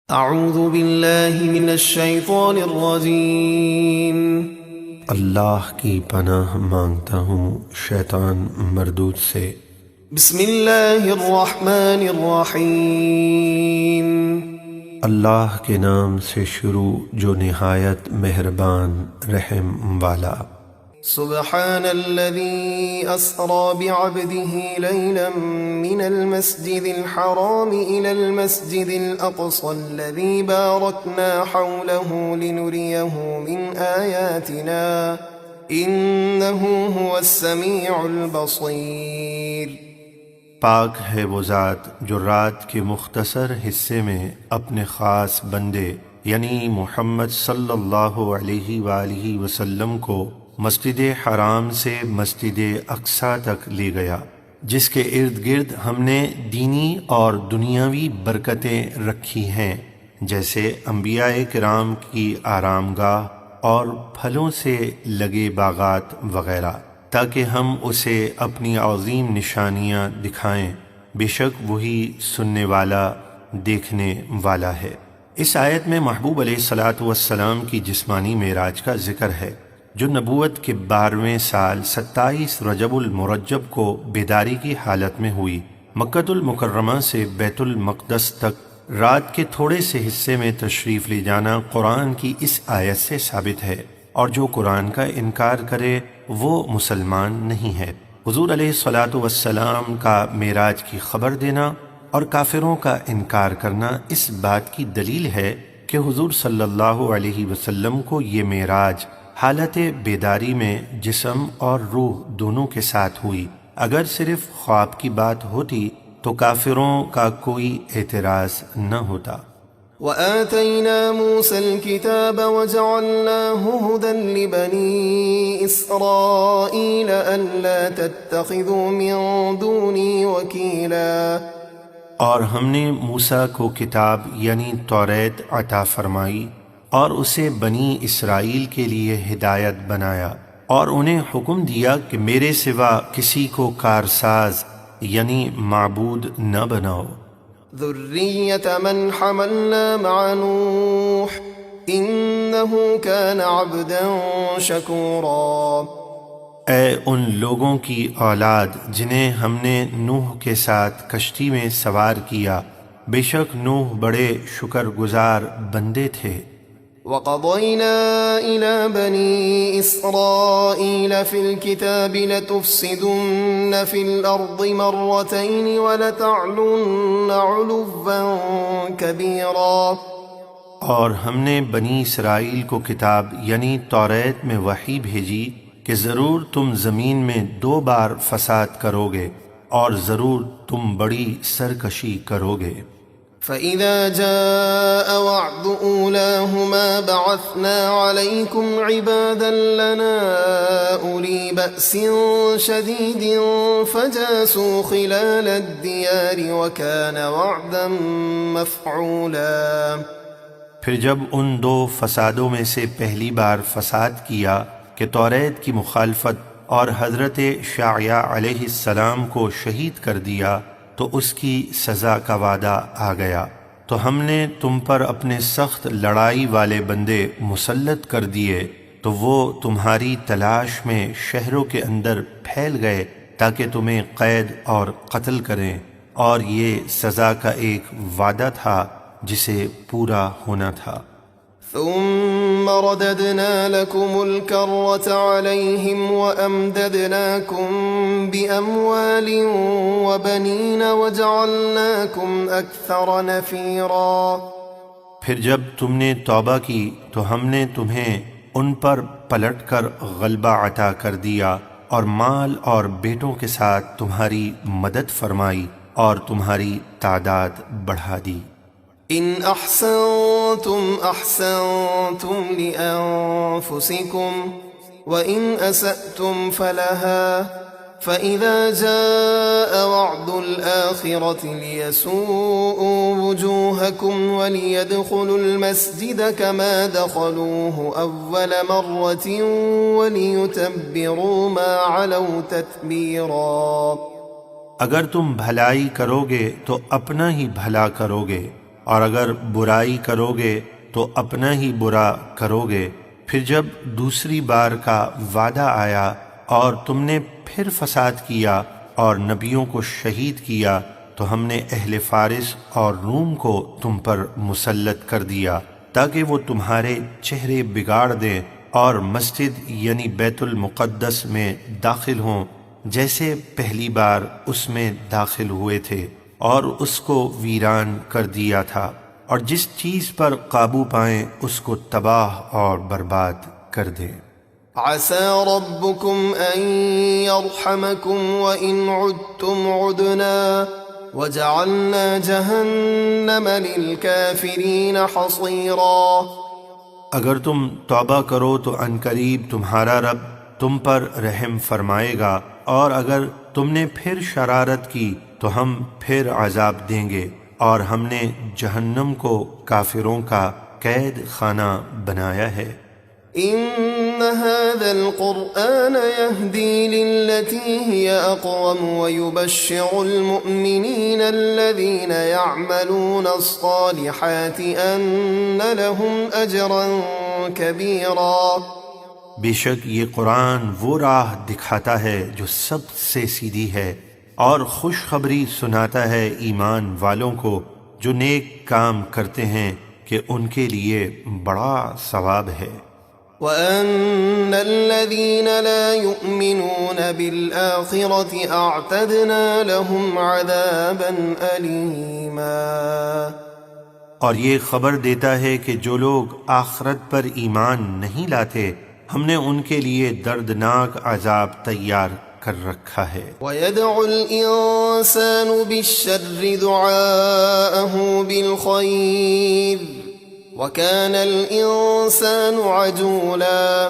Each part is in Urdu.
اعوذ باللہ من الشیطان الرجیم۔ اللہ کی پناہ مانگتا ہوں شیطان مردود سے۔ بسم اللہ الرحمن الرحیم۔ اللہ کے نام سے شروع جو نہایت مہربان رحم والا۔ سبحان الذي أسرى بعبده ليلا من المسجد الحرام إلى المسجد الأقصى الذي باركنا حوله لنريه من آياتنا إنه هو السميع البصير۔ پاک ہے وہ ذات جو رات کے مختصر حصے میں اپنے خاص بندے یعنی محمد صلی اللہ علیہ وآلہ وسلم کو مسجد حرام سے مسجد اقصیٰ تک لے گیا، جس کے ارد گرد ہم نے دینی اور دنیاوی برکتیں رکھی ہیں، جیسے انبیاء کرام کی آرام گاہ اور پھلوں سے لگے باغات وغیرہ، تاکہ ہم اسے اپنی عظیم نشانیاں دکھائیں۔ بے شک وہی سننے والا دیکھنے والا ہے۔ اس آیت میں محبوب علیہ الصلاۃ والسلام کی جسمانی معراج کا ذکر ہے، جو نبوت کے 12ویں سال 27 رجب المرجب کو بیداری کی حالت میں ہوئی۔ مکۃ المکرمہ سے بیت المقدس تک رات کے تھوڑے سے حصے میں تشریف لے جانا قرآن کی اس آیت سے ثابت ہے، اور جو قرآن کا انکار کرے وہ مسلمان نہیں ہے۔ حضور علیہ الصلاۃ والسلام کا معراج کی خبر دینا اور کافروں کا انکار کرنا اس بات کی دلیل ہے کہ حضور صلی اللہ علیہ وسلم کو یہ معراج حالت بیداری میں جسم اور روح دونوں کے ساتھ ہوئی۔ اگر صرف خواب کی بات ہوتی تو کافروں کا کوئی اعتراض نہ ہوتا۔ وآتينا موسى الكتاب وجعلناه هدى لبني إسرائيل ألا تتخذوا من دوني وكيلا۔ اور ہم نے موسیٰ کو کتاب یعنی توریت عطا فرمائی اور اسے بنی اسرائیل کے لیے ہدایت بنایا، اور انہیں حکم دیا کہ میرے سوا کسی کو کارساز یعنی معبود نہ بناؤ۔ ذرية من حملنا مع نوح إنه كان عبدا شكورا۔ اے ان لوگوں کی اولاد جنہیں ہم نے نوح کے ساتھ کشتی میں سوار کیا، بے شک نوح بڑے شکر گزار بندے تھے۔ وَقَضَيْنَا إِلَى بَنِي إِسْرَائِيلَ فِي الْكِتَابِ لَتُفْسِدُنَّ فِي الْأَرْضِ مَرَّتَيْنِ وَلَتَعْلُنَّ عُلُوًّا كَبِيرًا۔ اور ہم نے بنی اسرائیل کو کتاب یعنی توریت میں وحی بھیجی کہ ضرور تم زمین میں 2 بار فساد کرو گے، اور ضرور تم بڑی سرکشی کرو گے۔ فَإِذَا جَاءَ وَعْدُ أُولَاهُمَا بَعَثْنَا عَلَيْكُمْ عِبَادًا لَنَا أُولِي بَأْسٍ شَدِيدٍ فَجَاسُوا خِلَالَ الدِّيَارِ وَكَانَ وَعْدًا مَفْعُولًا۔ پھر جب ان 2 فسادوں میں سے پہلی بار فساد کیا کہ توریت کی مخالفت اور حضرت شعیع علیہ السلام کو شہید کر دیا، تو اس کی سزا کا وعدہ آ گیا، تو ہم نے تم پر اپنے سخت لڑائی والے بندے مسلط کر دیے، تو وہ تمہاری تلاش میں شہروں کے اندر پھیل گئے تاکہ تمہیں قید اور قتل کریں، اور یہ سزا کا ایک وعدہ تھا جسے پورا ہونا تھا۔ ثم رددنا لكم الكرة عليهم وأمددناكم بأموال وبنين وجعلناكم أكثر نفيرا۔ پھر جب تم نے توبہ کی تو ہم نے تمہیں ان پر پلٹ کر غلبہ عطا کر دیا، اور مال اور بیٹوں کے ساتھ تمہاری مدد فرمائی اور تمہاری تعداد بڑھا دی۔ إن أحسنتم أحسنتم لأنفسكم وإن أسأتم فلها، فإذا جاء وعد الآخرة ليسوءوا وجوهكم وليدخلوا المسجد كما دخلوه أول مرة وليتبروا ما علوا تتبيرا۔ اگر تم بھلائی کرو گے تو اپنا ہی بھلا کرو گے، اور اگر برائی کرو گے تو اپنا ہی برا کرو گے۔ پھر جب دوسری بار کا وعدہ آیا اور تم نے پھر فساد کیا اور نبیوں کو شہید کیا تو ہم نے اہل فارس اور روم کو تم پر مسلط کر دیا تاکہ وہ تمہارے چہرے بگاڑ دیں اور مسجد یعنی بیت المقدس میں داخل ہوں جیسے پہلی بار اس میں داخل ہوئے تھے، اور اس کو ویران کر دیا تھا، اور جس چیز پر قابو پائیں اس کو تباہ اور برباد کر دیں۔ عسى ربكم أن يرحمكم وإن عدتم عدنا وجعلنا جهنم للكافرين حصيرا۔ اگر تم توبہ کرو تو عنقریب تمہارا رب تم پر رحم فرمائے گا، اور اگر تم نے پھر شرارت کی تو ہم پھر عذاب دیں گے، اور ہم نے جہنم کو کافروں کا قید خانہ بنایا ہے۔ إن هذا القرآن يهدي للتي هي أقوم ويبشر المؤمنين الذين يعملون الصالحات أن لهم أجرا كبيرا۔ بے شک یہ قرآن وہ راہ دکھاتا ہے جو سب سے سیدھی ہے، اور خوشخبری سناتا ہے ایمان والوں کو جو نیک کام کرتے ہیں کہ ان کے لیے بڑا ثواب ہے۔ وَأَنَّ الَّذِينَ لَا يُؤْمِنُونَ بِالْآخِرَةِ أَعْتَدْنَا لَهُمْ عَذَابًا أَلِيمًا۔ اور یہ خبر دیتا ہے کہ جو لوگ آخرت پر ایمان نہیں لاتے ہم نے ان کے لیے دردناک عذاب تیار کر رکھا ہے۔ وَيَدْعُ الْإِنسَانُ بِالشَّرِّ دُعَاءَهُ بِالْخَيْرِ وَكَانَ الْإِنسَانُ عَجُولًا۔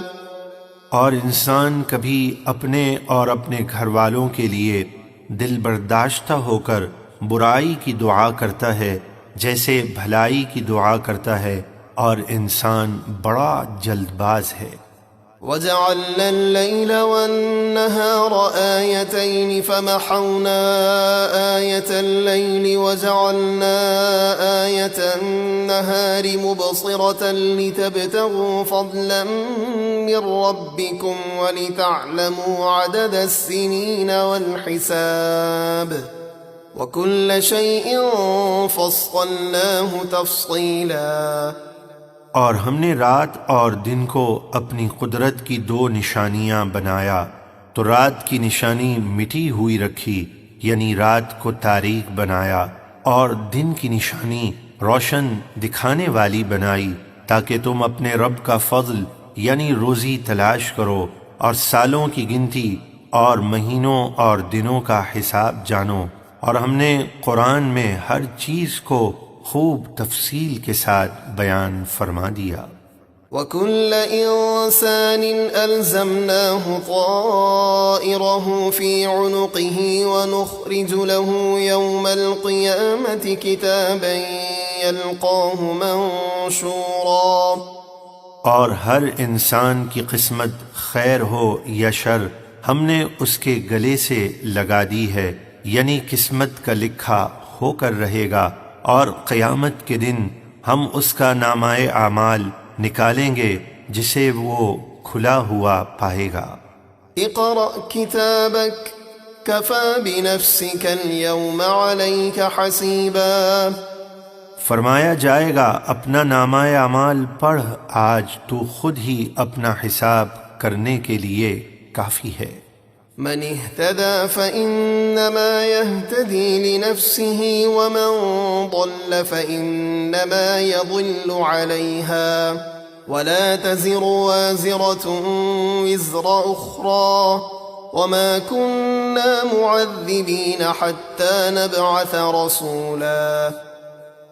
اور انسان کبھی اپنے اور اپنے گھر والوں کے لیے دل برداشتہ ہو کر برائی کی دعا کرتا ہے جیسے بھلائی کی دعا کرتا ہے، اور انسان بڑا جلد باز ہے۔ وَجَعَلْنَا اللَّيْلَ وَالنَّهَارَ آيَتَيْنِ فَمَحَوْنَا آيَةَ اللَّيْلِ وَجَعَلْنَا آيَةَ النَّهَارِ مُبْصِرَةً لِتَبْتَغُوا فَضْلًا مِّن رَّبِّكُمْ وَلِتَعْلَمُوا عَدَدَ السِّنِينَ وَالْحِسَابَ وَكُلَّ شَيْءٍ فَصَّلْنَاهُ تَفْصِيلًا۔ اور ہم نے رات اور دن کو اپنی قدرت کی دو نشانیاں بنایا، تو رات کی نشانی مٹی ہوئی رکھی یعنی رات کو تاریک بنایا، اور دن کی نشانی روشن دکھانے والی بنائی تاکہ تم اپنے رب کا فضل یعنی روزی تلاش کرو، اور سالوں کی گنتی اور مہینوں اور دنوں کا حساب جانو۔ اور ہم نے قرآن میں ہر چیز کو خوب تفصیل کے ساتھ بیان فرما دیا۔ وَكُلَّ إِنسَانٍ أَلْزَمْنَاهُ طَائِرَهُ فِي عُنُقِهِ وَنُخْرِجُ لَهُ يَوْمَ الْقِيَامَةِ كِتَابًا يَلْقَاهُ مَنشُورًا۔ اور ہر انسان کی قسمت خیر ہو یا شر ہم نے اس کے گلے سے لگا دی ہے، یعنی قسمت کا لکھا ہو کر رہے گا، اور قیامت کے دن ہم اس کا نامہ اعمال نکالیں گے جسے وہ کھلا ہوا پائے گا۔ اقرأ کتابک کفی بنفسک اليوم علیک حسیبا۔ فرمایا جائے گا اپنا نامہ اعمال پڑھ، آج تو خود ہی اپنا حساب کرنے کے لیے کافی ہے۔ من اهتدى فإنما يهتدي لنفسه ومن ضل فإنما يضل عليها ولا تزر وازرة وزر أخرى وما كنا معذبين حتى نبعث رسولا۔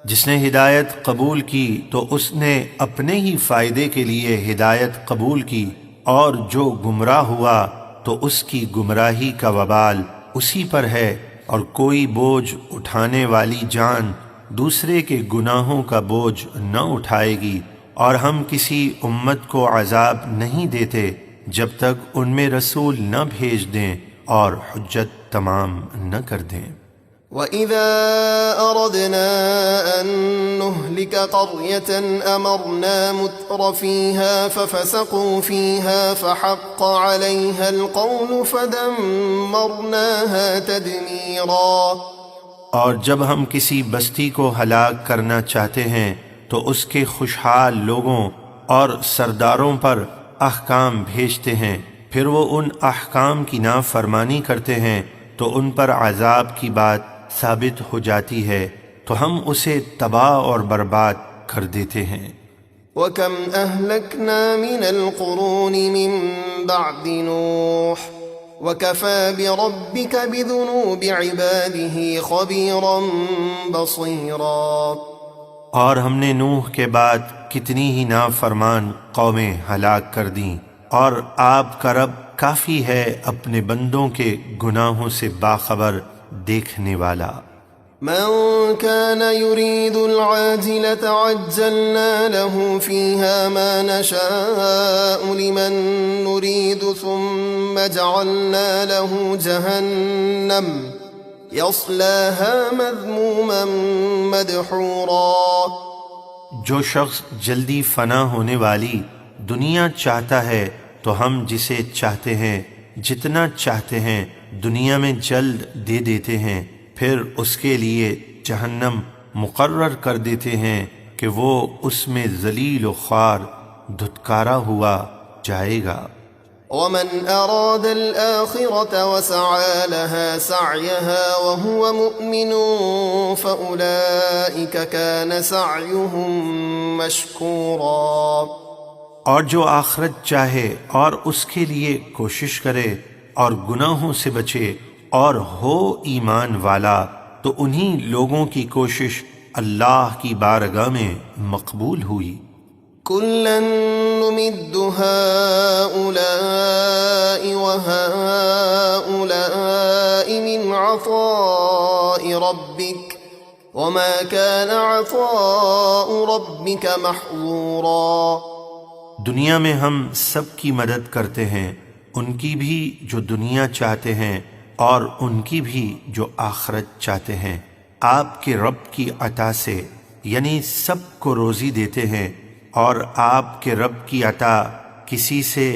جس نے ہدایت قبول کی تو اس نے اپنے ہی فائدے کے لیے ہدایت قبول کی، اور جو گمراہ ہوا تو اس کی گمراہی کا وبال اسی پر ہے، اور کوئی بوجھ اٹھانے والی جان دوسرے کے گناہوں کا بوجھ نہ اٹھائے گی، اور ہم کسی امت کو عذاب نہیں دیتے جب تک ان میں رسول نہ بھیج دیں اور حجت تمام نہ کر دیں۔ وَإِذَا أَرَدْنَا أَن نُّهْلِكَ قَرْيَةً أَمَرْنَا مُتْرَ فِيهَا فَفَسَقُوا فِيهَا فَحَقَّ عَلَيْهَا الْقَوْلُ فَدَمَّرْنَاهَا تَدْمِيرًا۔ اور جب ہم کسی بستی کو ہلاک کرنا چاہتے ہیں تو اس کے خوشحال لوگوں اور سرداروں پر احکام بھیجتے ہیں، پھر وہ ان احکام کی نافرمانی کرتے ہیں تو ان پر عذاب کی بات ثابت ہو جاتی ہے تو ہم اسے تباہ اور برباد کر دیتے ہیں۔ وَكَمْ أَهْلَكْنَا مِنَ الْقُرُونِ مِن بَعْدِ نُوحٍ وَكَفَى بِرَبِّكَ بِذُنُوبِ عِبَادِهِ خَبِيرًا بَصِيرًا۔ اور ہم نے نوح کے بعد کتنی ہی نافرمان قومیں ہلاک کر دیں، اور آپ کا رب کافی ہے اپنے بندوں کے گناہوں سے باخبر دیکھنے والا۔ من كان يريد العاجلة عجلنا له فيها ما نشاء لمن نريد ثم جعلنا له جهنم يصلاها مذموما مدحورا۔ جو شخص جلدی فنا ہونے والی دنیا چاہتا ہے تو ہم جسے چاہتے ہیں جتنا چاہتے ہیں دنیا میں جلد دے دیتے ہیں، پھر اس کے لیے جہنم مقرر کر دیتے ہیں کہ وہ اس میں ذلیل و خوار دھتکارا ہوا جائے گا۔ ومن أراد الآخرة وسعى لها سعيها وهو مؤمن فأولئك كان سعيهم مشكورا۔ اور جو آخرت چاہے اور اس کے لیے کوشش کرے اور گناہوں سے بچے اور ہو ایمان والا تو انہی لوگوں کی کوشش اللہ کی بارگاہ میں مقبول ہوئی۔ كلا نمد هؤلاء وهؤلاء من عطاء ربك وما كان عطاء ربك محظورا۔ دنیا میں ہم سب کی مدد کرتے ہیں، ان کی بھی جو دنیا چاہتے ہیں اور ان کی بھی جو آخرت چاہتے ہیں، آپ کے رب کی عطا سے، یعنی سب کو روزی دیتے ہیں، اور آپ کے رب کی عطا کسی سے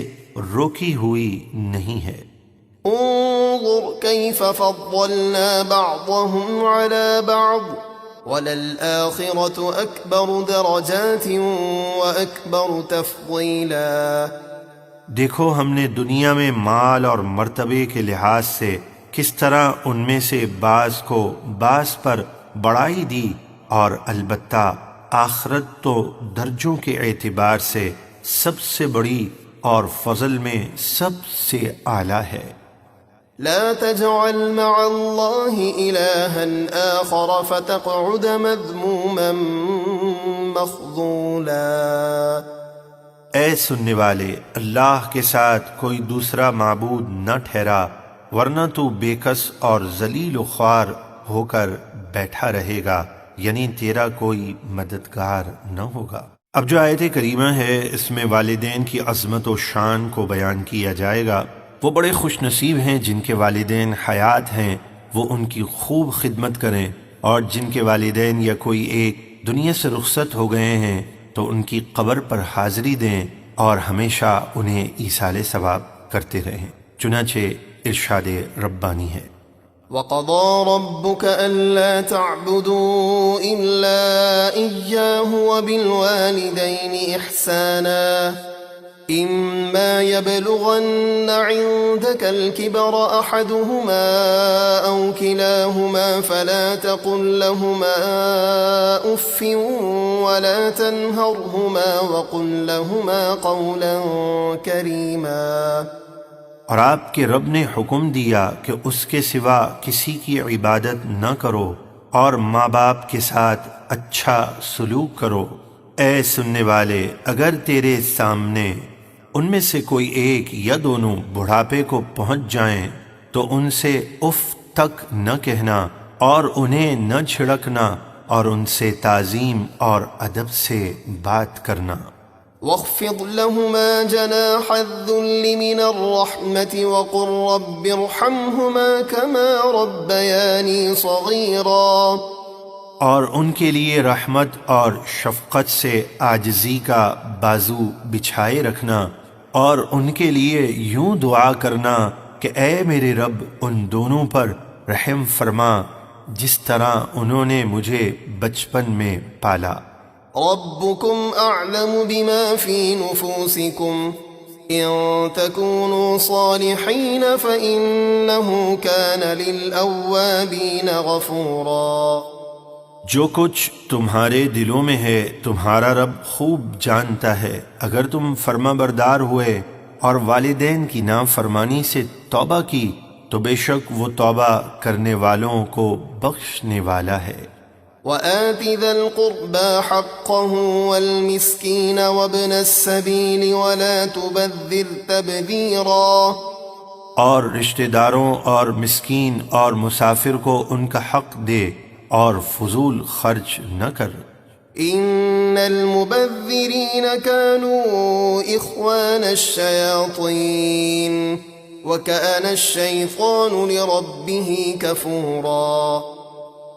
روکی ہوئی نہیں ہے۔ انظر كيف فضلنا بعضهم على بعض وَلَلْآخِرَةُ أَكْبَرُ دَرَجَاتٍ وَأَكْبَرُ تَفْضِيلًا۔ دیکھو ہم نے دنیا میں مال اور مرتبے کے لحاظ سے کس طرح ان میں سے بعض کو بعض پر بڑائی دی، اور البتہ آخرت تو درجوں کے اعتبار سے سب سے بڑی اور فضل میں سب سے اعلیٰ ہے۔ لا تجعل مع الله إلها آخر فتقعد مذموما مخذولا۔ اے سننے والے، اللہ کے ساتھ کوئی دوسرا معبود نہ ٹھہرا، ورنہ تو بے کس اور ذلیل و خوار ہو کر بیٹھا رہے گا، یعنی تیرا کوئی مددگار نہ ہوگا۔ اب جو آیت کریمہ ہے اس میں والدین کی عظمت و شان کو بیان کیا جائے گا۔ وہ بڑے خوش نصیب ہیں جن کے والدین حیات ہیں، وہ ان کی خوب خدمت کریں، اور جن کے والدین یا کوئی ایک دنیا سے رخصت ہو گئے ہیں تو ان کی قبر پر حاضری دیں اور ہمیشہ انہیں ایصال ثواب کرتے رہیں۔ چنانچہ ارشاد ربانی ہے، وَقَضَى رَبُّكَ أَلَّا تَعْبُدُوا إِلَّا إِيَّاهُ وَبِالْوَالِدَيْنِ إِحْسَانًا إِمَّا يَبْلُغَنَّ عِندَكَ الْكِبَرَ أَحَدُهُمَا أَوْ كِلَاهُمَا فَلَا تَقُل لَّهُمَا أُفٍّ وَلَا تَنْهَرْهُمَا وَقُل لَّهُمَا قَوْلًا كَرِيمًا۔ اور آپ کے رب نے حکم دیا کہ اس کے سوا کسی کی عبادت نہ کرو اور ماں باپ کے ساتھ اچھا سلوک کرو۔ اے سننے والے، اگر تیرے سامنے ان میں سے کوئی ایک یا دونوں بڑھاپے کو پہنچ جائیں تو ان سے اف تک نہ کہنا اور انہیں نہ جھڑکنا، اور ان سے تعظیم اور ادب سے بات کرنا۔ واخفض لهما جناح الذل من الرحمة وقل رب ارحمهما كما ربياني صغيرا۔ اور ان کے لیے رحمت اور شفقت سے عاجزی کا بازو بچھائے رکھنا، اور ان کے لیے یوں دعا کرنا کہ اے میرے رب ان دونوں پر رحم فرما جس طرح انہوں نے مجھے بچپن میں پالا۔ ربكم أعلم بما في نفوسكم إن تكونوا صالحين فإنه كان للأوابين غفورا۔ جو کچھ تمہارے دلوں میں ہے تمہارا رب خوب جانتا ہے، اگر تم فرما بردار ہوئے اور والدین کی نافرمانی سے توبہ کی تو بے شک وہ توبہ کرنے والوں کو بخشنے والا ہے۔ وآت ذا القربى حقه والمسكين وابن السبيل ولا تبذر تبذيرا۔ اور رشتہ داروں اور مسکین اور مسافر کو ان کا حق دے اور فضول خرچ نہ کر۔ ان المبذرین كانوا اخوان الشیاطین وكان الشیطان لربه کفورا۔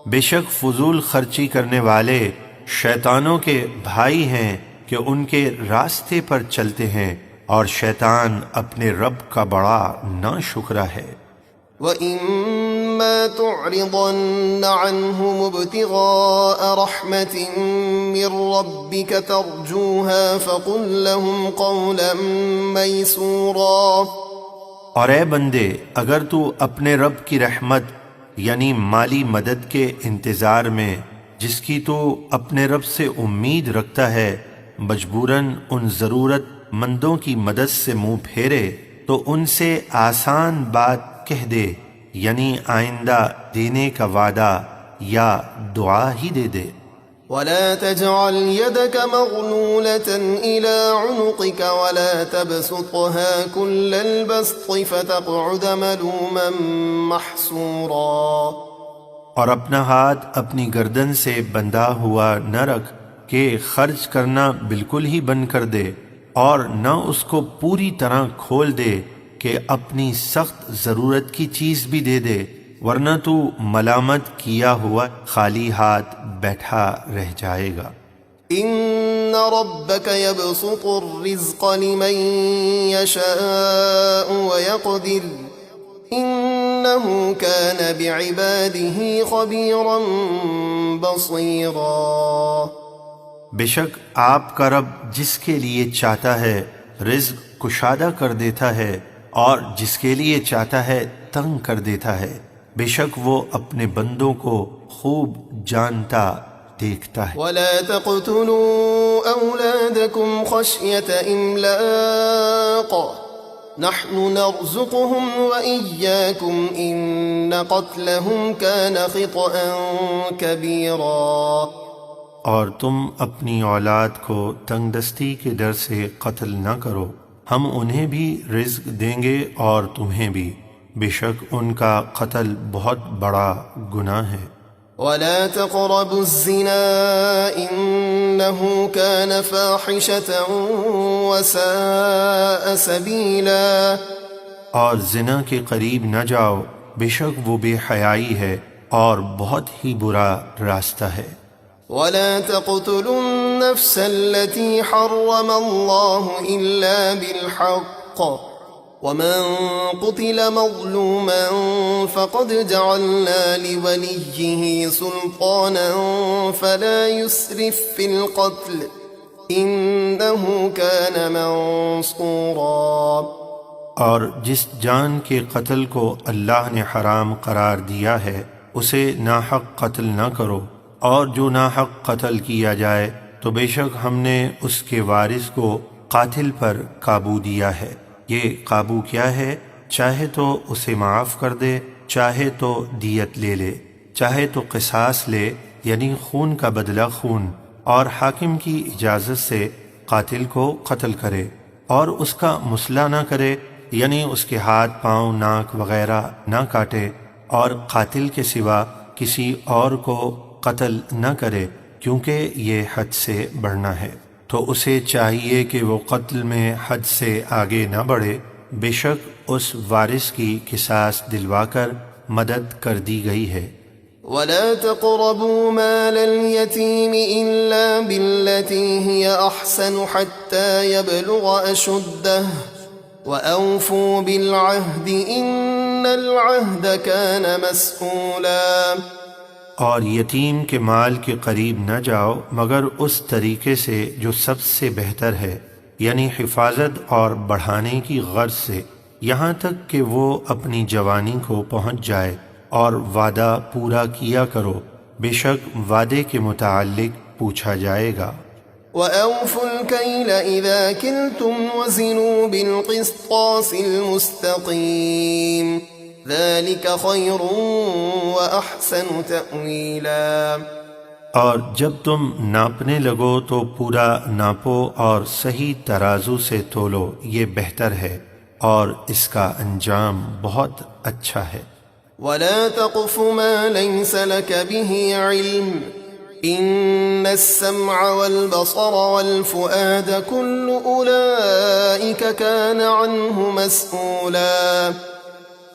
بے شک فضول خرچی کرنے والے شیطانوں کے بھائی ہیں کہ ان کے راستے پر چلتے ہیں، اور شیطان اپنے رب کا بڑا ناشکرا ہے۔ وَإِمَّا تُعْرِضَنَّ عَنْهُمُ ابْتِغَاءَ رَحْمَةٍ مِّن رَّبِّكَ تَرْجُوهَا فَقُل لَّهُمْ قَوْلًا مَّيْسُورًا۔ اور اے بندے، اگر تو اپنے رب کی رحمت یعنی مالی مدد کے انتظار میں جس کی تو اپنے رب سے امید رکھتا ہے، مجبوراً ان ضرورت مندوں کی مدد سے منہ پھیرے تو ان سے آسان بات کہہ دے، یعنی آئندہ دینے کا وعدہ یا دعا ہی دے دے۔ ولا تجعل يدك مغلولة إلى عنقك ولا تبسطها كل البسط فتقعد ملوما محسورا۔ اور اپنا ہاتھ اپنی گردن سے بندھا ہوا نہ رکھ کہ خرچ کرنا بالکل ہی بند کر دے، اور نہ اس کو پوری طرح کھول دے کہ اپنی سخت ضرورت کی چیز بھی دے دے، ورنہ تو ملامت کیا ہوا خالی ہاتھ بیٹھا رہ جائے گا۔ ان ربك يبسط الرزق لمن يشاء ويقدر انه كان بعباده خبيرا بصيرا۔ بے شک آپ کا رب جس کے لیے چاہتا ہے رزق کشادہ کر دیتا ہے، اور جس کے لیے چاہتا ہے تنگ کر دیتا ہے، بے شک وہ اپنے بندوں کو خوب جانتا دیکھتا ہے۔ ولا تقتلوا أولادكم خشية إملاق نحن نرزقهم وإياكم إن قتلهم كان خطأ كبيرا۔ اور تم اپنی اولاد کو تنگ دستی کے ڈر سے قتل نہ کرو، ہم انہیں بھی رزق دیں گے اور تمہیں بھی، بے شک ان کا قتل بہت بڑا گناہ ہے۔ ولا تقربوا الزنا إنه كان فاحشة وساء سبيلا۔ اور زنا کے قریب نہ جاؤ، بے شک وہ بے حیائی ہے اور بہت ہی برا راستہ ہے۔ ولا تقتلوا النفس التي حرم الله إلا بالحق ومن قتل مظلوما فقد جعلنا لوليه سلطانا فلا يسرف في القتل إنه كان منصورا۔ اور جس جان کے قتل کو اللہ نے حرام قرار دیا ہے اسے ناحق قتل نہ کرو، اور جو ناحق قتل کیا جائے تو بے شک ہم نے اس کے وارث کو قاتل پر قابو دیا ہے۔ یہ قابو کیا ہے؟ چاہے تو اسے معاف کر دے، چاہے تو دیت لے لے، چاہے تو قصاص لے یعنی خون کا بدلہ خون، اور حاکم کی اجازت سے قاتل کو قتل کرے، اور اس کا مثلا نہ کرے یعنی اس کے ہاتھ پاؤں ناک وغیرہ نہ کاٹے، اور قاتل کے سوا کسی اور کو قتل نہ کرے، کیونکہ یہ حد سے بڑھنا ہے۔ تو اسے چاہیے کہ وہ قتل میں حد سے آگے نہ بڑھے، بے شک اس وارث کی قصاص دلوا کر مدد کر دی گئی ہے۔ ولا تقربوا مال اليتيم إلا بالتي هي أحسن حتى يبلغ أشده وأوفوا بالعهد إن العهد كان مسؤولا۔ اور یتیم کے مال کے قریب نہ جاؤ مگر اس طریقے سے جو سب سے بہتر ہے، یعنی حفاظت اور بڑھانے کی غرض سے، یہاں تک کہ وہ اپنی جوانی کو پہنچ جائے، اور وعدہ پورا کیا کرو، بے شک وعدے کے متعلق پوچھا جائے گا۔ وَأَوْفُوا الْكَيْلَ إِذَا كِلْتُمْ وَزِنُوا بِالْقِسْطَاسِ الْمُسْتَقِيمِ ذَلِكَ خَيْرٌ وَأَحْسَنُ تَأْوِيلًا۔ اور جب تم ناپنے لگو تو پورا ناپو اور صحیح ترازو سے تولو، یہ بہتر ہے اور اس کا انجام بہت اچھا ہے۔ وَلَا تَقْفُ مَا لَيْسَ لَكَ بِهِ عِلْمٌ إِنَّ السَّمْعَ وَالْبَصَرَ وَالْفُؤَادَ كُلُّ أُولَئِكَ كَانَ عَنْهُ مَسْئُولًا۔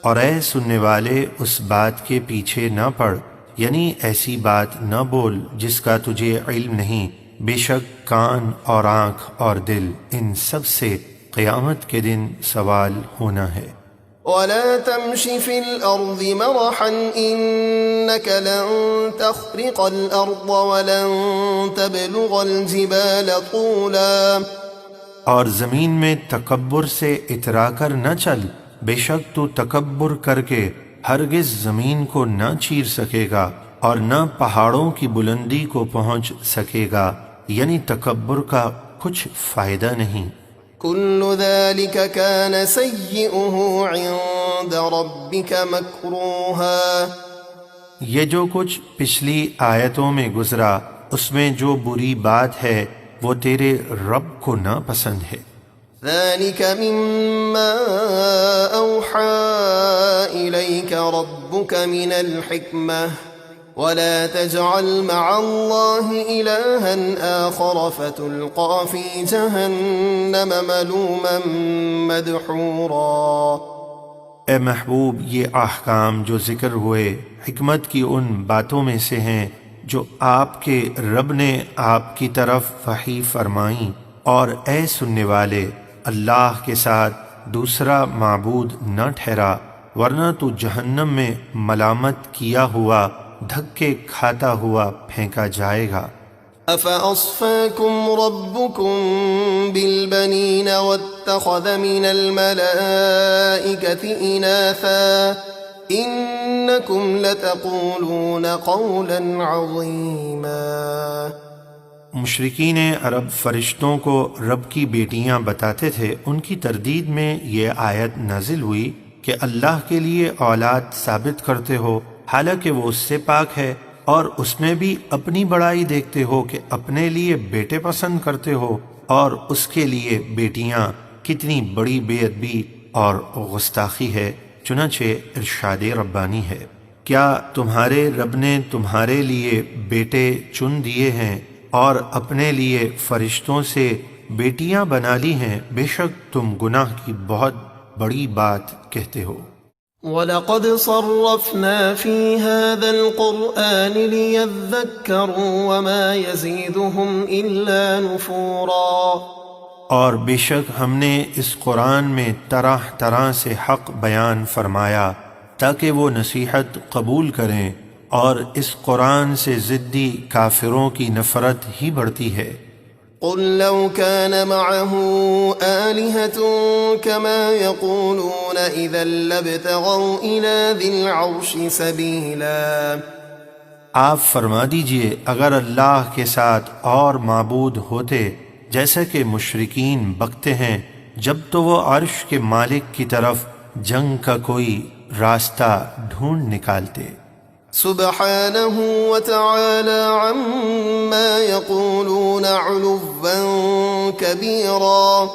اور اے سننے والے، اس بات کے پیچھے نہ پڑ، یعنی ایسی بات نہ بول جس کا تجھے علم نہیں، بے شک کان اور آنکھ اور دل ان سب سے قیامت کے دن سوال ہونا ہے۔ وَلَا تَمْشِ فِي الْأَرْضِ مَرَحًا إِنَّكَ لَن تَخْرِقَ الْأَرْضَ وَلَن تَبْلُغَ الْجِبَالَ طُولًا۔ اور زمین میں تکبر سے اترا کر نہ چل، بے شک تو تکبر کر کے ہرگز زمین کو نہ چیر سکے گا اور نہ پہاڑوں کی بلندی کو پہنچ سکے گا، یعنی تکبر کا کچھ فائدہ نہیں۔ كل ذلك كان سيئه عند ربك مكروها۔ یہ جو کچھ پچھلی آیتوں میں گزرا اس میں جو بری بات ہے وہ تیرے رب کو ناپسند ہے۔ ذلك مما أوحى إليك ربك من الحكمة ولا تجعل مع الله إلها آخر فتلقى في جهنم ملوما مدحورا۔ اے محبوب، یہ احکام جو ذکر ہوئے حکمت کی ان باتوں میں سے ہیں جو آپ کے رب نے آپ کی طرف وحی فرمائیں، اور اے سننے والے، اللہ کے ساتھ دوسرا معبود نہ ٹھہرا، ورنہ تو جہنم میں ملامت کیا ہوا، دھکے کھاتا ہوا پھینکا جائے گا۔ أَفَأَصْفَاكُمْ رَبُّكُمْ بِالْبَنِينَ وَاتَّخَذَ مِنَ الْمَلَائِكَةِ إِنَاثًا إِنَّكُمْ لَتَقُولُونَ قَوْلًا عَظِيمًا۔ مشرکین عرب فرشتوں کو رب کی بیٹیاں بتاتے تھے، ان کی تردید میں یہ آیت نازل ہوئی کہ اللہ کے لیے اولاد ثابت کرتے ہو حالانکہ وہ اس سے پاک ہے، اور اس میں بھی اپنی بڑائی دیکھتے ہو کہ اپنے لیے بیٹے پسند کرتے ہو، اور اس کے لیے بیٹیاں، کتنی بڑی بے ادبی اور گستاخی ہے۔ چنانچہ ارشاد ربانی ہے، کیا تمہارے رب نے تمہارے لیے بیٹے چن دیے ہیں اور اپنے لیے فرشتوں سے بیٹیاں بنا لی ہیں؟ بے شک تم گناہ کی بہت بڑی بات کہتے ہو۔ وَلَقَدْ صَرَّفْنَا فِي هَذَا الْقُرْآنِ لِيَذَّكَّرُوا وَمَا يَزِيدُهُمْ إِلَّا نُفُورًا۔ اور بے شک ہم نے اس قرآن میں طرح طرح سے حق بیان فرمایا تاکہ وہ نصیحت قبول کریں، اور اس قرآن سے ضدی کافروں کی نفرت ہی بڑھتی ہے۔ قل لو كان معه آلهة كما يقولون إذا لابتغوا إلى ذي العرش سبيلا۔ آپ فرما دیجئے، اگر اللہ کے ساتھ اور معبود ہوتے جیسا کہ مشرکین بکتے ہیں، جب تو وہ عرش کے مالک کی طرف جنگ کا کوئی راستہ ڈھونڈ نکالتے۔ سبحانه وتعالى عما يقولون علوا كبيرا۔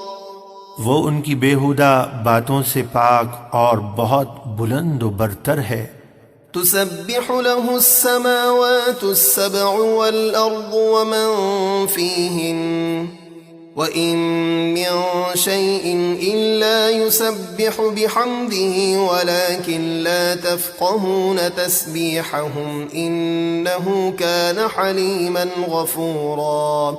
وہ ان کی بیہودہ باتوں سے پاک اور بہت بلند و برتر ہے۔ تسبح له السماوات السبع والأرض ومن فيهن وَإِن مِّن شَيْءٍ إِلَّا يُسَبِّحُ بِحَمْدِهِ وَلَكِن لَّا تَفْقَهُونَ تَسْبِيحَهُمْ إِنَّهُ كَانَ حَلِيمًا غَفُورًا۔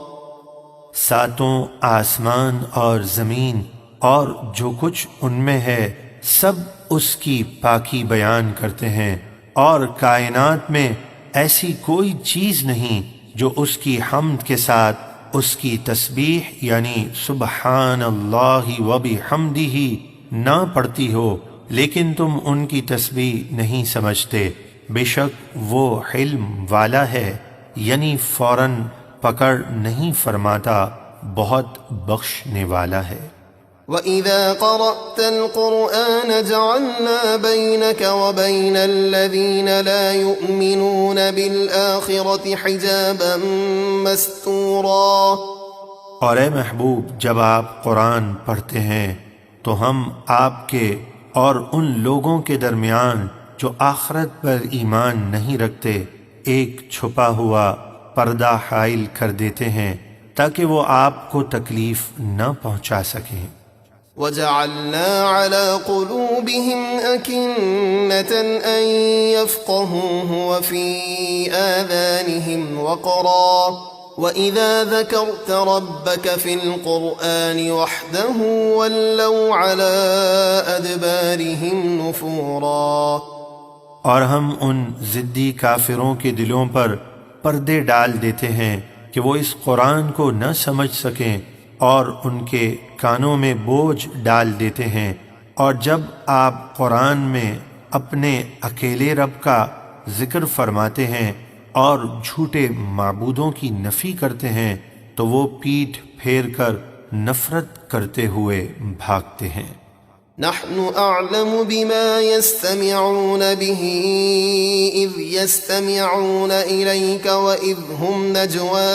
ساتوں آسمان اور زمین اور جو کچھ ان میں ہے سب اس کی پاکی بیان کرتے ہیں، اور کائنات میں ایسی کوئی چیز نہیں جو اس کی حمد کے ساتھ اس کی تسبیح یعنی سبحان اللہ و بحمدہ نہ پڑھتی ہو، لیکن تم ان کی تسبیح نہیں سمجھتے۔ بے شک وہ علم والا ہے، یعنی فوراً پکڑ نہیں فرماتا، بہت بخشنے والا ہے۔ وَإِذَا قَرَأْتَ الْقُرْآنَ جَعَلْنَا بَيْنَكَ وَبَيْنَ الَّذِينَ لَا يُؤْمِنُونَ بِالْآخِرَةِ حِجَابًا مَسْتُورًا۔ اور اے محبوب، جب آپ قرآن پڑھتے ہیں تو ہم آپ کے اور ان لوگوں کے درمیان جو آخرت پر ایمان نہیں رکھتے ایک چھپا ہوا پردہ حائل کر دیتے ہیں تاکہ وہ آپ کو تکلیف نہ پہنچا سکیں۔ وَجَعَلْنَا عَلَى قُلُوبِهِمْ أَكِنَّةً أَن يَفْقَهُوهُ وَفِي آذَانِهِمْ وَقْرًا وَإِذَا ذَكَرْتَ رَبَّكَ فِي الْقُرْآنِ وَحْدَهُ وَلَّوْا عَلَى أَدْبَارِهِمْ نُفُورًا۔ اور ہم ان ضدی کافروں کے دلوں پر پردے ڈال دیتے ہیں کہ وہ اس قرآن کو نہ سمجھ سکیں، اور ان کے کانوں میں بوجھ ڈال دیتے ہیں، اور جب آپ قرآن میں اپنے اکیلے رب کا ذکر فرماتے ہیں اور جھوٹے معبودوں کی نفی کرتے ہیں تو وہ پیٹھ پھیر کر نفرت کرتے ہوئے بھاگتے ہیں۔ نحن أعلم بما يستمعون به إذ يستمعون إليك وإذ هم نجوى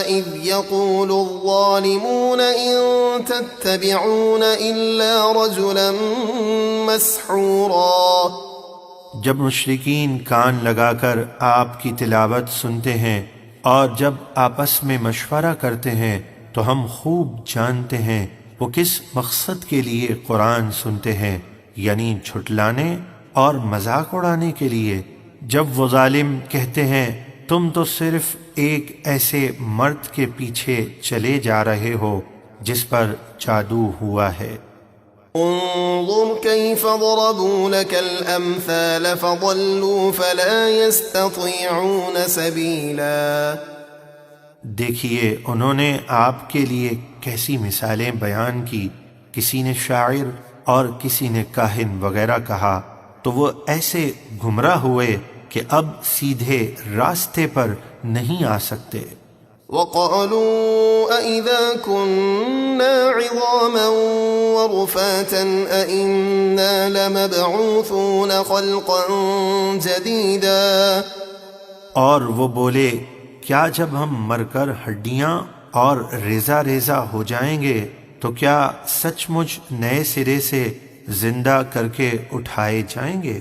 إذ يقول الظالمون إن تتبعون إلا رجلا مسحورا۔ جب مشرکین کان لگا کر آپ کی تلاوت سنتے ہیں اور جب آپس میں مشورہ کرتے ہیں تو ہم خوب جانتے ہیں وہ کس مقصد کے لیے قرآن سنتے ہیں، یعنی جھٹلانے اور مذاق اڑانے کے لیے۔ جب وہ ظالم کہتے ہیں تم تو صرف ایک ایسے مرد کے پیچھے چلے جا رہے ہو جس پر جادو ہوا ہے۔ انظر كيف ضربوا لك الأمثال فضلوا فلا يستطيعون سبيلا۔ دیکھیے انہوں نے آپ کے لیے کیسی مثالیں بیان کی، کسی نے شاعر اور کسی نے کاہن وغیرہ کہا تو وہ ایسے گمراہ ہوئے کہ اب سیدھے راستے پر نہیں آ سکتے۔ وَقَالُوا أَإِذَا كُنَّا عِظَامًا وَرُفَاتًا أَإِنَّا لَمَبْعُوثُونَ خَلْقًا جَدِيدًا۔ اور وہ بولے کیا جب ہم مر کر ہڈیاں اور ریزہ ریزہ ہو جائیں گے تو کیا سچ مچ نئے سرے سے زندہ کر کے اٹھائے جائیں گے؟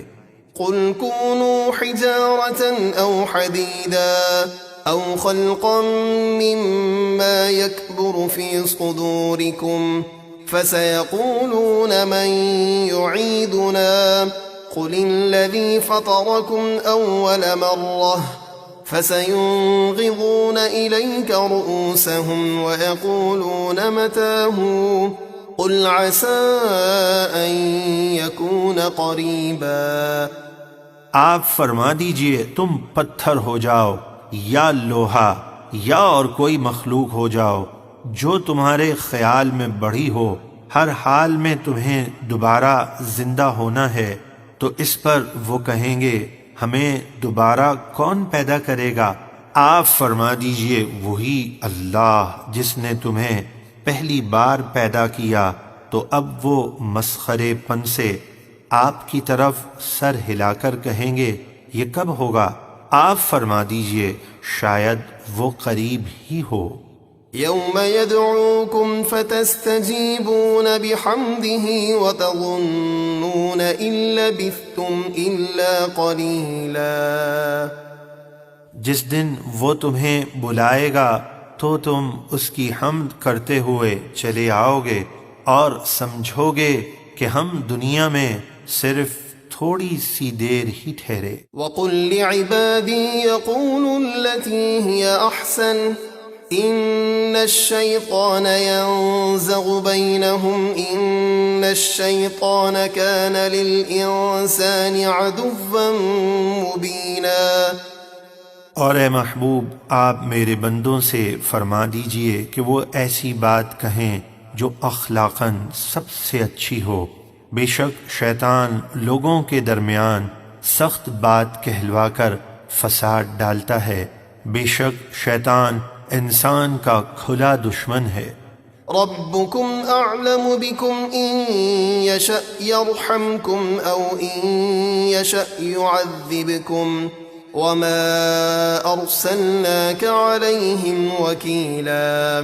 قُلْ كُونُوا حِجَارَةً أَوْ حَدِيدًا أَوْ خَلْقًا مِّمَّا يَكْبُرُ فِي صُدُورِكُمْ فَسَيَقُولُونَ مَن يُعِيدُنَا قُلِ الَّذِي فَطَرَكُمْ أَوَّلَ مَرَّةٍ فَسَيُنغِضُونَ إِلَيْكَ رُؤُوسَهُمْ وَيَقُولُونَ مَتَىٰ قُلْ عَسَىٰ أَن يَكُونَ قَرِيبًا۔ آپ فرما دیجئے تم پتھر ہو جاؤ یا لوہا یا اور کوئی مخلوق ہو جاؤ جو تمہارے خیال میں بڑھی ہو، ہر حال میں تمہیں دوبارہ زندہ ہونا ہے، تو اس پر وہ کہیں گے ہمیں دوبارہ کون پیدا کرے گا؟ آپ فرما دیجئے وہی اللہ جس نے تمہیں پہلی بار پیدا کیا، تو اب وہ مسخرے پن سے آپ کی طرف سر ہلا کر کہیں گے یہ کب ہوگا؟ آپ فرما دیجئے شاید وہ قریب ہی ہو۔ يوم يدعوكم فتستجيبون بحمده وتظنون إن لبثتم إلا قليلا۔ جس دن وہ تمہیں بلائے گا تو تم اس کی حمد کرتے ہوئے چلے آؤ گے اور سمجھو گے کہ ہم دنیا میں صرف تھوڑی سی دیر ہی ٹھہرے۔ وَقُلْ لِعِبَادِي يَقُولُوا الَّتِي هِيَ أَحْسَنُ إِنَّ الشَّيْطَانَ يَنزَغُ بَيْنَهُمْ إِنَّ الشَّيْطَانَ كَانَ لِلْإِنسَانِ عَدُوًّا مُبِينًا۔ اور اے محبوب آپ میرے بندوں سے فرما دیجئے کہ وہ ایسی بات کہیں جو اخلاقاً سب سے اچھی ہو۔ بے شک شیطان لوگوں کے درمیان سخت بات کہلوا کر فساد ڈالتا ہے۔ بے شک شیطان انسان کا کھلا دشمن ہے۔ ربكم أعلم بكم إن يشأ يرحمكم أو إن يشأ يعذبكم وما أرسلناك عليهم وكيلا۔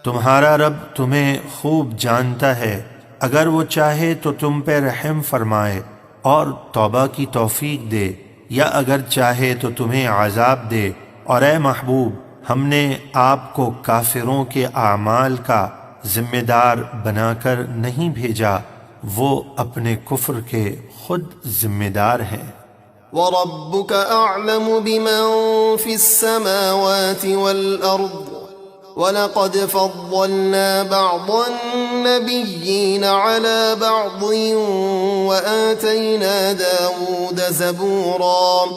تمہارا رب تمہیں خوب جانتا ہے، اگر وہ چاہے تو تم پہ رحم فرمائے اور توبہ کی توفیق دے، یا اگر چاہے تو تمہیں عذاب دے۔ اور اے محبوب ہم نے آپ کو کافروں کے اعمال کا ذمہ دار بنا کر نہیں بھیجا، وہ اپنے کفر کے خود ذمہ دار ہیں۔ وَرَبُّكَ أَعْلَمُ بِمَن فِي السَّمَاوَاتِ وَالْأَرْضِ وَلَقَدْ فَضَّلْنَا بَعْضَ النَّبِيِّينَ عَلَى بَعْضٍ وَآتَيْنَا دَاوُودَ زَبُورًا۔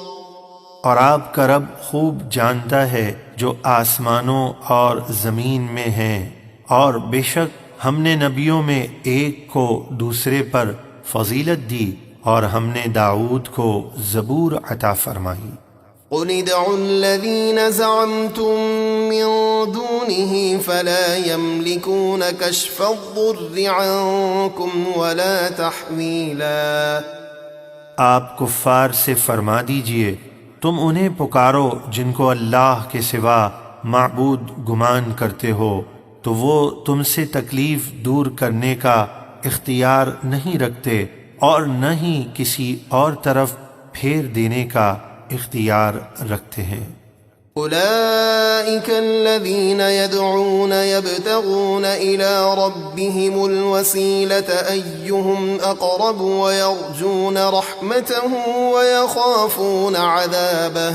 اور آپ کا رب خوب جانتا ہے جو آسمانوں اور زمین میں ہیں، اور بے شک ہم نے نبیوں میں ایک کو دوسرے پر فضیلت دی، اور ہم نے داؤد کو زبور عطا فرمائی۔ قُلِ ادْعُوا الَّذِينَ زَعَمْتُم مِّن دُونِهِ فَلَا يَمْلِكُونَ كَشْفَ الضُّرِّ عَنكُمْ وَلَا تَحْوِيلًا۔ آپ کفار سے فرما دیجئے تم انہیں پکارو جن کو اللہ کے سوا معبود گمان کرتے ہو، تو وہ تم سے تکلیف دور کرنے کا اختیار نہیں رکھتے اور نہ ہی کسی اور طرف پھیر دینے کا اختیار رکھتے ہیں۔ أولئك الذين يدعون يبتغون إلى ربهم الوسيلة أيهم أقرب ويرجون رحمته ويخافون عذابه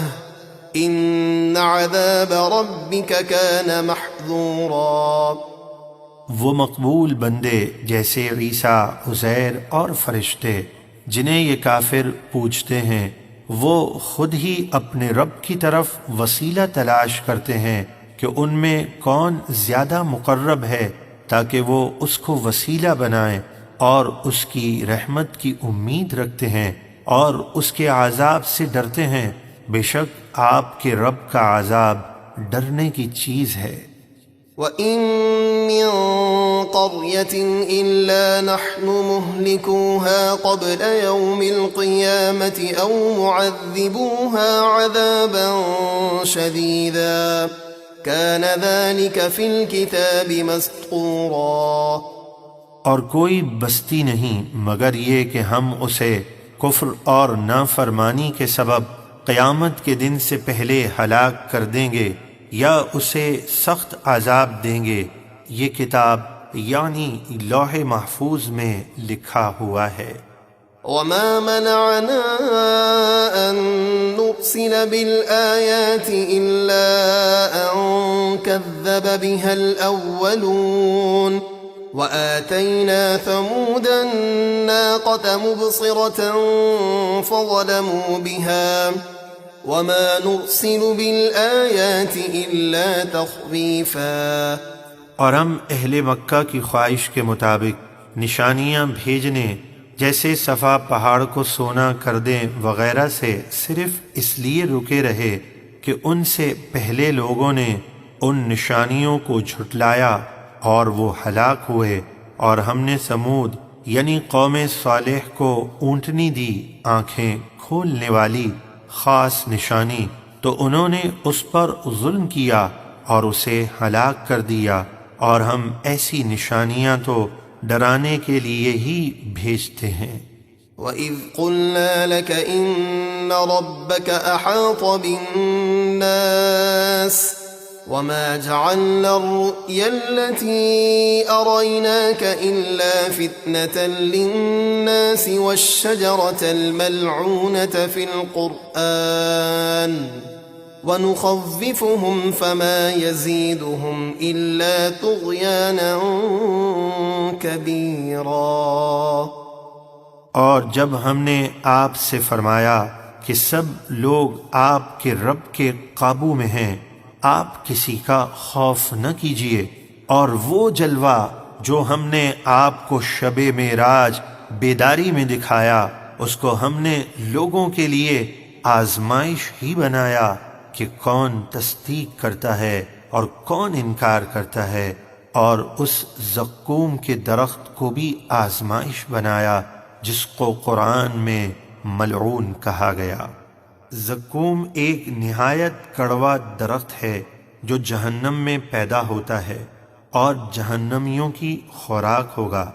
إن عذاب ربك كان محذورا۔ وہ مقبول بندے جیسے عیسیٰ، عزیر اور فرشتے جنہیں یہ کافر پوچھتے ہیں، وہ خود ہی اپنے رب کی طرف وسیلہ تلاش کرتے ہیں کہ ان میں کون زیادہ مقرب ہے، تاکہ وہ اس کو وسیلہ بنائیں، اور اس کی رحمت کی امید رکھتے ہیں اور اس کے عذاب سے ڈرتے ہیں۔ بے شک آپ کے رب کا عذاب ڈرنے کی چیز ہے۔ وَإِن مِّن قَرْيَةٍ إِلَّا نَحْنُ مُهْلِكُوهَا قَبْلَ يَوْمِ الْقِيَامَةِ أَوْ مُعَذِّبُوهَا عَذَابًا شَدِيدًا كَانَ ذَلِكَ فِي الْكِتَابِ مَسْطُورًا۔ اور کوئی بستی نہیں مگر یہ کہ ہم اسے کفر اور نافرمانی کے سبب قیامت کے دن سے پہلے ہلاک کر دیں گے یا اسے سخت عذاب دیں گے، یہ کتاب یعنی لوح محفوظ میں لکھا ہوا ہے۔ وَمَا مَنَعَنَا أَن نُرْسِلَ بِالْآيَاتِ إِلَّا أَن كَذَّبَ بِهَا الْأَوَّلُونَ وَآتَيْنَا ثَمُودَ النَّاقَةَ مُبْصِرَةً فَظَلَمُوا بِهَا وَمَا نُرْسِلُ بِالْآيَاتِ إِلَّا تَخْوِيفًا۔ اور ہم اہل مکہ کی خواہش کے مطابق نشانیاں بھیجنے، جیسے صفا پہاڑ کو سونا کر دیں وغیرہ سے صرف اس لیے رکے رہے کہ ان سے پہلے لوگوں نے ان نشانیوں کو جھٹلایا اور وہ ہلاک ہوئے۔ اور ہم نے سمود یعنی قوم صالح کو اونٹنی دی، آنکھیں کھولنے والی خاص نشانی، تو انہوں نے اس پر ظلم کیا اور اسے ہلاک کر دیا۔ اور ہم ایسی نشانیاں تو ڈرانے کے لیے ہی بھیجتے ہیں۔ وَإِذْ قُلْنَا لَكَ إِنَّ رَبَّكَ أَحَاطَ بِالنَّاسِ وما جعلنا الرؤيا التي أريناك إلا فتنة للناس والشجرة الملعونة في القرآن ونخوفهم فما يزيدهم إلا طغيانا كبيرا۔ اور جب ہم نے آپ سے فرمایا کہ سب لوگ آپ کے رب کے قابو میں ہیں، آپ کسی کا خوف نہ کیجیے، اور وہ جلوہ جو ہم نے آپ کو شب معراج بیداری میں دکھایا، اس کو ہم نے لوگوں کے لیے آزمائش ہی بنایا کہ کون تصدیق کرتا ہے اور کون انکار کرتا ہے، اور اس زقوم کے درخت کو بھی آزمائش بنایا جس کو قرآن میں ملعون کہا گیا۔ زقوم ایک نہایت کڑوا درخت ہے جو جہنم میں پیدا ہوتا ہے اور جہنمیوں کی خوراک ہوگا۔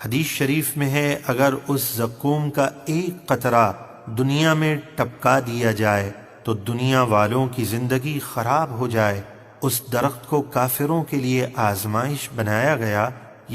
حدیث شریف میں ہے، اگر اس زقوم کا ایک قطرہ دنیا میں ٹپکا دیا جائے تو دنیا والوں کی زندگی خراب ہو جائے۔ اس درخت کو کافروں کے لیے آزمائش بنایا گیا،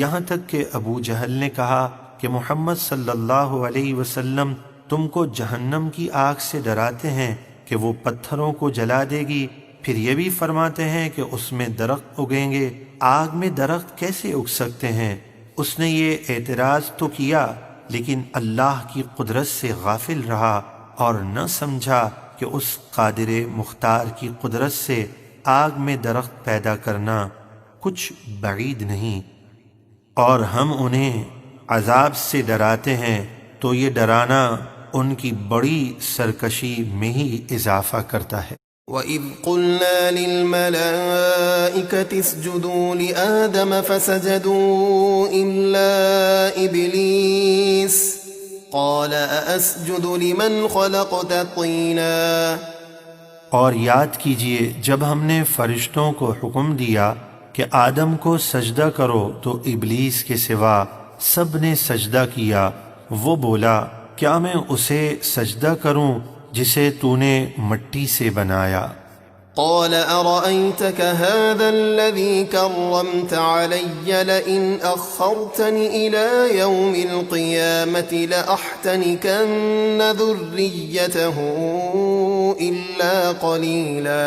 یہاں تک کہ ابو جہل نے کہا کہ محمد صلی اللہ علیہ وسلم تم کو جہنم کی آگ سے ڈراتے ہیں کہ وہ پتھروں کو جلا دے گی، پھر یہ بھی فرماتے ہیں کہ اس میں درخت اگیں گے، آگ میں درخت کیسے اگ سکتے ہیں؟ اس نے یہ اعتراض تو کیا، لیکن اللہ کی قدرت سے غافل رہا اور نہ سمجھا کہ اس قادر مختار کی قدرت سے آگ میں درخت پیدا کرنا کچھ بعید نہیں، اور ہم انہیں عذاب سے ڈراتے ہیں تو یہ ڈرانا ان کی بڑی سرکشی میں ہی اضافہ کرتا ہے۔ وَإِذْ قُلْنَا لِلْمَلَائِكَةِ اسْجُدُوا لِآدَمَ فَسَجَدُوا إِلَّا إِبْلِيسَ قَالَ أَأَسْجُدُ لِمَنْ خَلَقْتَ طِينًا۔ اور یاد کیجئے جب ہم نے فرشتوں کو حکم دیا کہ آدم کو سجدہ کرو تو ابلیس کے سوا سب نے سجدہ کیا۔ وہ بولا، کیا میں اسے سجدہ کروں جسے تو نے مٹی سے بنایا؟ قال أرأيتك هذا الذي كرمت علي لئن أخرتني إلى يوم القيامة لأحتنكن ذريته إلا قليلا۔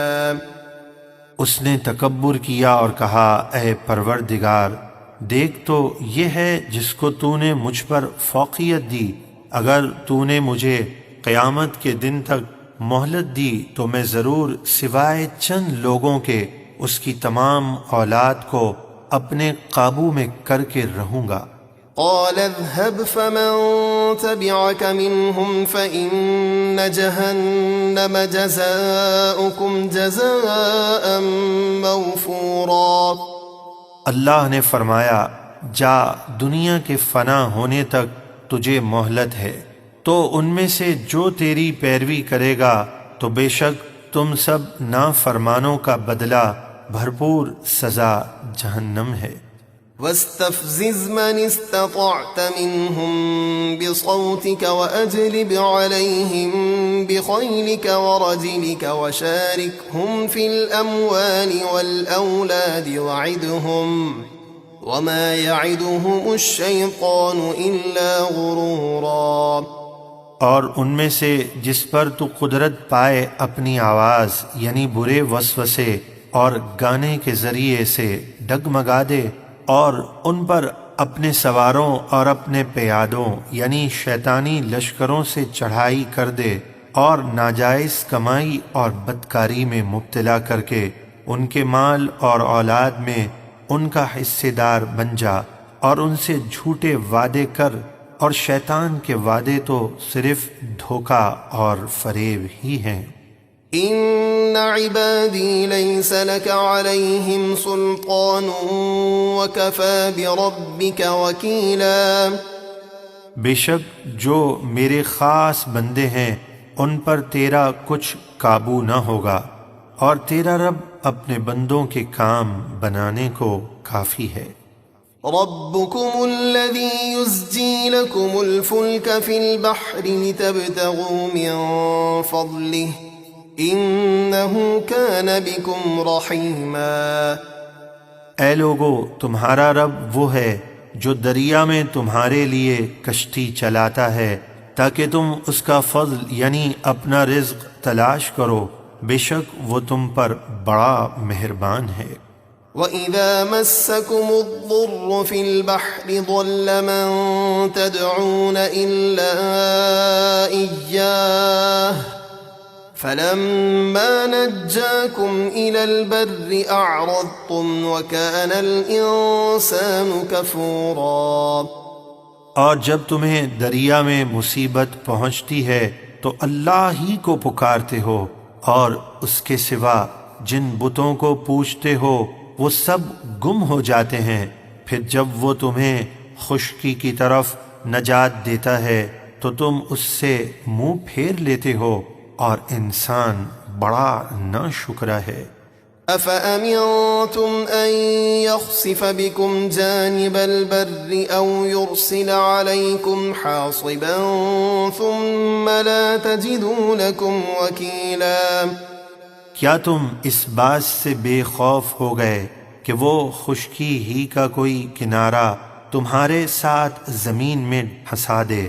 اس نے تکبر کیا اور کہا، اے پروردگار، دیکھ تو یہ ہے جس کو تو نے مجھ پر فوقیت دی، اگر تو نے مجھے قیامت کے دن تک مہلت دی تو میں ضرور سوائے چند لوگوں کے اس کی تمام اولاد کو اپنے قابو میں کر کے رہوں گا۔ قال اذهب فمن تبعك منهم فإن جهنم جزاؤكم جزاء موفورا۔ اللہ نے فرمایا، جا، دنیا کے فنا ہونے تک تجھے مہلت ہے، تو ان میں سے جو تیری پیروی کرے گا تو بے شک تم سب نافرمانوں کا بدلہ بھرپور سزا جہنم ہے۔ واستفزز من استطعت منهم بصوتك وأجلب عليهم بخيلك ورجلك وشاركهم في الأموال والأولاد وعدهم وما يعدهم الشيطان إلا غرورا۔ اور ان میں سے جس پر تو قدرت پائے اپنی آواز یعنی برے وسوسے اور گانے کے ذریعے سے ڈگمگا دے، اور ان پر اپنے سواروں اور اپنے پیادوں یعنی شیطانی لشکروں سے چڑھائی کر دے، اور ناجائز کمائی اور بدکاری میں مبتلا کر کے ان کے مال اور اولاد میں ان کا حصے دار بن جا، اور ان سے جھوٹے وعدے کر، اور شیطان کے وعدے تو صرف دھوکہ اور فریب ہی ہیں۔ ان عبادی لیس لک علیہم سلطان وکفی بربک وکیلا۔ بے شک جو میرے خاص بندے ہیں ان پر تیرا کچھ قابو نہ ہوگا، اور تیرا رب اپنے بندوں کے کام بنانے کو کافی ہے۔ ربكم الذي يزجي لكم الفلك في البحر لتبتغوا من فضله إنه كان بكم رحيما. اے لوگو، تمہارا رب وہ ہے جو دریا میں تمہارے لیے کشتی چلاتا ہے تاکہ تم اس کا فضل یعنی اپنا رزق تلاش کرو، بے شک وہ تم پر بڑا مہربان ہے۔ وَإِذَا مَسَّكُمُ الضُّرُّ فِي الْبَحْرِ ضَلَّ مَن تَدْعُونَ إِلَّا إِيَّاهُ فَلَمَّا نَجَّاكُمْ إِلَى الْبَرِّ أَعْرَضْتُمْ وَكَانَ الْإِنسَانُ كَفُورًا۔ اور جب تمہیں دریا میں مصیبت پہنچتی ہے تو اللہ ہی کو پکارتے ہو، اور اس کے سوا جن بتوں کو پوجتے ہو وہ سب گم ہو جاتے ہیں۔ پھر جب وہ تمہیں خشکی کی طرف نجات دیتا ہے تو تم اس سے منہ پھیر لیتے ہو، اور انسان بڑا ناشکرا ہے۔ أَفَأَمِنْتُمْ أَنْ يَخْسِفَ بِكُمْ جَانِبَ الْبَرِّ أَوْ يُرْسِلَ عَلَيْكُمْ حَاصِبًا ثُمَّ لَا تَجِدُوا لَكُمْ وَكِيلًا۔ کیا تم اس بات سے بے خوف ہو گئے کہ وہ خشکی ہی کا کوئی کنارہ تمہارے ساتھ زمین میں پھنسا دے،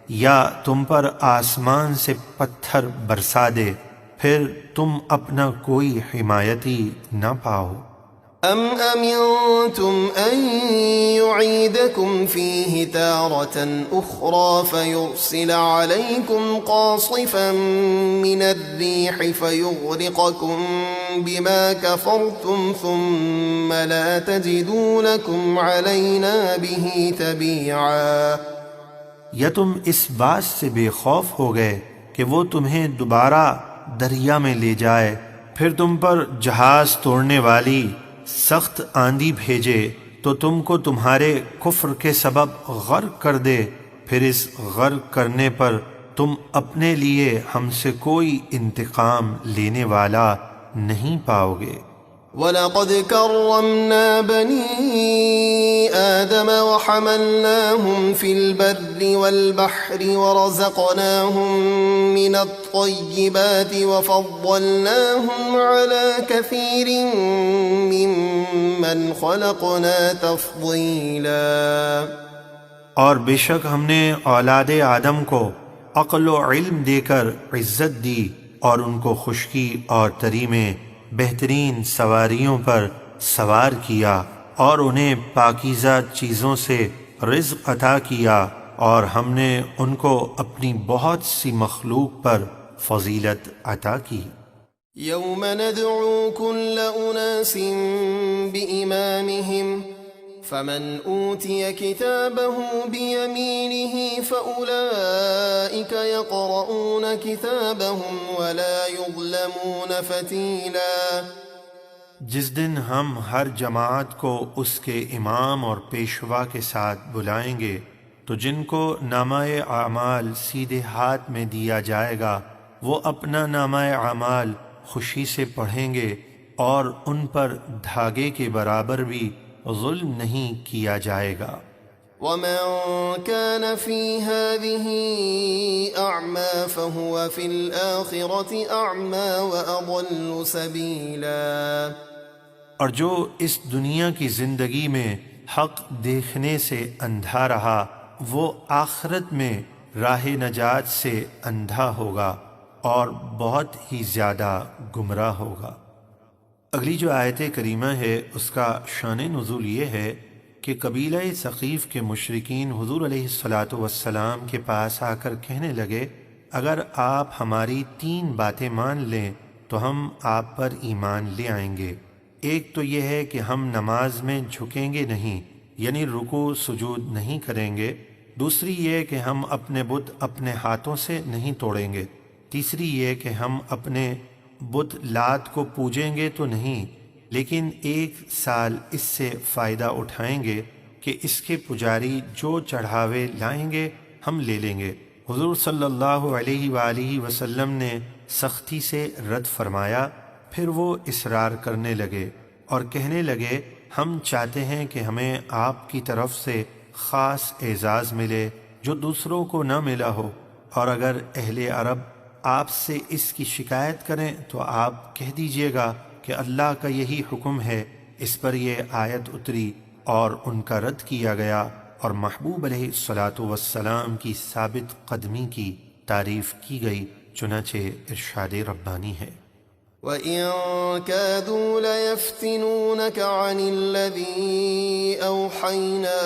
یا تم پر آسمان سے پتھر برسا دے، پھر تم اپنا کوئی حمایتی نہ پاؤ؟ أَمْ أَمِنْتُمْ أَنْ يُعِيدَكُمْ فِيهِ تَارَةً أُخْرَى فَيُرْسِلَ عَلَيْكُمْ قَاصِفًا مِّنَ الرِّيحِ فَيُغْرِقَكُمْ بِمَا كَفَرْتُمْ ثُمَّ لَا تَجِدُوا لَكُمْ عَلَيْنَا بِهِ تَبِيعًا۔ یا تم اس بات سے بے خوف ہو گئے کہ وہ تمہیں دوبارہ دریا میں لے جائے، پھر تم پر جہاز توڑنے والی سخت آندھی بھیجے تو تم کو تمہارے کفر کے سبب غرق کر دے، پھر اس غرق کرنے پر تم اپنے لیے ہم سے کوئی انتقام لینے والا نہیں پاؤ گے۔ وَلَقَدْ كَرَّمْنَا بَنِي آدَمَ وَحَمَلْنَاهُمْ فِي الْبَرِّ وَالْبَحْرِ وَرَزَقْنَاهُمْ مِنَ الطَّيِّبَاتِ وَفَضَّلْنَاهُمْ عَلَى كَثِيرٍ مِّمَّنْ خَلَقْنَا تَفْضِيلًا۔ اور بے شک ہم نے اولاد آدم کو عقل و علم دے کر عزت دی، اور ان کو خشکی اور تری میں بہترین سواریوں پر سوار کیا، اور انہیں پاکیزہ چیزوں سے رزق عطا کیا، اور ہم نے ان کو اپنی بہت سی مخلوق پر فضیلت عطا کی۔ يَوْمَ نَدْعُو كُلَّ أُنَاسٍ بِإِمَامِهِمْ فَمَنْ أُوتِيَ كِتَابَهُ بِيَمِينِهِ فَأُولَئِكَ يَقْرَؤُونَ كِتَابَهُمْ وَلَا يُظْلَمُونَ فَتِيلًا۔ جس دن ہم ہر جماعت کو اس کے امام اور پیشوا کے ساتھ بلائیں گے تو جن کو نامہ اعمال سیدھے ہاتھ میں دیا جائے گا وہ اپنا نامہ اعمال خوشی سے پڑھیں گے، اور ان پر دھاگے کے برابر بھی ظلم نہیں کیا جائے گا۔ وَمَن كَانَ فِي هَٰذِهِ أَعْمَىٰ فَهُوَ فِي الْآخِرَةِ أَعْمَىٰ وَأَضَلُّ سَبِيلًا۔ اور جو اس دنیا کی زندگی میں حق دیکھنے سے اندھا رہا وہ آخرت میں راہ نجات سے اندھا ہوگا اور بہت ہی زیادہ گمراہ ہوگا۔ اگلی جو آیت کریمہ ہے اس کا شان نزول یہ ہے کہ قبیلہ ثقیف کے مشرکین حضور علیہ الصلاۃ والسلام کے پاس آ کر کہنے لگے، اگر آپ ہماری 3 باتیں مان لیں تو ہم آپ پر ایمان لے آئیں گے۔ ایک تو یہ ہے کہ ہم نماز میں جھکیں گے نہیں، یعنی رکوع سجود نہیں کریں گے۔ دوسری یہ کہ ہم اپنے بت اپنے ہاتھوں سے نہیں توڑیں گے۔ تیسری یہ کہ ہم اپنے بت لات کو پوجیں گے تو نہیں، لیکن 1 سال اس سے فائدہ اٹھائیں گے کہ اس کے پجاری جو چڑھاوے لائیں گے ہم لے لیں گے۔ حضور صلی اللہ علیہ وآلہ وسلم نے سختی سے رد فرمایا، پھر وہ اصرار کرنے لگے اور کہنے لگے، ہم چاہتے ہیں کہ ہمیں آپ کی طرف سے خاص اعزاز ملے جو دوسروں کو نہ ملا ہو، اور اگر اہل عرب آپ سے اس کی شکایت کریں تو آپ کہہ دیجئے گا کہ اللہ کا یہی حکم ہے، اس پر یہ آیت اتری اور ان کا رد کیا گیا، اور محبوب علیہ الصلاۃ والسلام کی ثابت قدمی کی تعریف کی گئی، چنانچہ ارشاد ربانی ہے۔ وَإِن كَادُوا لَيَفْتِنُونَكَ عَنِ الَّذِي أَوْحَيْنَا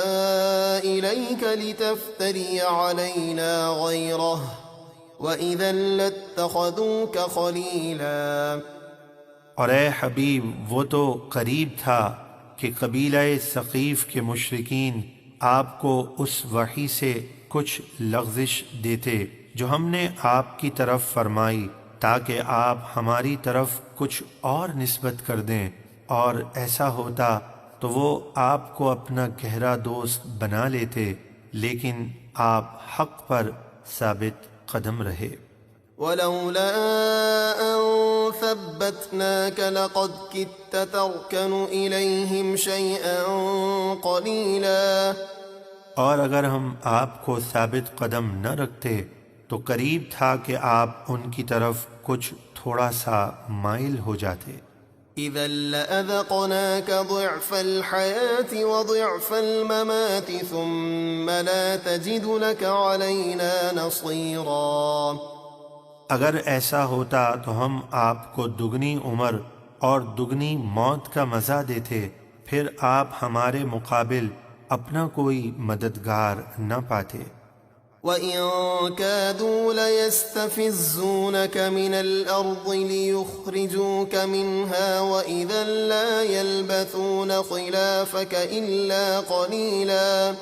إِلَيْكَ لِتَفْتَرِيَ عَلَيْنَا غَيْرَهُ وَإِذًا لَاتَّخَذُوكَ خَلِيلًا۔ اور اے حبیب، وہ تو قریب تھا کہ قبیلہ ثقیف کے مشرکین آپ کو اس وحی سے کچھ لغزش دیتے جو ہم نے آپ کی طرف فرمائی، تاکہ آپ ہماری طرف کچھ اور نسبت کر دیں، اور ایسا ہوتا تو وہ آپ کو اپنا گہرا دوست بنا لیتے، لیکن آپ حق پر ثابت قدم رہے۔ وَلَوْلَا أَن ثَبَّتْنَاكَ لَقَدْ كِدتَّ تَرْكَنُ إِلَيْهِمْ شَيْئًا قَلِيلًا۔ اور اگر ہم آپ کو ثابت قدم نہ رکھتے تو قریب تھا کہ آپ ان کی طرف کچھ تھوڑا سا مائل ہو جاتے۔ إِذًا لَأَذَقْنَاكَ ضِعْفَ الْحَيَاةِ وَضِعْفَ الْمَمَاتِ ثُمَّ لَا تَجِدُ لَكَ عَلَيْنَا نَصِيرًا۔ اگر ایسا ہوتا تو ہم آپ کو دگنی عمر اور دگنی موت کا مزہ دیتے، پھر آپ ہمارے مقابل اپنا کوئی مددگار نہ پاتے۔ وَإِن كَادُوا لَيَسْتَفِزُّونَكَ مِنَ الْأَرْضِ لِيُخْرِجُوكَ مِنْهَا وَإِذًا لَا يَلْبَثُونَ خِلَافَكَ إِلَّا قَلِيلًا۔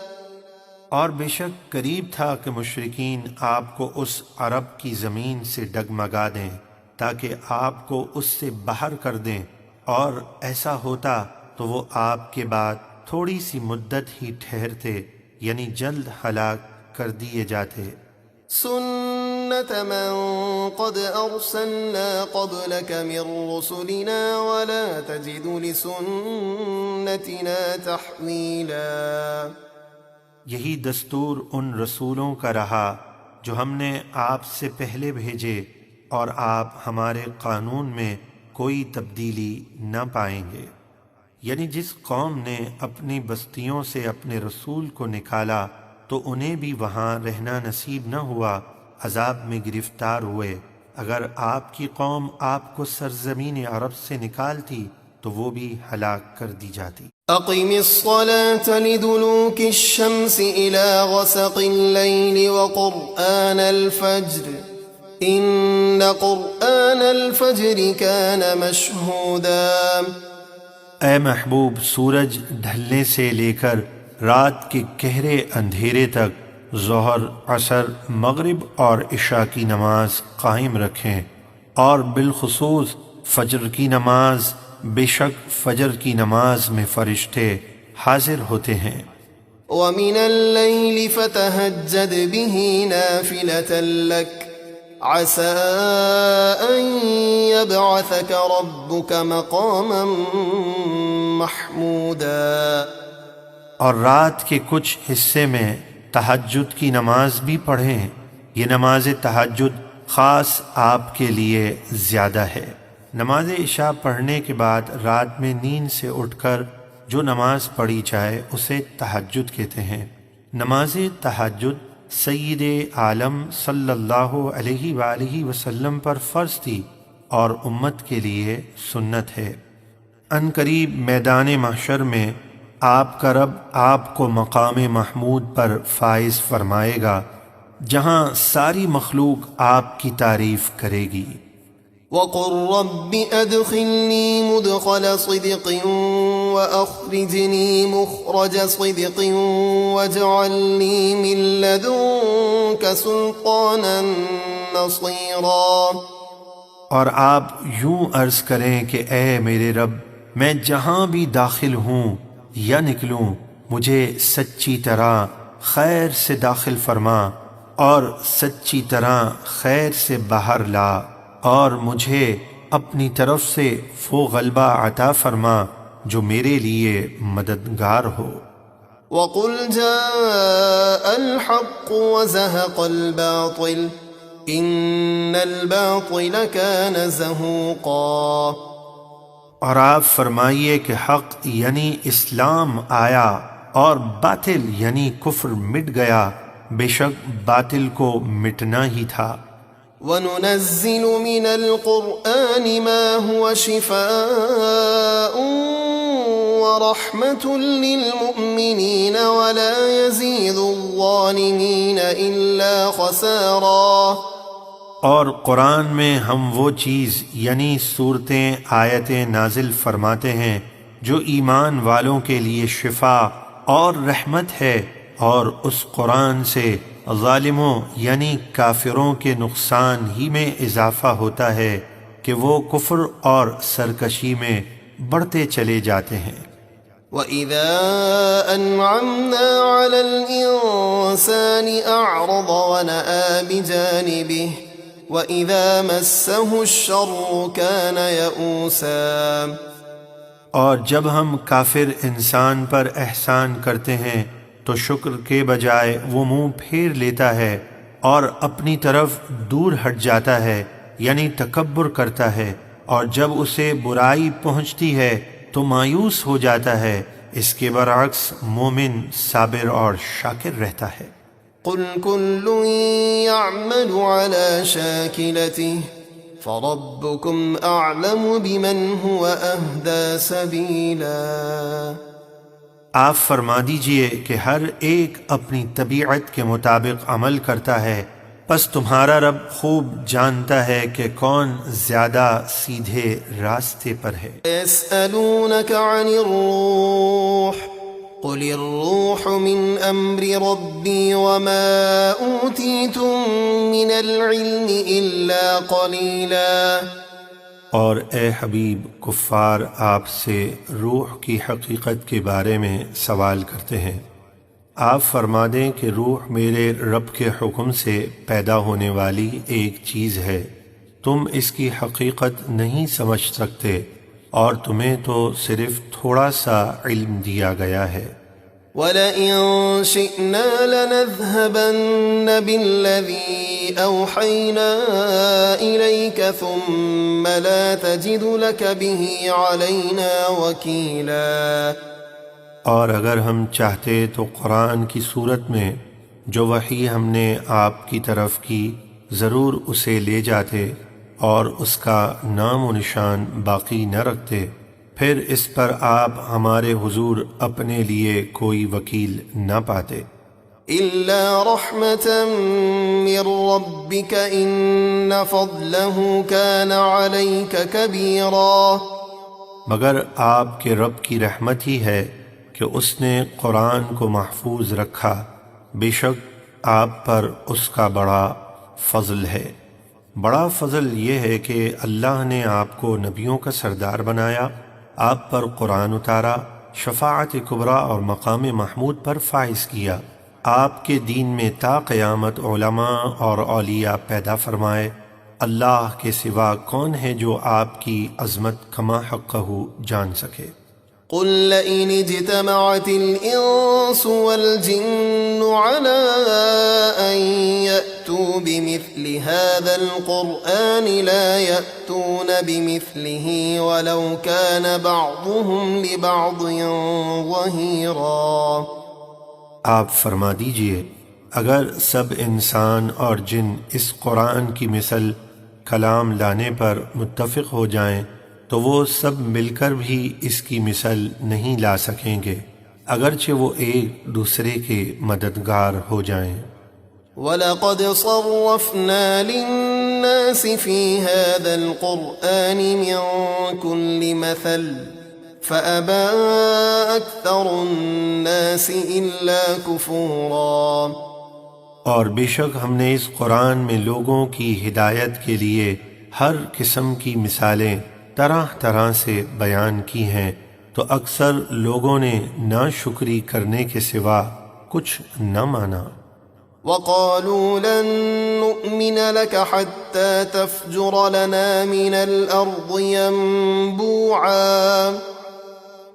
اور بے شک قریب تھا کہ مشرکین آپ کو اس عرب کی زمین سے ڈگمگا دیں تاکہ آپ کو اس سے باہر کر دیں، اور ایسا ہوتا تو وہ آپ کے بعد تھوڑی سی مدت ہی ٹھہرتے، یعنی جلد ہلاک کر دیے جاتے۔ سُنَّتَ مَن قَدْ أَرْسَلْنَا قَبْلَكَ مِن رُّسُلِنَا وَلَا تَجِدُ لِسُنَّتِنَا تَحْوِيلًا۔ یہی دستور ان رسولوں کا رہا جو ہم نے آپ سے پہلے بھیجے، اور آپ ہمارے قانون میں کوئی تبدیلی نہ پائیں گے۔ یعنی جس قوم نے اپنی بستیوں سے اپنے رسول کو نکالا تو انہیں بھی وہاں رہنا نصیب نہ ہوا، عذاب میں گرفتار ہوئے۔ اگر آپ کی قوم آپ کو سرزمین عرب سے نکالتی تو وہ بھی ہلاک کر دی جاتی۔ أقم الصلاة لدلوك الشمس إلى غسق الليل وقرآن الفجر إن قرآن الفجر كان مشهودا۔ اے محبوب، سورج ڈھلنے سے لے کر رات کے گہرے اندھیرے تک ظہر، عصر، مغرب اور عشاء کی نماز قائم رکھیں، اور بالخصوص فجر کی نماز، بے شک فجر کی نماز میں فرشتے حاضر ہوتے ہیں۔ وَمِنَ اللَّيْلِ فَتَهَجَّدْ بِهِ نَافِلَةً لَكَ عَسَىٰ أَن يَبْعَثَكَ رَبُّكَ مَقَامًا مَحْمُودًا۔ اور رات کے کچھ حصے میں تہجد کی نماز بھی پڑھیں، یہ نماز تہجد خاص آپ کے لیے زیادہ ہے۔ نماز عشاء پڑھنے کے بعد رات میں نیند سے اٹھ کر جو نماز پڑھی جائے اسے تہجد کہتے ہیں۔ نماز تہجد سید عالم صلی اللہ علیہ وآلہ وسلم پر فرض تھی اور امت کے لیے سنت ہے۔ ان قریب میدان محشر میں آپ کا رب آپ کو مقام محمود پر فائز فرمائے گا، جہاں ساری مخلوق آپ کی تعریف کرے گی۔ وَقُلْ رَبِّ أَدْخِلْنِي مُدْخَلَ صِدْقٍ وَأَخْرِجْنِي مُخْرَجَ صِدْقٍ وَاجْعَلْ لِي مِن لَّدُنكَ سُلْطَانًا نَّصِيرًا۔ اور آپ یوں عرض کریں کہ اے میرے رب، میں جہاں بھی داخل ہوں یا نکلوں مجھے سچی طرح خیر سے داخل فرما اور سچی طرح خیر سے باہر لا، اور مجھے اپنی طرف سے وہ غلبہ عطا فرما جو میرے لیے مددگار ہو۔ وَقُلْ جَاءَ الْحَقُّ وَزَهَقَ الْبَاطِلُ إن الباطل كان زهوقا۔ اور آپ فرمائیے کہ حق یعنی اسلام آیا اور باطل یعنی کفر مٹ گیا، بے شک باطل کو مٹنا ہی تھا۔ وَنُنَزِّلُ مِنَ الْقُرْآنِ مَا هُوَ شِفَاءٌ وَرَحْمَةٌ لِّلْمُؤْمِنِينَ وَلَا يَزِيدُ الظَّالِمِينَ إِلَّا خَسَارًا۔ اور قرآن میں ہم وہ چیز یعنی صورتیں آیتیں نازل فرماتے ہیں جو ایمان والوں کے لیے شفا اور رحمت ہے، اور اس قرآن سے ظالموں یعنی کافروں کے نقصان ہی میں اضافہ ہوتا ہے کہ وہ کفر اور سرکشی میں بڑھتے چلے جاتے ہیں۔ وَإِذَا أَنْعَمْنَا عَلَى الْإِنسَانِ أَعْرَضَ وَنَأَىٰ بِجَانِبِهِ وَإِذَا مَسَّهُ الشَّرُّ كَانَ يَئُوسًا۔ اور جب ہم کافر انسان پر احسان کرتے ہیں تو شکر کے بجائے وہ منہ پھیر لیتا ہے اور اپنی طرف دور ہٹ جاتا ہے، یعنی تکبر کرتا ہے، اور جب اسے برائی پہنچتی ہے تو مایوس ہو جاتا ہے۔ اس کے برعکس مومن صابر اور شاکر رہتا ہے۔ قُلْ كُلٌّ يَعْمَلُ عَلَى شَاكِلَتِهِ فَرَبُّكُمْ أَعْلَمُ بِمَنْ هُوَ أَهْدَىٰ سَبِيلًا۔ آپ فرما دیجئے کہ ہر ایک اپنی طبیعت کے مطابق عمل کرتا ہے، پس تمہارا رب خوب جانتا ہے کہ کون زیادہ سیدھے راستے پر ہے۔ يَسْأَلُونَكَ عَنِ الرُّوحِ قُلِ الرُّوحُ مِنْ أَمْرِ رَبِّي وَمَا أُوتِيتُم مِّنَ الْعِلْمِ إِلَّا قَلِيلًا۔ اور اے حبیب، کفار آپ سے روح کی حقیقت کے بارے میں سوال کرتے ہیں۔ آپ فرما دیں کہ روح میرے رب کے حکم سے پیدا ہونے والی ایک چیز ہے، تم اس کی حقیقت نہیں سمجھ سکتے، اور تمہیں تو صرف تھوڑا سا علم دیا گیا ہے۔ وَلَئِن شِئْنَا لَنَذْهَبَنَّ بِالَّذِي أَوْحَيْنَا إِلَيْكَ ثُمَّ لَا تَجِدُ لَكَ بِهِ عَلَيْنَا وَكِيلًا۔ اور اگر ہم چاہتے تو قرآن کی صورت میں جو وحی ہم نے آپ کی طرف کی ضرور اسے لے جاتے اور اس کا نام و نشان باقی نہ رکھتے، پھر اس پر آپ ہمارے حضور اپنے لیے کوئی وکیل نہ پاتے۔ إِلَّا رَحْمَةً مِّن رَّبِّكَ إِنَّ فَضْلَهُ كَانَ عَلَيْكَ كَبِيرًا۔ مگر آپ کے رب کی رحمت ہی ہے کہ اس نے قرآن کو محفوظ رکھا، بے شک آپ پر اس کا بڑا فضل ہے۔ بڑا فضل یہ ہے کہ اللہ نے آپ کو نبیوں کا سردار بنایا، آپ پر قرآن اتارا، شفاعت کبریٰ اور مقام محمود پر فائز کیا، آپ کے دین میں تا قیامت علماء اور اولیاء پیدا فرمائے۔ اللہ کے سوا کون ہے جو آپ کی عظمت کما حقہ جان سکے؟ قُل لَّئِنِ اجْتَمَعَتِ الْإِنسُ وَالْجِنُّ عَلَىٰ أَن يَأْتُوا بِمِثْلِ هَٰذَا الْقُرْآنِ لَا يَأْتُونَ بِمِثْلِهِ وَلَوْ كَانَ بَعْضُهُمْ لِبَعْضٍ ظَهِيرًا۔ آپ فرما دیجئے، اگر سب انسان اور جن اس قرآن کی مثل کلام لانے پر متفق ہو جائیں تو وہ سب مل کر بھی اس کی مثل نہیں لا سکیں گے، اگرچہ وہ ایک دوسرے کے مددگار ہو جائیں۔ وَلَقَدْ صَرَّفْنَا لِلنَّاسِ فِي هَٰذَا الْقُرْآنِ مِن كُلِّ مَثَلٍ فَأَبَىٰ أَكْثَرُ النَّاسِ إِلَّا كُفُورًا۔ اور بے شک ہم نے اس قرآن میں لوگوں کی ہدایت کے لیے ہر قسم کی مثالیں طرح طرح سے بیان کی ہیں، تو اکثر لوگوں نے ناشکری کرنے کے سوا کچھ نہ مانا۔ وَقَالُوا لَن نُّؤْمِنَ لَكَ حَتَّىٰ تَفْجُرَ لَنَا مِنَ الْأَرْضِ يَنبُوعًا۔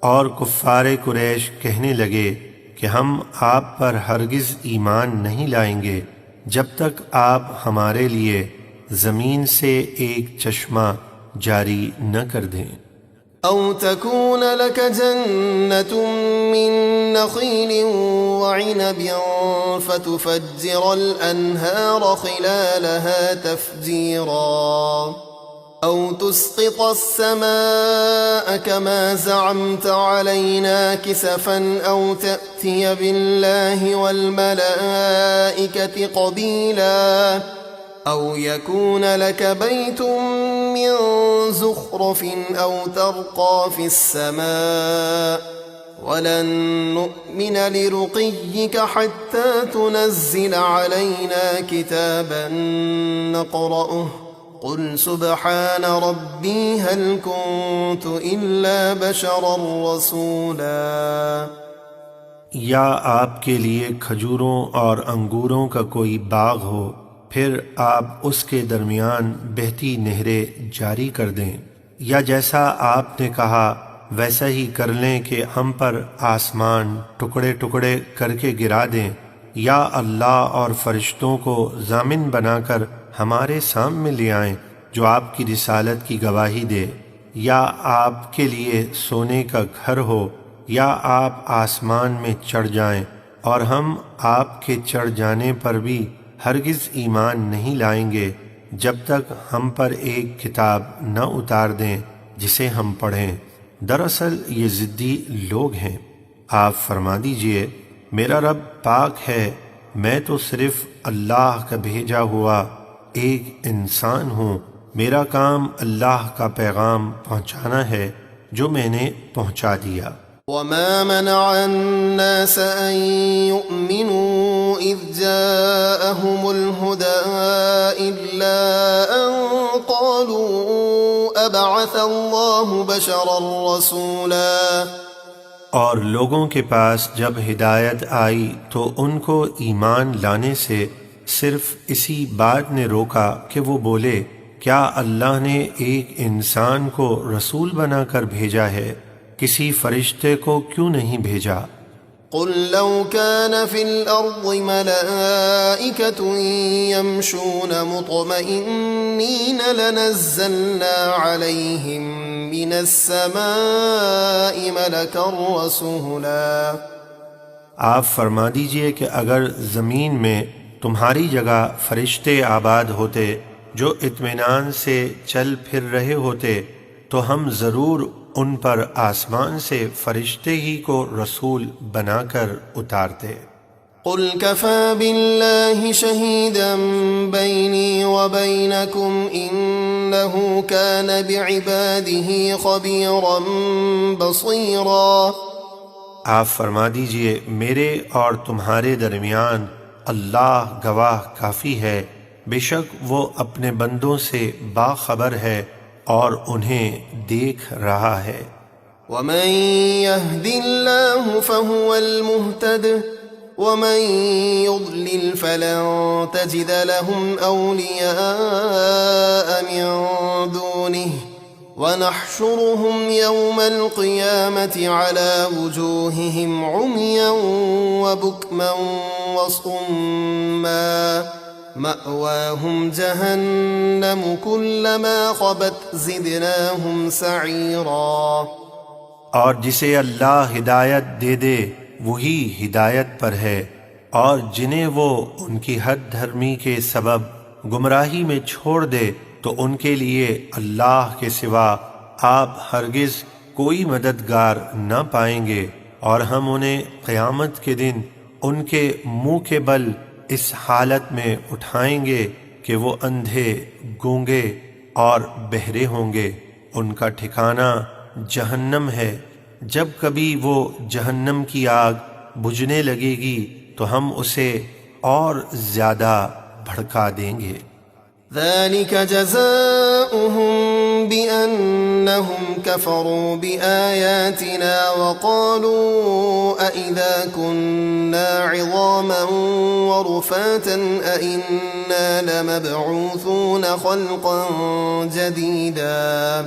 اور کفار قریش کہنے لگے کہ ہم آپ پر ہرگز ایمان نہیں لائیں گے جب تک آپ ہمارے لیے زمین سے ایک چشمہ جاری نہ کر دیں۔ أو تكون لك جنة من نخيل وعنب فتفجر الأنهار خلالها تفجيرا أو تسقط السماء كما زعمت علينا كسفا أو تأتي بالله والملائكة قبيلا أو يكون لك بيت من زخرف أو ترقى في السماء ولن نؤمن لرقيك حتى تنزل علينا كتابا نقرأه قل سبحان ربي هل كنت إلا بشرا رسولا۔ یا آپ کے لیے کھجوروں اور انگوروں کا کوئی باغ ہو، پھر آپ اس کے درمیان بہتی نہریں جاری کر دیں، یا جیسا آپ نے کہا ویسا ہی کر لیں کہ ہم پر آسمان ٹکڑے ٹکڑے کر کے گرا دیں، یا اللہ اور فرشتوں کو ضامن بنا کر ہمارے سامنے لے آئیں جو آپ کی رسالت کی گواہی دے، یا آپ کے لیے سونے کا گھر ہو، یا آپ آسمان میں چڑھ جائیں اور ہم آپ کے چڑھ جانے پر بھی ہرگز ایمان نہیں لائیں گے جب تک ہم پر ایک کتاب نہ اتار دیں جسے ہم پڑھیں۔ دراصل یہ ضدی لوگ ہیں۔ آپ فرما دیجئے میرا رب پاک ہے، میں تو صرف اللہ کا بھیجا ہوا ایک انسان ہوں، میرا کام اللہ کا پیغام پہنچانا ہے جو میں نے پہنچا دیا۔ وما منع الناس أن يؤمنوا إذ جاءهم الهدى إلا أن قالوا أبعث الله بشرا رسولا۔ اور لوگوں کے پاس جب ہدایت آئی تو ان کو ایمان لانے سے صرف اسی بات نے روکا کہ وہ بولے کیا اللہ نے ایک انسان کو رسول بنا کر بھیجا ہے، کسی فرشتے کو کیوں نہیں بھیجا؟ قل لو كان في الأرض ملائكة يمشون مطمئنين لنزلنا عليهم من السماء ملكا رسولا۔ آپ فرما دیجئے کہ اگر زمین میں تمہاری جگہ فرشتے آباد ہوتے جو اطمینان سے چل پھر رہے ہوتے تو ہم ضرور ان پر آسمان سے فرشتے ہی کو رسول بنا کر اتارتے۔ قل كفى بالله شهيدا بيني وبينكم إنه كان بعباده خبيرا بصيرا۔ آپ فرما دیجئے میرے اور تمہارے درمیان اللہ گواہ کافی ہے، بے شک وہ اپنے بندوں سے باخبر ہے اور انہیں دیکھ رہا ہے۔ ومن يهد الله فهو المهتد ومن يضلل فلن تجد لهم أولياء من دونه ونحشرهم يوم القيامة على وجوههم عميا وبكما وصما مأواهم جهنم كلما خبت زدناهم سعيرا۔ اور جسے اللہ ہدایت دے دے وہی ہدایت پر ہے، اور جنہیں وہ ان کی حد دھرمی کے سبب گمراہی میں چھوڑ دے تو ان کے لیے اللہ کے سوا آپ ہرگز کوئی مددگار نہ پائیں گے، اور ہم انہیں قیامت کے دن ان کے منہ کے بل اس حالت میں اٹھائیں گے کہ وہ اندھے، گونگے اور بہرے ہوں گے۔ ان کا ٹھکانہ جہنم ہے، جب کبھی وہ جہنم کی آگ بجھنے لگے گی تو ہم اسے اور زیادہ بھڑکا دیں گے۔ ذلك جزاؤهم بأنهم كفروا بآياتنا وقالوا أئذا كنا عظاما ورفاتا أئنا لمبعوثون خلقا جديدا۔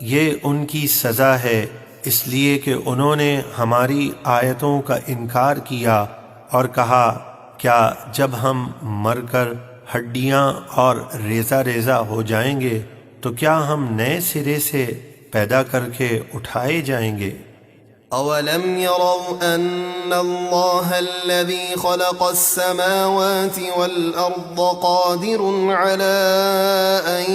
یہ ان کی سزا ہے اس لیے کہ انہوں نے ہماری آیتوں کا انکار کیا اور کہا کیا جب ہم مر کر ہڈیاں اور ریزہ ریزہ ہو جائیں گے تو کیا ہم نئے سرے سے پیدا کر کے اٹھائے جائیں گے؟ أولم يروا أن الله الذي خلق السماوات والأرض قادر على أن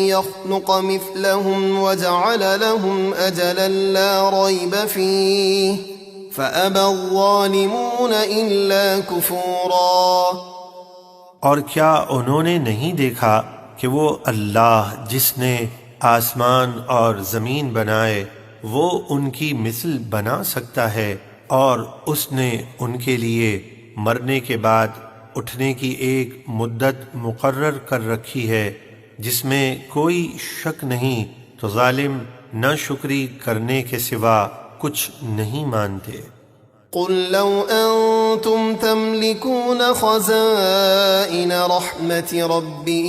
يخلق مثلهم وجعل لهم أجلا لا ريب فيه فأبى الظالمون إلا كفورا۔ اور کیا انہوں نے نہیں دیکھا کہ وہ اللہ جس نے آسمان اور زمین بنائے وہ ان کی مثل بنا سکتا ہے، اور اس نے ان کے لیے مرنے کے بعد اٹھنے کی ایک مدت مقرر کر رکھی ہے جس میں کوئی شک نہیں، تو ظالم ناشکری کرنے کے سوا کچھ نہیں مانتے۔ قل لو أنتم تملكون خزائن رحمة ربي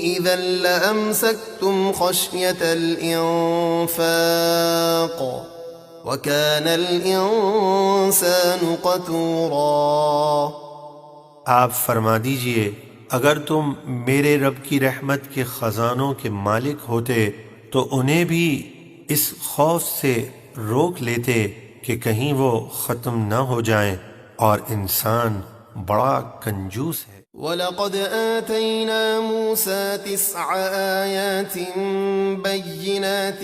إذا لأمسكتم خشية الإنفاق وكان الإنسان قتورا۔ آپ فرما دیجئے اگر تم میرے رب کی رحمت کے خزانوں کے مالک ہوتے تو انہیں بھی اس خوف سے روک لیتے کہ کہیں وہ ختم نہ ہو جائیں، اور انسان بڑا کنجوس ہے۔ وَلَقَدْ آتَيْنَا مُوسَى 9 آيَاتٍ بَيِّنَاتٍ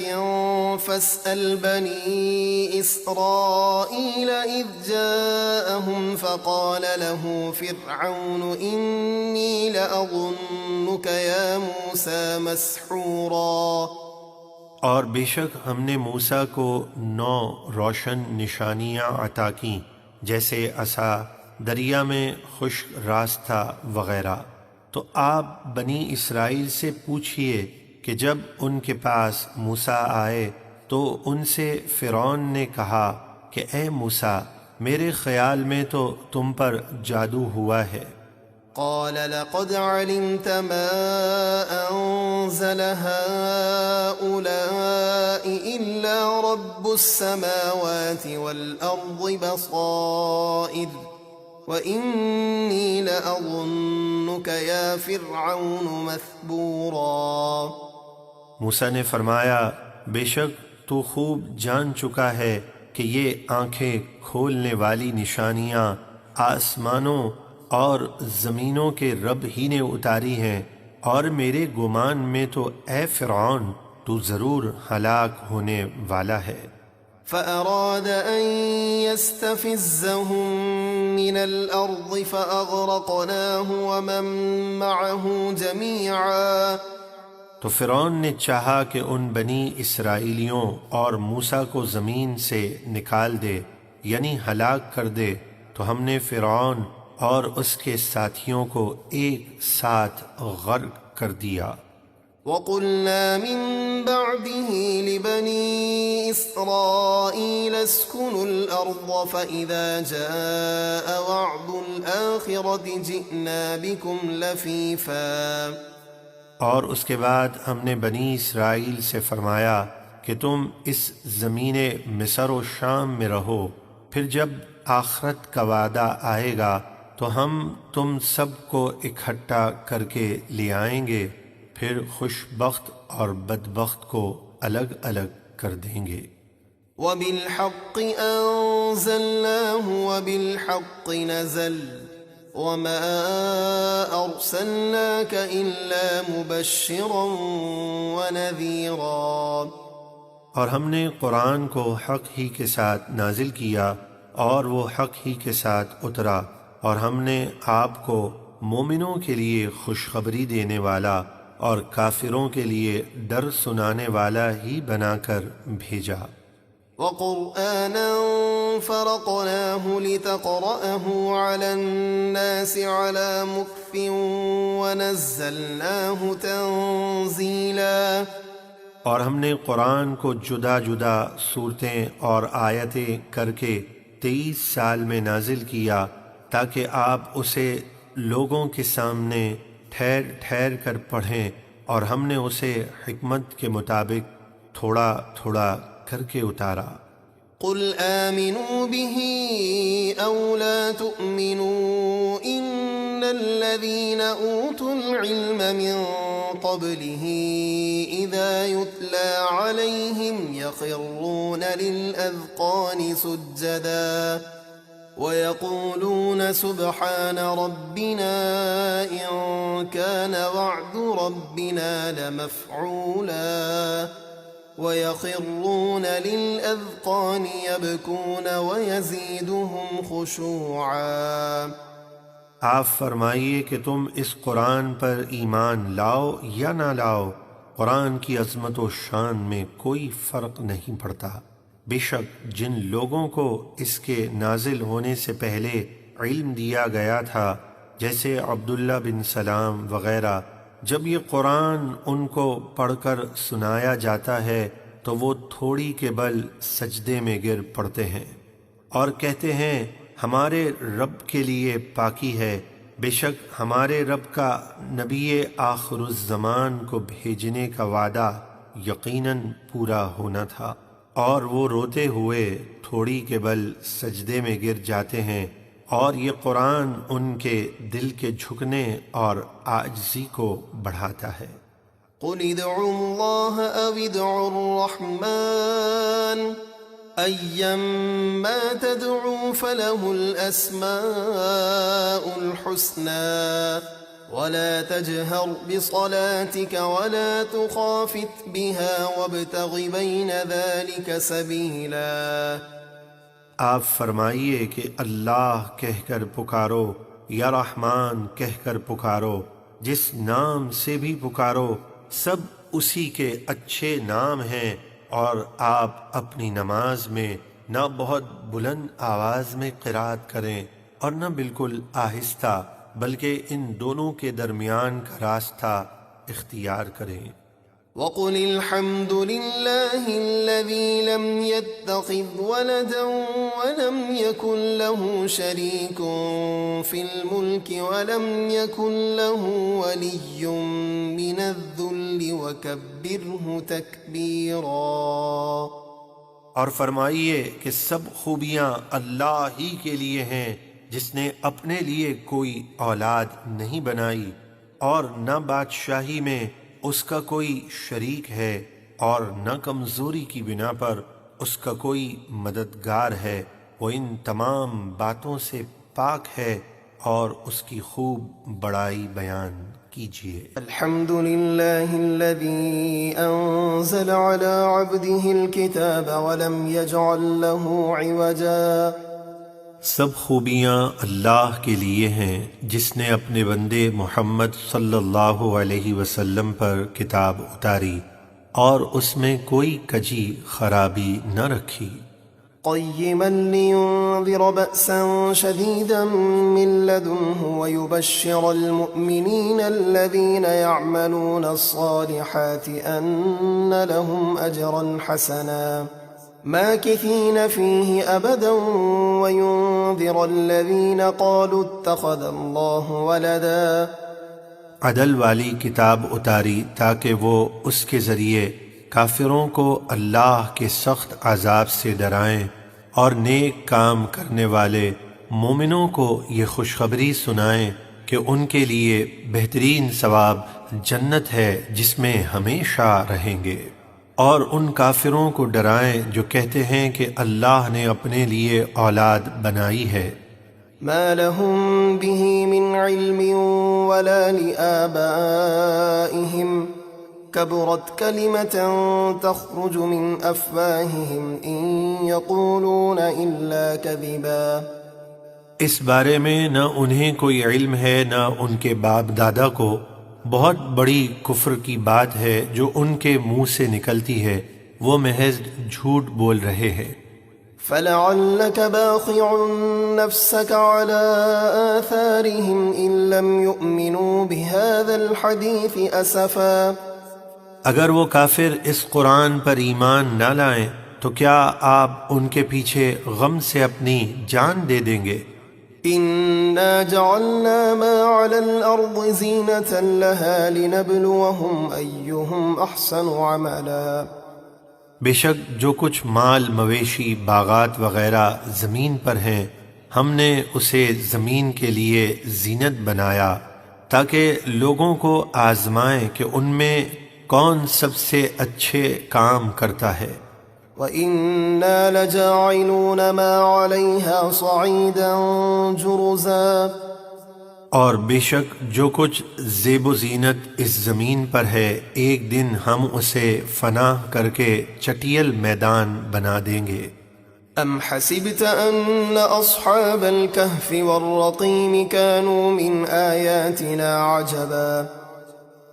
فَاسْأَلْ بَنِي إِسْرَائِيلَ إِذْ جَاءَهُمْ فَقَالَ لَهُ فِرْعَوْنُ إِنِّي لَأَظُنُّكَ يَا مُوسَى مَسْحُورًا۔ اور بے شک ہم نے موسیٰ کو 9 روشن نشانیاں عطا کیں، جیسے عصا، دریا میں خشک راستہ وغیرہ۔ تو آپ بنی اسرائیل سے پوچھئے کہ جب ان کے پاس موسیٰ آئے تو ان سے فرعون نے کہا کہ اے موسیٰ، میرے خیال میں تو تم پر جادو ہوا ہے۔ قال لقد علمت ما أنزل هؤلاء إلا رب السماوات والأرض بصائر وإني لأظنك يا فرعون مثبورا۔ موسیٰ نے فرمایا بے شک تو خوب جان چکا ہے کہ یہ آنکھیں کھولنے والی نشانیاں آسمانوں اور زمینوں کے رب ہی نے اتاری ہیں، اور میرے گمان میں تو اے فرعون تو ضرور ہلاک ہونے والا ہے۔ فأراد أن يستفزهم من الأرض فأغرقناه ومن معه جميعا۔ تو فرعون نے چاہا کہ ان بنی اسرائیلیوں اور موسیٰ کو زمین سے نکال دے، یعنی ہلاک کر دے، تو ہم نے فرعون اور اس کے ساتھیوں کو ایک ساتھ غرق کر دیا۔ وَقُلْنَا مِن بَعْدِهِ لِبَنِي إِسْرَائِيلَ اسْكُنُوا الْأَرْضَ فَإِذَا جَاءَ وَعْدُ الْآخِرَةِ جِئْنَا بِكُمْ لَفِيفًا۔ اور اس کے بعد ہم نے بنی اسرائیل سے فرمایا کہ تم اس زمین مصر و شام میں رہو، پھر جب آخرت کا وعدہ آئے گا تو ہم تم سب کو اکٹھا کر کے لے آئیں گے، پھر خوش بخت اور بدبخت کو الگ الگ کر دیں گے۔ وَبِالْحَقِّ أَنزَلْنَاهُ وَبِالْحَقِّ نَزَلَ وَمَا أَرْسَلْنَاكَ إِلَّا مُبَشِّرًا وَنَذِيرًا۔ اور ہم نے قرآن کو حق ہی کے ساتھ نازل کیا اور وہ حق ہی کے ساتھ اترا، اور ہم نے آپ کو مومنوں کے لیے خوشخبری دینے والا اور کافروں کے لیے ڈر سنانے والا ہی بنا کر بھیجا۔ وَقُرْآنًا فَرَقْنَاهُ لِتَقْرَأَهُ عَلَى النَّاسِ عَلَى مُكْثٍ وَنَزَّلْنَاهُ تَنزِيلًا۔ اور ہم نے قرآن کو جدا جدا صورتیں اور آیتیں کر کے 23 سال میں نازل کیا تاکہ آپ اسے لوگوں کے سامنے ٹھہر ٹھہر کر پڑھیں، اور ہم نے اسے حکمت کے مطابق تھوڑا تھوڑا کر کے اتارا۔ قل آمنوا به أو لا تؤمنوا الذين أوتوا العلم من قبله إذا يتلى عليهم يخرون للأذقان سجدا ويقولون سبحان ربنا إن كان وعد ربنا لمفعولا ويخرون للأذقان يبكون ويزيدهم خشوعا۔ آپ فرمائیے کہ تم اس قرآن پر ایمان لاؤ یا نہ لاؤ، قرآن کی عظمت و شان میں کوئی فرق نہیں پڑتا۔ بے شک جن لوگوں کو اس کے نازل ہونے سے پہلے علم دیا گیا تھا، جیسے عبداللہ بن سلام وغیرہ، جب یہ قرآن ان کو پڑھ کر سنایا جاتا ہے تو وہ تھوڑی کے بل سجدے میں گر پڑتے ہیں اور کہتے ہیں ہمارے رب کے لیے پاکی ہے، بے شک ہمارے رب کا نبی آخر الزمان کو بھیجنے کا وعدہ یقیناً پورا ہونا تھا، اور وہ روتے ہوئے تھوڑی کے بل سجدے میں گر جاتے ہیں، اور یہ قرآن ان کے دل کے جھکنے اور عاجزی کو بڑھاتا ہے۔ قل ادعوا الله أو ادعوا الرحمن أيما تدعوا فله الأسماء الحسنى ولا تجهر بصلاتك ولا تخافت بها وابتغ بين ذلك سبيلا۔ آپ فرمائیے کہ اللہ کہہ کر پکارو یا رحمان کہہ کر پکارو، جس نام سے بھی پکارو سب اسی کے اچھے نام ہیں، اور آپ اپنی نماز میں نہ بہت بلند آواز میں قرات کریں اور نہ بالکل آہستہ، بلکہ ان دونوں کے درمیان کا راستہ اختیار کریں۔ وَقُلِ الْحَمْدُ لِلَّهِ الَّذِي لَمْ يَتَّخِذْ وَلَدًا وَلَمْ يَكُنْ لَهُ شَرِيكٌ فِي الْمُلْكِ وَلَمْ يَكُنْ لَهُ وَلِيٌّ مِّنَ الذُّلِّ وَكَبِّرْهُ تَكْبِيرًا۔ اور فرمائیے کہ سب خوبیاں اللہ ہی کے لیے ہیں، جس نے اپنے لیے کوئی اولاد نہیں بنائی اور نہ بادشاہی میں اس کا کوئی شریک ہے، اور نہ کمزوری کی بنا پر اس کا کوئی مددگار ہے، وہ ان تمام باتوں سے پاک ہے، اور اس کی خوب بڑائی بیان کیجیے۔ الحمد للہ الذی انزل على عبده الكتاب ولم يجعل له عوجا۔ سب خوبیاں اللہ کے لیے ہیں جس نے اپنے بندے محمد صلی اللہ علیہ وسلم پر کتاب اتاری اور اس میں کوئی کجی خرابی نہ رکھی۔ قیما لینذر بأسا شدیدا من لدنہ ویبشر المؤمنین الذین یعملون الصالحات ان لهم اجرا حسنا ماكثين فيه أبدا وينذر الذين قالوا اتخذ الله ولدا۔ عدل والی کتاب اتاری تاکہ وہ اس کے ذریعے کافروں کو اللہ کے سخت عذاب سے ڈرائیں اور نیک کام کرنے والے مومنوں کو یہ خوشخبری سنائیں کہ ان کے لیے بہترین ثواب جنت ہے جس میں ہمیشہ رہیں گے، اور ان کافروں کو ڈرائیں جو کہتے ہیں کہ اللہ نے اپنے لیے اولاد بنائی ہے۔ ما لهم به من علم ولا لآبائهم كبرت كلمة تخرج من أفواههم إن يقولون إلا كذبا۔ اس بارے میں نہ انہیں کوئی علم ہے نہ ان کے باپ دادا کو، بہت بڑی کفر کی بات ہے جو ان کے منہ سے نکلتی ہے، وہ محض جھوٹ بول رہے ہیں۔ فَلَعَلَّكَ بَاخِعٌ نَفْسَكَ عَلَىٰ آثَارِهِمْ إِن لَّمْ يُؤْمِنُوا بِهَٰذَا الْحَدِيثِ أَسَفًا۔ اگر وہ کافر اس قرآن پر ایمان نہ لائیں تو کیا آپ ان کے پیچھے غم سے اپنی جان دے دیں گے؟ إِنَّا جَعَلْنَا مَا عَلَى الْأَرْضِ زِينَةً لَهَا لِنَبْلُوَهُمْ أَيُّهُمْ أَحْسَنُ عَمَلًا۔ بے شک جو کچھ مال مویشی باغات وغیرہ زمین پر ہیں ہم نے اسے زمین کے لیے زینت بنایا تاکہ لوگوں کو آزمائیں کہ ان میں کون سب سے اچھے کام کرتا ہے۔ وَإِنَّا لَجَاعِلُونَ مَا عَلَيْهَا صَعِيدًا جُرُزًا، اور بے شک جو کچھ زیب و زینت اس زمین پر ہے ایک دن ہم اسے فنا کر کے چٹیل میدان بنا دیں گے۔ أَمْ حَسِبْتَ أَنَّ أَصْحَابَ الْكَهْفِ وَالرَّقِيمِ كَانُوا مِنْ آيَاتِنَا عَجَبًا،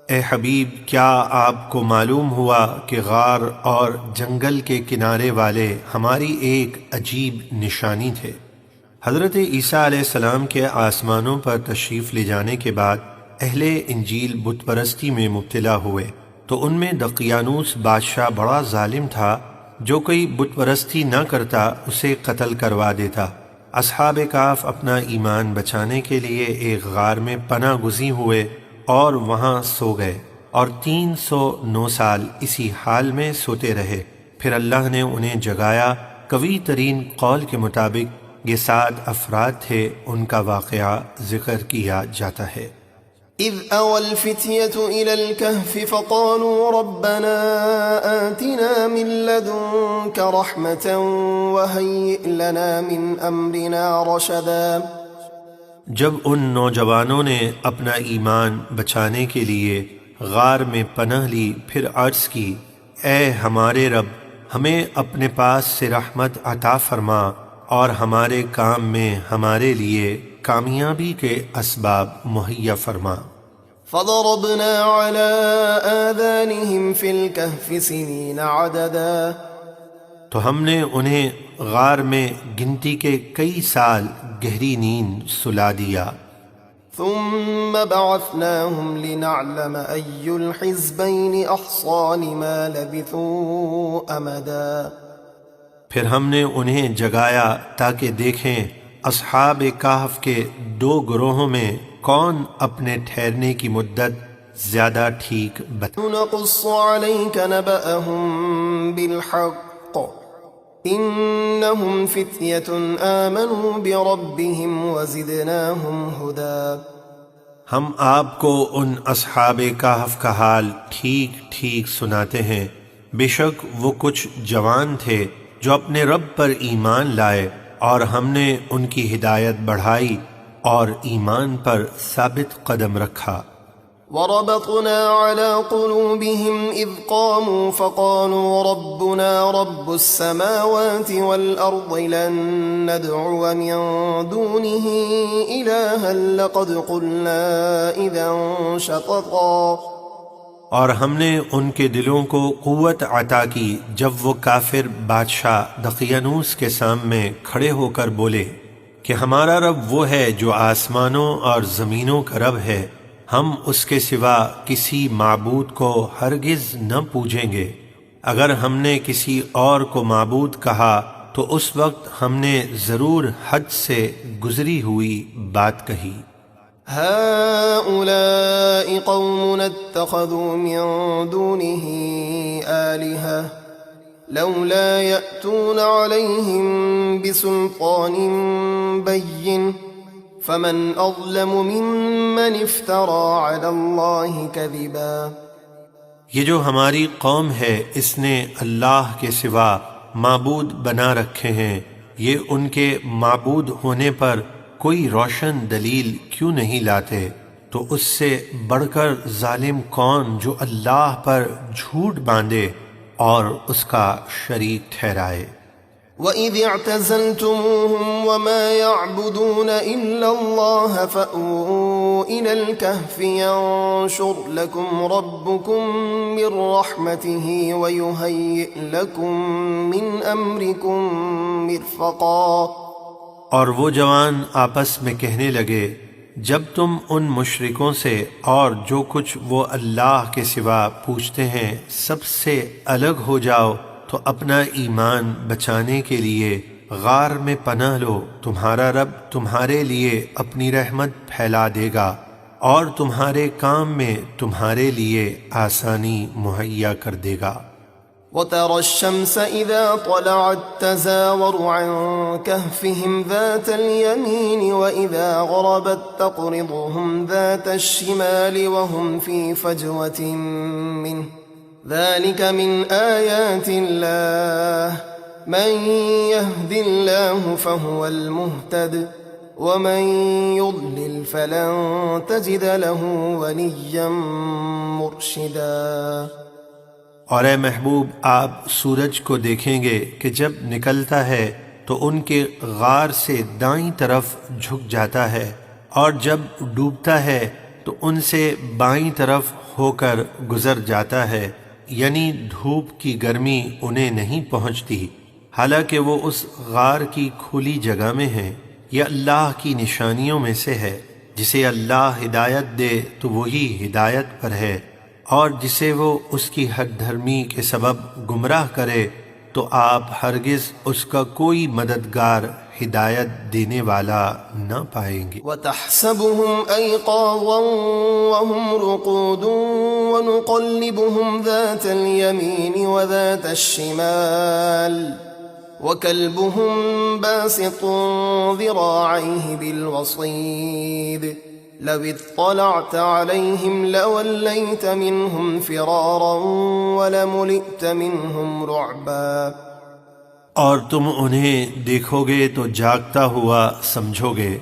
اے حبیب کیا آپ کو معلوم ہوا کہ غار اور جنگل کے کنارے والے ہماری ایک عجیب نشانی تھے۔ حضرت عیسیٰ علیہ السلام کے آسمانوں پر تشریف لے جانے کے بعد اہل انجیل بت پرستی میں مبتلا ہوئے تو ان میں دقیانوس بادشاہ بڑا ظالم تھا، جو کوئی بت پرستی نہ کرتا اسے قتل کروا دیتا۔ اصحاب کہف اپنا ایمان بچانے کے لیے ایک غار میں پناہ گزین ہوئے اور وہاں سو گئے اور 309 سال اسی حال میں سوتے رہے۔ پھر اللہ نے انہیں جگایا۔ قوی ترین قول کے مطابق یہ 7 افراد تھے، ان کا واقعہ ذکر کیا جاتا ہے۔ إِذْ أَوَى الْفِتْيَةُ إِلَى الْكَهْفِ فَقَالُوا رَبَّنَا آتِنَا مِن لَّدُنكَ رَحْمَةً وَهَيِّئْ لَنَا مِنْ أَمْرِنَا رَشَدًا، جب ان نوجوانوں نے اپنا ایمان بچانے کے لیے غار میں پناہ لی، پھر عرض کی اے ہمارے رب، ہمیں اپنے پاس سے رحمت عطا فرما اور ہمارے کام میں ہمارے لیے کامیابی کے اسباب مہیا فرما۔ فَضَرَبْنَا عَلَىٰ آذَانِهِمْ فِي الْكَهْفِ سِنِينَ عَدَدًا، تو ہم نے انہیں غار میں گنتی کے کئی سال گہری نیند سلا دیا۔ ثُمَّ بَعَثْنَاهُمْ لِنَعْلَمَ أَيُّ الْحِزْبَيْنِ أَحْصَىٰ لِمَا لَبِثُوا أَمَدًا، پھر ہم نے انہیں جگایا تاکہ دیکھیں اصحاب کہف کے 2 گروہوں میں کون اپنے ٹھہرنے کی مدت زیادہ ٹھیک بتا۔ نَقُصُّ عَلَيْكَ نَبَأَهُم بِالْحَقِّ إِنَّهُمْ فِتْيَةٌ آمَنُوا بِرَبِّهِمْ وَزِدْنَاهُمْ هُدًى، ہم آپ کو ان اصحاب کہف کا حال ٹھیک ٹھیک سناتے ہیں۔ بے شک وہ کچھ جوان تھے جو اپنے رب پر ایمان لائے اور ہم نے ان کی ہدایت بڑھائی اور ایمان پر ثابت قدم رکھا۔ وَرَبَطْنَا عَلَىٰ قُلُوبِهِمْ إِذْ قَامُوا فَقَالُوا رَبُّنَا رَبُّ السَّمَاوَاتِ وَالْأَرْضِ لَن نَّدْعُوَ مِن دُونِهِ إِلَٰهًا لَّقَدْ قُلْنَا إِذًا شَطَطًا، اور ہم نے ان کے دلوں کو قوت عطا کی جب وہ کافر بادشاہ دقیانوس کے سامنے کھڑے ہو کر بولے کہ ہمارا رب وہ ہے جو آسمانوں اور زمینوں کا رب ہے، ہم اس کے سوا کسی معبود کو ہرگز نہ پوجیں گے۔ اگر ہم نے کسی اور کو معبود کہا تو اس وقت ہم نے ضرور حد سے گزری ہوئی بات کہی۔ هؤلاء قوم اتخذوا من دونه آلهة لولا يأتون عليهم بسلطان بين فمن أظلم ممن افترى على الله كذبا، یہ جو ہماری قوم ہے اس نے اللہ کے سوا معبود بنا رکھے ہیں، یہ ان کے معبود ہونے پر کوئی روشن دلیل کیوں نہیں لاتے؟ تو اس سے بڑھ کر ظالم کون جو اللہ پر جھوٹ باندھے اور اس کا شریک ٹھہرائے۔ وَإِذِ اعْتَزَلْتُمُوهُمْ وَمَا يَعْبُدُونَ إِلَّا اللَّهَ فَأْوُوا إِلَى الْكَهْفِ يَنشُرْ لَكُمْ رَبُّكُم مِّن رَّحْمَتِهِ وَيُهَيِّئْ لَكُم مِّنْ أَمْرِكُم مِّرْفَقًا۔ اور وہ جوان آپس میں کہنے لگے، جب تم ان مشرکوں سے اور جو کچھ وہ اللہ کے سوا پوچھتے ہیں سب سے الگ ہو جاؤ تو اپنا ایمان بچانے کے لیے غار میں پناہ لو، تمہارا رب تمہارے لیے اپنی رحمت پھیلا دے گا اور تمہارے کام میں تمہارے لیے آسانی مہیا کر دے گا۔ وترى الشمس إذا طلعت تزاور عن كهفهم ذات اليمين وإذا غربت تقرضهم ذات الشمال وهم في فجوة منه ذلك من آيات الله من يهد الله فهو المهتد ومن يضلل فلن تجد له وليا مرشدا۔ اور اے محبوب، آپ سورج کو دیکھیں گے کہ جب نکلتا ہے تو ان کے غار سے دائیں طرف جھک جاتا ہے، اور جب ڈوبتا ہے تو ان سے بائیں طرف ہو کر گزر جاتا ہے، یعنی دھوپ کی گرمی انہیں نہیں پہنچتی، حالانکہ وہ اس غار کی کھلی جگہ میں ہیں۔ یہ اللہ کی نشانیوں میں سے ہے، جسے اللہ ہدایت دے تو وہی ہدایت پر ہے، اور جسے وہ اس کی حد دھرمی کے سبب گمراہ کرے تو آپ ہرگز اس کا کوئی مددگار ہدایت دینے والا نہ پائیں گے۔ وَتَحْسَبُهُمْ أَيْقَاظًا وَهُمْ رُقُودٌ وَنُقَلِّبُهُمْ ذَاتَ الْيَمِينِ وَذَاتَ الشِّمَالِ وَكَلْبُهُمْ بَاسِطٌ ذِرَاعَيْهِ بِالْوَصِيدِ لو اطلعت عليهم لوليت منهم فرارا ولملئت منهم رعبا۔ اور تم انہیں دیکھو گے تو جاگتا ہوا سمجھو گے،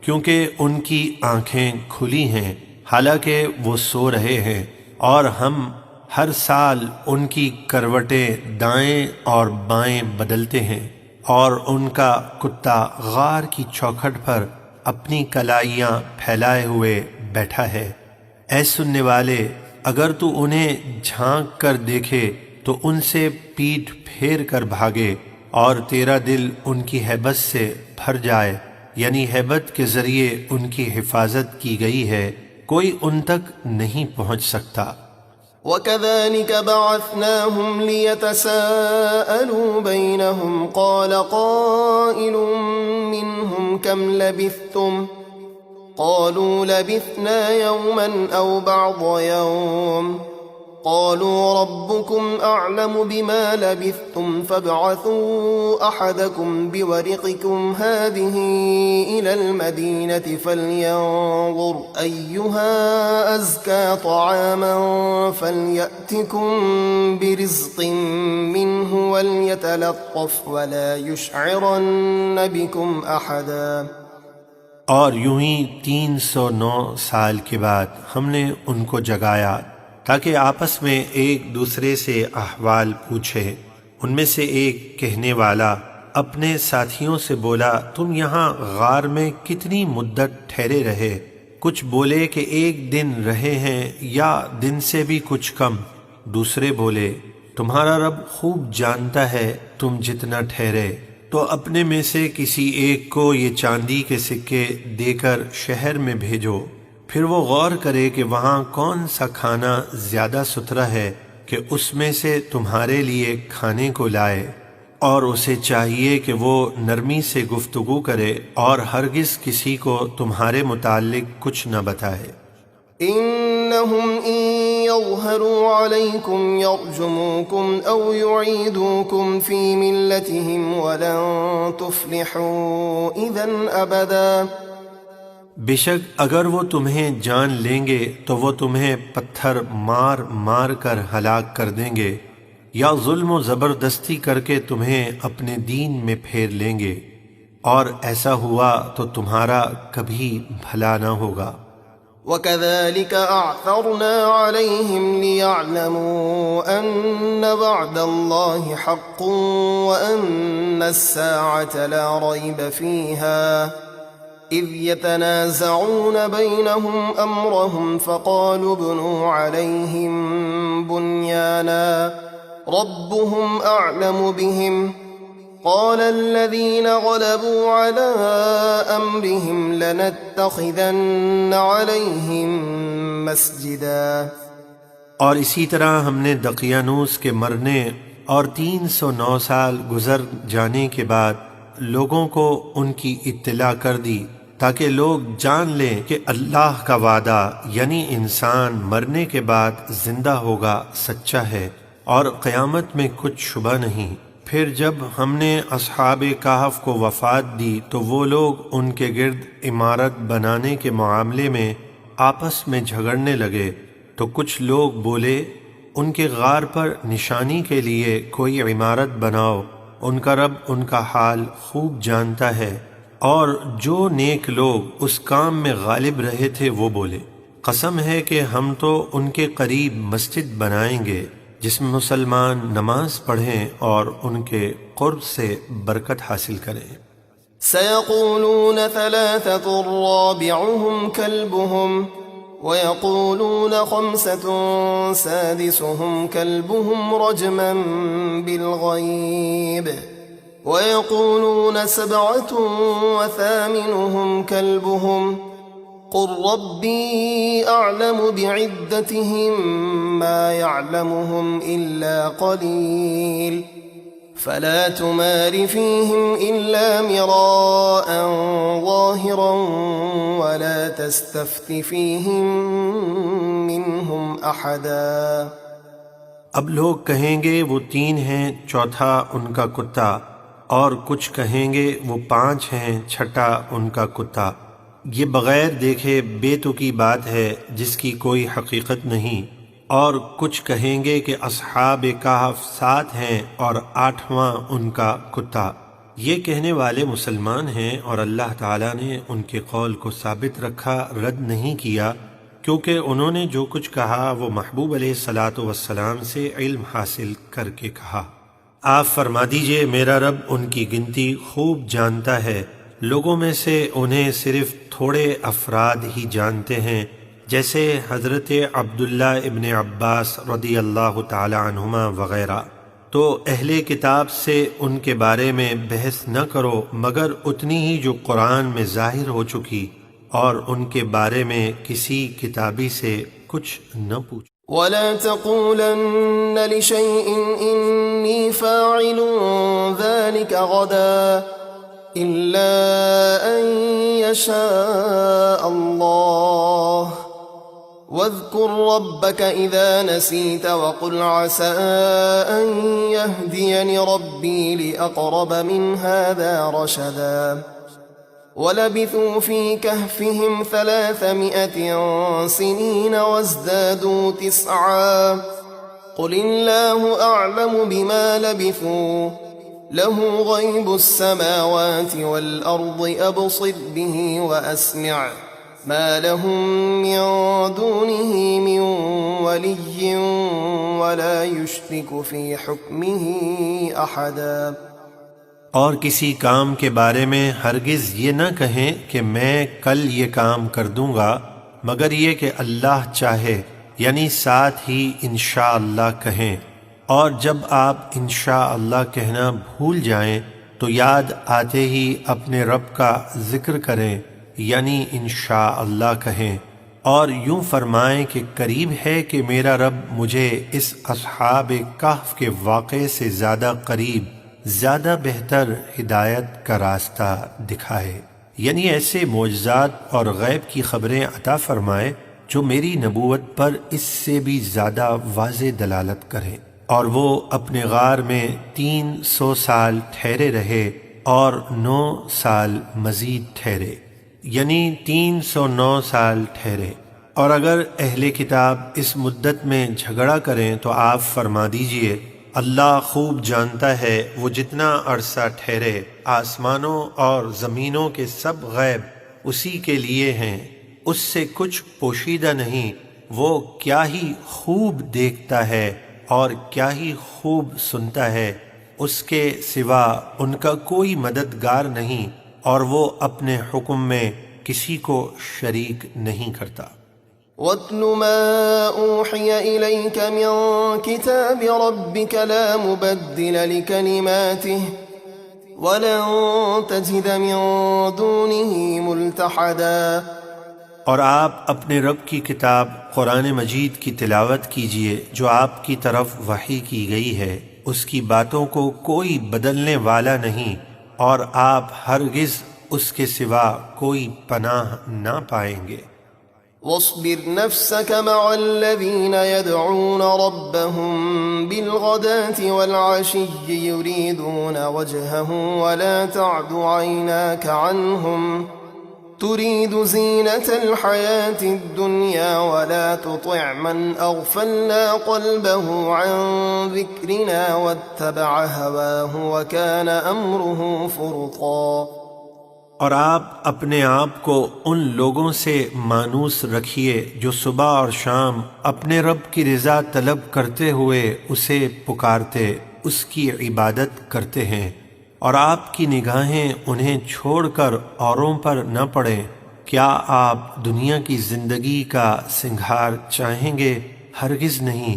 کیونکہ ان کی آنکھیں کھلی ہیں حالانکہ وہ سو رہے ہیں، اور ہم ہر سال ان کی کروٹیں دائیں اور بائیں بدلتے ہیں، اور ان کا کتا غار کی چوکھٹ پر اپنی کلائیاں پھیلائے ہوئے بیٹھا ہے۔ اے سننے والے، اگر تو انہیں جھانک کر دیکھے تو ان سے پیٹھ پھیر کر بھاگے، اور تیرا دل ان کی ہیبت سے بھر جائے، یعنی ہیبت کے ذریعے ان کی حفاظت کی گئی ہے، کوئی ان تک نہیں پہنچ سکتا۔ وَكَذَلِكَ بَعَثْنَاهُمْ لِيَتَسَاءَلُوا بَيْنَهُمْ قَالَ قَائِلٌ مِّنْهُمْ كَمْ لَبِثْتُمْ قَالُوا لَبِثْنَا يَوْمًا أَوْ بَعْضَ يَوْمٍ قالوا ربكم أعلم بما لبثتم فابعثوا أحدكم بورقكم هذه إلى المدينة فلينظر أيها أزكى طعاما فليأتكم برزق منه وليتلطف ولا يشعرن بكم أحدا۔ اور یوں ہی 309 سال کے بعد ہم نے ان کو جگایا تاکہ آپس میں ایک دوسرے سے احوال پوچھے۔ ان میں سے ایک کہنے والا اپنے ساتھیوں سے بولا، تم یہاں غار میں کتنی مدت ٹھہرے رہے؟ کچھ بولے کہ ایک دن رہے ہیں یا دن سے بھی کچھ کم۔ دوسرے بولے، تمہارا رب خوب جانتا ہے تم جتنا ٹھہرے۔ تو اپنے میں سے کسی ایک کو یہ چاندی کے سکے دے کر شہر میں بھیجو، پھر وہ غور کرے کہ وہاں کون سا کھانا زیادہ ستھرا ہے کہ اس میں سے تمہارے لیے کھانے کو لائے، اور اسے چاہیے کہ وہ نرمی سے گفتگو کرے اور ہرگز کسی کو تمہارے متعلق کچھ نہ بتائے۔ إنهم إن يظهروا عليكم يرجموكم أو يعيدوكم في ملتهم ولن تفلحوا إذن أبدا۔ بے شک اگر وہ تمہیں جان لیں گے تو وہ تمہیں پتھر مار مار کر ہلاک کر دیں گے، یا ظلم و زبردستی کر کے تمہیں اپنے دین میں پھیر لیں گے، اور ایسا ہوا تو تمہارا کبھی بھلا نہ ہوگا۔ وَكَذَلِكَ أَعْثَرْنَا عَلَيْهِمْ لِيَعْلَمُوا أَنَّ وَعْدَ اللَّهِ حَقٌّ وَأَنَّ السَّاعَةَ لَا رَيْبَ فِيهَا إِذْ يَتَنَازَعُونَ بَيْنَهُمْ أَمْرَهُمْ فَقَالُوا ابْنُوا عَلَيْهِمْ بُنْيَانًا رَبُّهُمْ أَعْلَمُ بِهِمْ قال الذين غلبوا على أمرهم لنتخذن عليهم مسجدا۔ اور اسی طرح ہم نے دقیانوس کے مرنے اور 309 سال گزر جانے کے بعد لوگوں کو ان کی اطلاع کر دی تاکہ لوگ جان لیں کہ اللہ کا وعدہ یعنی انسان مرنے کے بعد زندہ ہوگا سچا ہے، اور قیامت میں کچھ شبہ نہیں۔ پھر جب ہم نے اصحاب کہف کو وفات دی تو وہ لوگ ان کے گرد عمارت بنانے کے معاملے میں آپس میں جھگڑنے لگے، تو کچھ لوگ بولے ان کے غار پر نشانی کے لیے کوئی عمارت بناؤ، ان کا رب ان کا حال خوب جانتا ہے۔ اور جو نیک لوگ اس کام میں غالب رہے تھے وہ بولے قسم ہے کہ ہم تو ان کے قریب مسجد بنائیں گے جس میں مسلمان نماز پڑھیں اور ان کے قرب سے برکت حاصل کریں۔ سيقولون ثلاثة رابعهم كلبهم ويقولون خمسة سادسهم كلبهم رجما بالغيب ويقولون سبعة وثامنهم كلبهم قل ربي أعلم بعدتهم ما يعلمهم إلا قليل فلا تمار فيهم إلا مراء ظاهرا ولا تستفت فيهم منهم أحدا۔ اب لوگ کہیں گے وہ 3 ہیں، چوتھا ان کا کتا، اور کچھ کہیں گے وہ 5 ہیں، چھٹا ان کا کتا۔ یہ بغیر دیکھے بے تکی بات ہے جس کی کوئی حقیقت نہیں۔ اور کچھ کہیں گے کہ اصحاب کہف 7 ہیں اور 8واں ان کا کتا۔ یہ کہنے والے مسلمان ہیں اور اللہ تعالیٰ نے ان کے قول کو ثابت رکھا، رد نہیں کیا، کیونکہ انہوں نے جو کچھ کہا وہ محبوب علیہ الصلاۃ والسلام سے علم حاصل کر کے کہا۔ آپ فرما دیجئے میرا رب ان کی گنتی خوب جانتا ہے، لوگوں میں سے انہیں صرف تھوڑے افراد ہی جانتے ہیں، جیسے حضرت عبداللہ ابن عباس رضی اللہ تعالی عنہما وغیرہ۔ تو اہل کتاب سے ان کے بارے میں بحث نہ کرو مگر اتنی ہی جو قرآن میں ظاہر ہو چکی، اور ان کے بارے میں کسی کتابی سے کچھ نہ پوچھو۔ ولا تقولن لشيء إني فاعل ذلك غدا إلا أن يشاء الله واذكر ربك إذا نسيت وقل عسى أن يهديني ربي لأقرب من هذا رشدا ولبثوا في كهفهم 300 سنين وازدادوا 9 قل الله أعلم بما لبثوا له غيب السماوات والأرض أبصر به وأسمع ما لهم من دونه من ولي ولا يشرك في حكمه أحدا۔ اور کسی کام کے بارے میں ہرگز یہ نہ کہیں کہ میں کل یہ کام کر دوں گا مگر یہ کہ اللہ چاہے، یعنی ساتھ ہی انشاءاللہ کہیں، اور جب آپ انشاءاللہ کہنا بھول جائیں تو یاد آتے ہی اپنے رب کا ذکر کریں، یعنی انشاءاللہ کہیں، اور یوں فرمائیں کہ قریب ہے کہ میرا رب مجھے اس اصحاب کہف کے واقعے سے زیادہ قریب، زیادہ بہتر ہدایت کا راستہ دکھائے، یعنی ایسے معجزات اور غیب کی خبریں عطا فرمائے جو میری نبوت پر اس سے بھی زیادہ واضح دلالت کریں۔ اور وہ اپنے غار میں 300 سال ٹھہرے رہے اور 9 سال مزید ٹھہرے، یعنی 309 سال ٹھہرے۔ اور اگر اہل کتاب اس مدت میں جھگڑا کریں تو آپ فرما دیجئے اللہ خوب جانتا ہے وہ جتنا عرصہ ٹھہرے، آسمانوں اور زمینوں کے سب غیب اسی کے لیے ہیں، اس سے کچھ پوشیدہ نہیں، وہ کیا ہی خوب دیکھتا ہے اور کیا ہی خوب سنتا ہے، اس کے سوا ان کا کوئی مددگار نہیں، اور وہ اپنے حکم میں کسی کو شریک نہیں کرتا۔ وَاتْلُ مَا أُوحِيَ إِلَيْكَ مِن كِتَابِ رَبِّكَ لَا مُبَدِّلَ لِكَلِمَاتِهِ وَلَن تَجِدَ مِن دُونِهِ مُلْتَحَدًا۔ اور آپ اپنے رب کی کتاب قرآن مجید کی تلاوت کیجئے جو آپ کی طرف وحی کی گئی ہے، اس کی باتوں کو کوئی بدلنے والا نہیں، اور آپ ہرگز اس کے سوا کوئی پناہ نہ پائیں گے۔ واصبر نفسك مع الذين يدعون ربهم بالغداة والعشي يريدون وجهه ولا تعد عيناك عنهم تريد زينة الحياة الدنيا ولا تطع من أغفلنا قلبه عن ذكرنا واتبع هواه وكان أمره فرطا۔ اور آپ اپنے آپ کو ان لوگوں سے مانوس رکھیے جو صبح اور شام اپنے رب کی رضا طلب کرتے ہوئے اسے پکارتے، اس کی عبادت کرتے ہیں، اور آپ کی نگاہیں انہیں چھوڑ کر اوروں پر نہ پڑیں۔ کیا آپ دنیا کی زندگی کا سنگھار چاہیں گے؟ ہرگز نہیں۔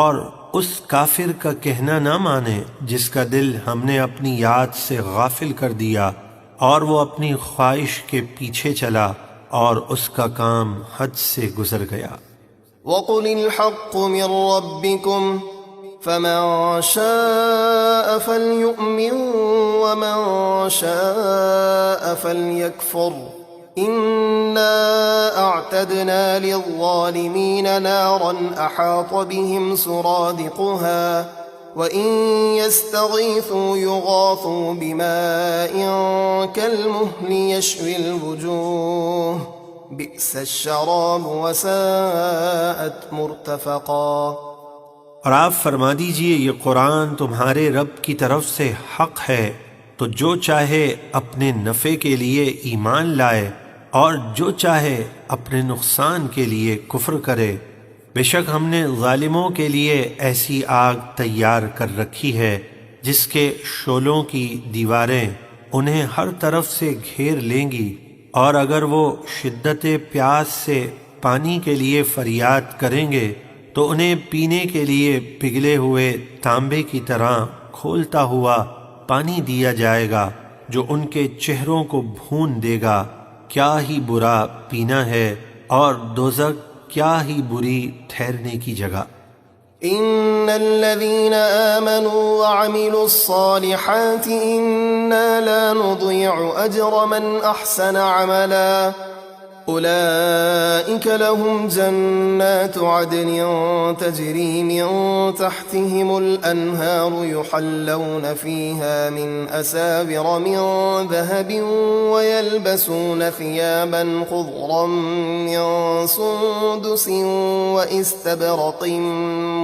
اور اس کافر کا کہنا نہ مانیں جس کا دل ہم نے اپنی یاد سے غافل کر دیا اور وہ اپنی خواہش کے پیچھے چلا اور اس کا کام حد سے گزر گیا۔ وَقُلِ الْحَقُّ مِنْ رَبِّكُمْ فَمَنْ شَاءَ فَلْيُؤْمِنْ وَمَنْ شَاءَ فَلْيَكْفُرْ إِنَّا أَعْتَدْنَا لِلظَّالِمِينَ نَارًا أَحَاطَ بِهِمْ سُرَادِقُهَا وَإِن يَسْتَغِيثُوا يُغَاثُوا بِمَاءٍ كَالْمُهْلِ يَشْوِي الْوُجُوهَ بِئْسَ الشَّرَابُ وَسَاءَتْ مُرْتَفَقًا۔ اور آپ فرما دیجئے یہ قرآن تمہارے رب کی طرف سے حق ہے، تو جو چاہے اپنے نفع کے لیے ایمان لائے اور جو چاہے اپنے نقصان کے لیے کفر کرے۔ بے شک ہم نے ظالموں کے لیے ایسی آگ تیار کر رکھی ہے جس کے شعلوں کی دیواریں انہیں ہر طرف سے گھیر لیں گی، اور اگر وہ شدت پیاس سے پانی کے لیے فریاد کریں گے تو انہیں پینے کے لیے پگھلے ہوئے تانبے کی طرح کھولتا ہوا پانی دیا جائے گا جو ان کے چہروں کو بھون دے گا۔ کیا ہی برا پینا ہے، اور دوزخ کیا ہی بری ٹھہرنے کی جگہ۔ ان الذين آمنوا وعملوا الصالحات انا لا نضيع اجر من احسن عملا اولئك لهم جنات عدن تجري من تحتهم الانهار يحلون فيها من اساور من ذهب ويلبسون ثيابا خضرا من سندس واستبرق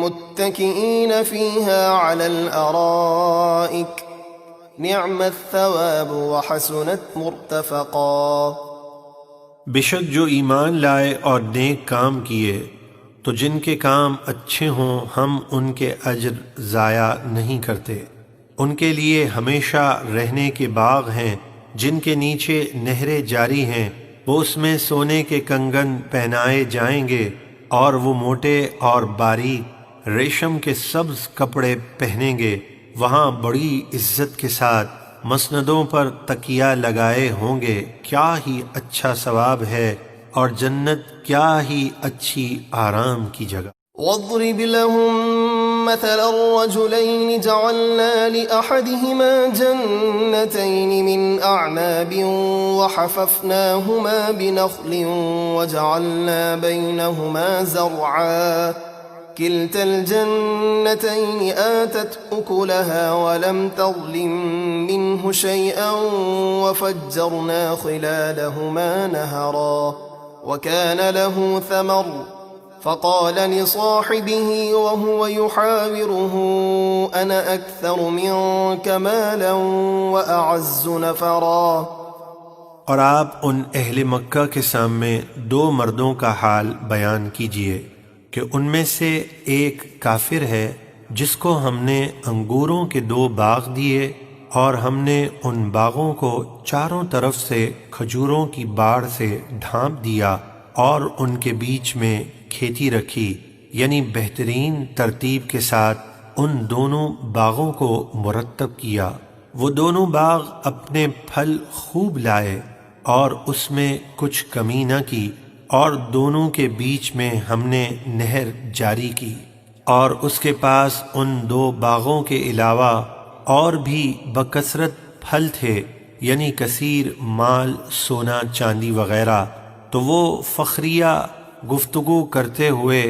متكئين فيها على الارائك نعم الثواب وحسنت مرتفقا۔ بے شک جو ایمان لائے اور نیک کام کیے تو جن کے کام اچھے ہوں ہم ان کے اجر ضائع نہیں کرتے۔ ان کے لیے ہمیشہ رہنے کے باغ ہیں جن کے نیچے نہریں جاری ہیں، وہ اس میں سونے کے کنگن پہنائے جائیں گے، اور وہ موٹے اور باریک ریشم کے سبز کپڑے پہنیں گے۔ وہاں بڑی عزت کے ساتھ مسندوں پر تکیہ لگائے ہوں گے۔ کیا ہی اچھا ثواب ہے اور جنت کیا ہی اچھی آرام کی جگہ۔ واضرب لهم مثل الرجلين جعلنا لأحدهما جنتين من أعناب وحففناهما بنخل وجعلنا بينهما زرعا كلتا الجنتين آتت أكلها ولم تظلم منه شيئا وفجرنا خلالهما نهرا وكان له ثمر فقال لصاحبه وهو يحاوره أنا أكثر منك مالا وأعز نفرا۔ اور آپ ان اہل مکہ کے سامنے دو مردوں کا حال بیان کیجئے کہ ان میں سے ایک کافر ہے جس کو ہم نے انگوروں کے 2 باغ دیے، اور ہم نے ان باغوں کو چاروں طرف سے کھجوروں کی باڑ سے ڈھانپ دیا اور ان کے بیچ میں کھیتی رکھی، یعنی بہترین ترتیب کے ساتھ ان دونوں باغوں کو مرتب کیا۔ وہ دونوں باغ اپنے پھل خوب لائے اور اس میں کچھ کمی نہ کی، اور دونوں کے بیچ میں ہم نے نہر جاری کی، اور اس کے پاس ان 2 باغوں کے علاوہ اور بھی بکثرت پھل تھے، یعنی کثیر مال، سونا چاندی وغیرہ۔ تو وہ فخریہ گفتگو کرتے ہوئے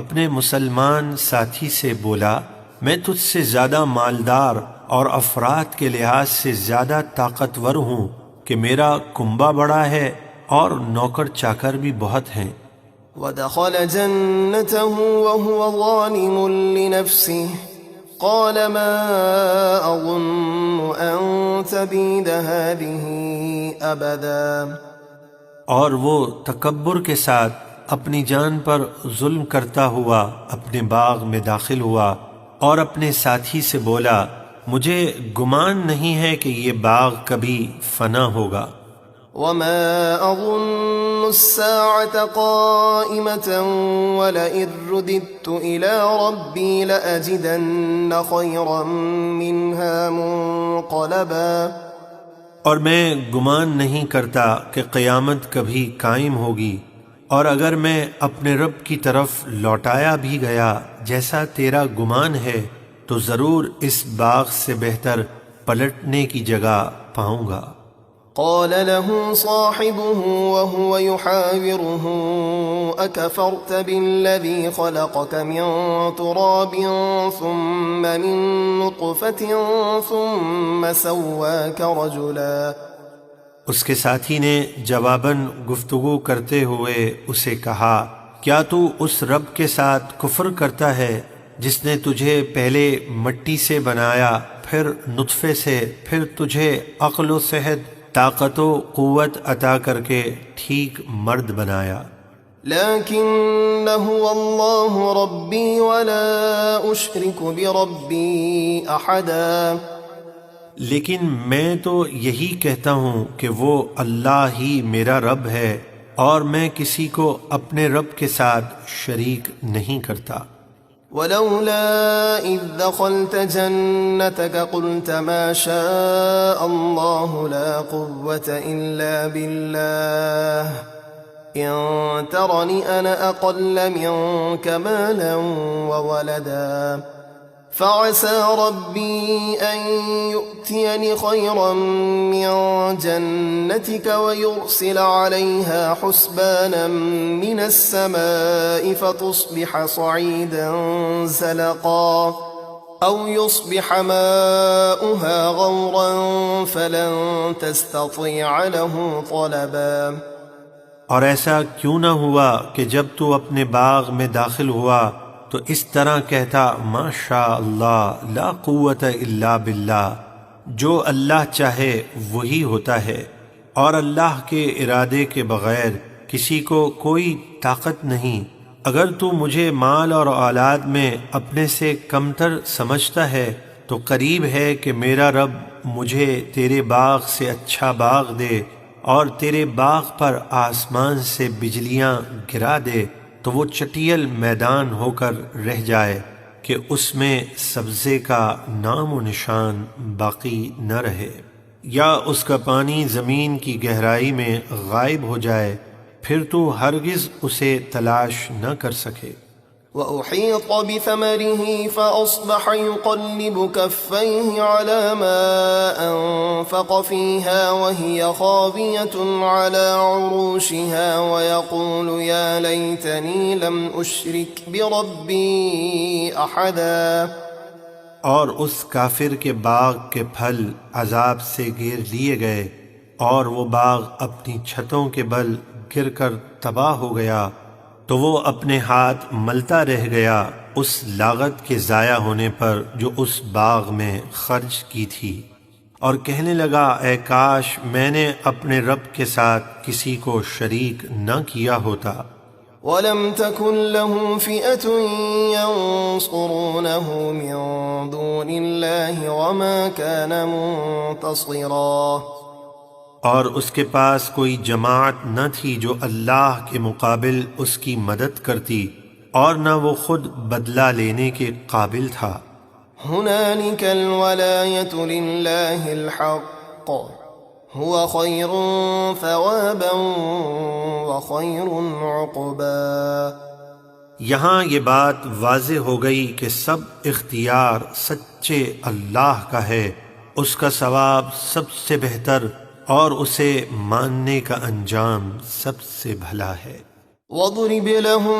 اپنے مسلمان ساتھی سے بولا، میں تجھ سے زیادہ مالدار اور افراد کے لحاظ سے زیادہ طاقتور ہوں کہ میرا کنبہ بڑا ہے اور نوکر چاکر بھی بہت ہیں۔ ودخل جنته وهو ظالم لنفسه قال ما أظن أن تبيد هذه أبدا، اور وہ تکبر کے ساتھ اپنی جان پر ظلم کرتا ہوا اپنے باغ میں داخل ہوا اور اپنے ساتھی سے بولا، مجھے گمان نہیں ہے کہ یہ باغ کبھی فنا ہوگا۔ وما أظن الساعة قائمة ولئن رددت إلى ربي لأجدن خيرا منها منقلبا، اور میں گمان نہیں کرتا کہ قیامت کبھی قائم ہوگی، اور اگر میں اپنے رب کی طرف لوٹایا بھی گیا جیسا تیرا گمان ہے تو ضرور اس باغ سے بہتر پلٹنے کی جگہ پاؤں گا۔ قال له صاحبه وهو يحاوره أكفرت بالذي خلقك من تراب ثم من نطفة ثم سواك رجلا، اس کے ساتھی نے جواباً گفتگو کرتے ہوئے اسے کہا، کیا تو اس رب کے ساتھ کفر کرتا ہے جس نے تجھے پہلے مٹی سے بنایا، پھر نطفے سے، پھر تجھے عقل و صحت، طاقت و قوت عطا کر کے ٹھیک مرد بنایا؟ لكن هو الله ربي ولا أشرك بربي أحدا، لیکن میں تو یہی کہتا ہوں کہ وہ اللہ ہی میرا رب ہے اور میں کسی کو اپنے رب کے ساتھ شریک نہیں کرتا۔ ولولا إذ دخلت جنتك قلت ما شاء الله لا قوة إلا بالله إن ترني أنا أقل منك مالا وولدا فعسى ربي أن يؤتيني خيرا من جنتك ويرسل عليها حسبانا من السماء فتصبح صعيدا زلقا أو يصبح ماؤها غورا فلن تستطيع له طلبا۔ اور ایسا کیوں نہ ہوا کہ جب تو اپنے باغ میں داخل ہوا تو اس طرح کہتا، ماشاء اللہ لا قوت الا باللہ، جو اللہ چاہے وہی ہوتا ہے، اور اللہ کے ارادے کے بغیر کسی کو کوئی طاقت نہیں۔ اگر تو مجھے مال اور اولاد میں اپنے سے کمتر سمجھتا ہے تو قریب ہے کہ میرا رب مجھے تیرے باغ سے اچھا باغ دے اور تیرے باغ پر آسمان سے بجلیاں گرا دے تو وہ چٹیل میدان ہو کر رہ جائے کہ اس میں سبزے کا نام و نشان باقی نہ رہے، یا اس کا پانی زمین کی گہرائی میں غائب ہو جائے، پھر تو ہرگز اسے تلاش نہ کر سکے۔ وأحيط بثمره فأصبح يقلب كفيه على ما أنفق فيها وهي خاوية على عروشها ويقول يا ليتني لم أشرك بربي أحدا۔ اور اس کافر کے باغ کے پھل عذاب سے گھیر لیے گئے اور وہ باغ اپنی چھتوں کے بل گر کر تباہ ہو گیا، تو وہ اپنے ہاتھ ملتا رہ گیا اس لاغت کے ضائع ہونے پر جو اس باغ میں خرچ کی تھی، اور کہنے لگا، اے کاش میں نے اپنے رب کے ساتھ کسی کو شریک نہ کیا ہوتا۔ وَلَمْ تَكُنْ لَهُ فِئَةٌ يَنصُرُونَهُ مِن دُونِ اللَّهِ وَمَا كَانَ مُنتَصِرًا، اور اس کے پاس کوئی جماعت نہ تھی جو اللہ کے مقابل اس کی مدد کرتی، اور نہ وہ خود بدلہ لینے کے قابل تھا۔ هُنَالِكَ الْوَلَایَةُ لِلَّهِ الْحَقِّ هُوَ خَيْرٌ ثَوَابًا وَخَيْرٌ عُقْبًا۔ یہاں یہ بات واضح ہو گئی کہ سب اختیار سچے اللہ کا ہے، اس کا ثواب سب سے بہتر اور اسے ماننے کا انجام سب سے بھلا ہے۔ وَاضْرِبْ لَهُم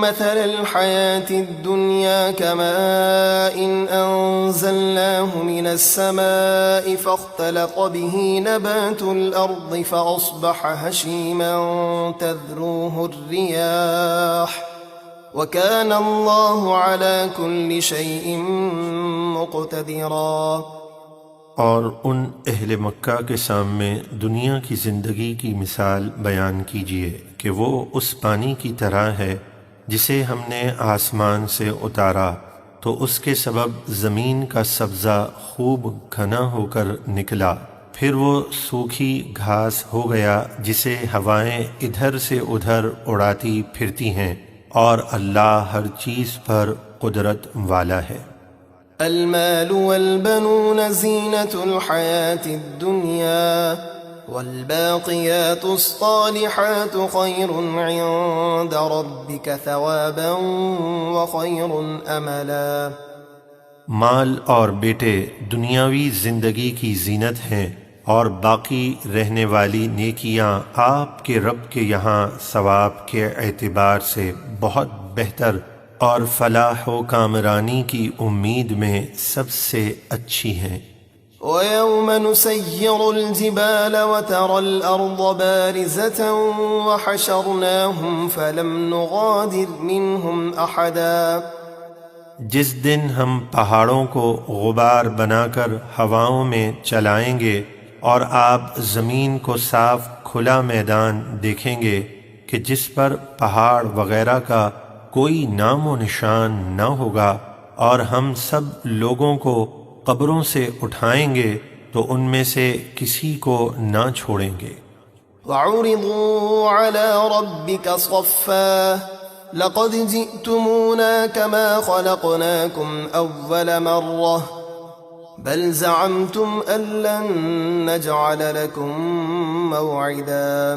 مَّثَلَ الْحَيَاةِ الدُّنْيَا كَمَاءٍ أَنزَلْنَاهُ مِنَ السَّمَاءِ فَاخْتَلَطَ بِهِ نَبَاتُ الْأَرْضِ فَأَصْبَحَ هَشِيمًا تَذْرُوهُ الرِّيَاحُ وَكَانَ اللَّهُ عَلَى كُلِّ شَيْءٍ مُقْتَدِرًا۔ اور ان اہل مکہ کے سامنے دنیا کی زندگی کی مثال بیان کیجیے کہ وہ اس پانی کی طرح ہے جسے ہم نے آسمان سے اتارا تو اس کے سبب زمین کا سبزہ خوب گھنا ہو کر نکلا، پھر وہ سوکھی گھاس ہو گیا جسے ہوائیں ادھر سے ادھر اڑاتی پھرتی ہیں، اور اللہ ہر چیز پر قدرت والا ہے۔ المال والبنون زینة الحیاة الدنیا والباقیات الصالحات خیر عند ربک ثوابا وخیر املا۔ مال اور بیٹے دنیاوی زندگی کی زینت ہیں، اور باقی رہنے والی نیکیاں آپ کے رب کے یہاں ثواب کے اعتبار سے بہت بہتر اور فلاح و کامرانی کی امید میں سب سے اچھی ہیں۔ وَيَوْمَ نُسَيِّرُ الْجِبَالَ وَتَرَى الْأَرْضَ بَارِزَةً وَحَشَرْنَاهُمْ فَلَمْ نُغَادِرْ مِنْهُمْ أَحَدًا۔ جس دن ہم پہاڑوں کو غبار بنا کر ہواؤں میں چلائیں گے اور آپ زمین کو صاف کھلا میدان دیکھیں گے کہ جس پر پہاڑ وغیرہ کا کوئی نام و نشان نہ ہوگا، اور ہم سب لوگوں کو قبروں سے اٹھائیں گے تو ان میں سے کسی کو نہ چھوڑیں گے۔ وَعُرِضُوا عَلَى رَبِّكَ صَفًّا لَقَدْ جِئْتُمُونَا كَمَا خَلَقْنَاكُمْ أَوَّلَ مَرَّةٍ بَلْ زَعَمْتُمْ أَن لَّن نَّجْعَلَ لَكُم مَّوْعِدًا۔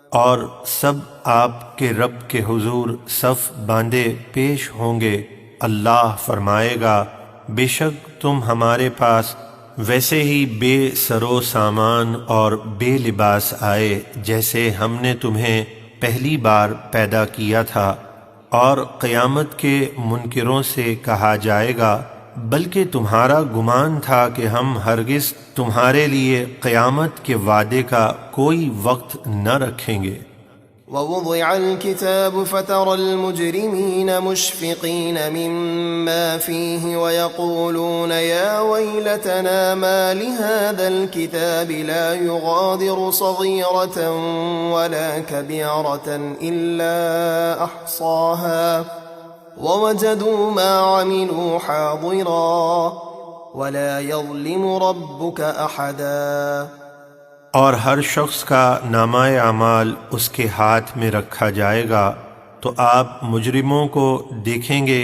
اور سب آپ کے رب کے حضور صف باندھے پیش ہوں گے۔ اللہ فرمائے گا، بے شک تم ہمارے پاس ویسے ہی بے سر و سامان اور بے لباس آئے جیسے ہم نے تمہیں پہلی بار پیدا کیا تھا، اور قیامت کے منکروں سے کہا جائے گا، بلکہ تمہارا گمان تھا کہ ہم ہرگز تمہارے لیے قیامت کے وعدے کا کوئی وقت نہ رکھیں گے۔ وَوُضِعَ الْكِتَابُ فَتَرَى الْمُجْرِمِينَ مُشْفِقِينَ مِمَّا فِيهِ وَيَقُولُونَ يَا وَيْلَتَنَا مَا لِهَذَا الْكِتَابِ لَا يُغَادِرُ صَغِيرَةً وَلَا كَبِيرَةً إِلَّا أَحْصَاهَا وَوَجَدُوا مَا عَمِلُوا حَاضِرًا وَلَا يَظْلِمُ رَبُّكَ أَحَدًا۔ اور ہر شخص کا نامہ اعمال اس کے ہاتھ میں رکھا جائے گا تو آپ مجرموں کو دیکھیں گے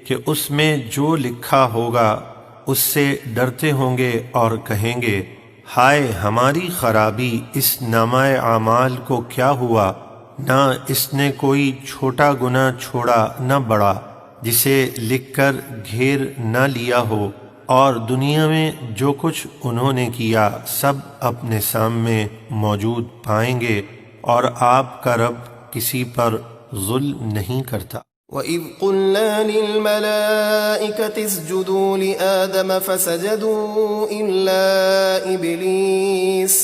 کہ اس میں جو لکھا ہوگا اس سے ڈرتے ہوں گے اور کہیں گے، ہائے ہماری خرابی، اس نامہ اعمال کو کیا ہوا؟ نہ اس نے کوئی چھوٹا گناہ چھوڑا نہ بڑا جسے لکھ کر گھیر نہ لیا ہو، اور دنیا میں جو کچھ انہوں نے کیا سب اپنے سامنے موجود پائیں گے، اور آپ کا رب کسی پر ظلم نہیں کرتا۔ وَإِذْ قُلْنَا لِلْمَلَائِكَةِ اسْجُدُوا لِآدَمَ فَسَجَدُوا إِلَّا إِبْلِيسَ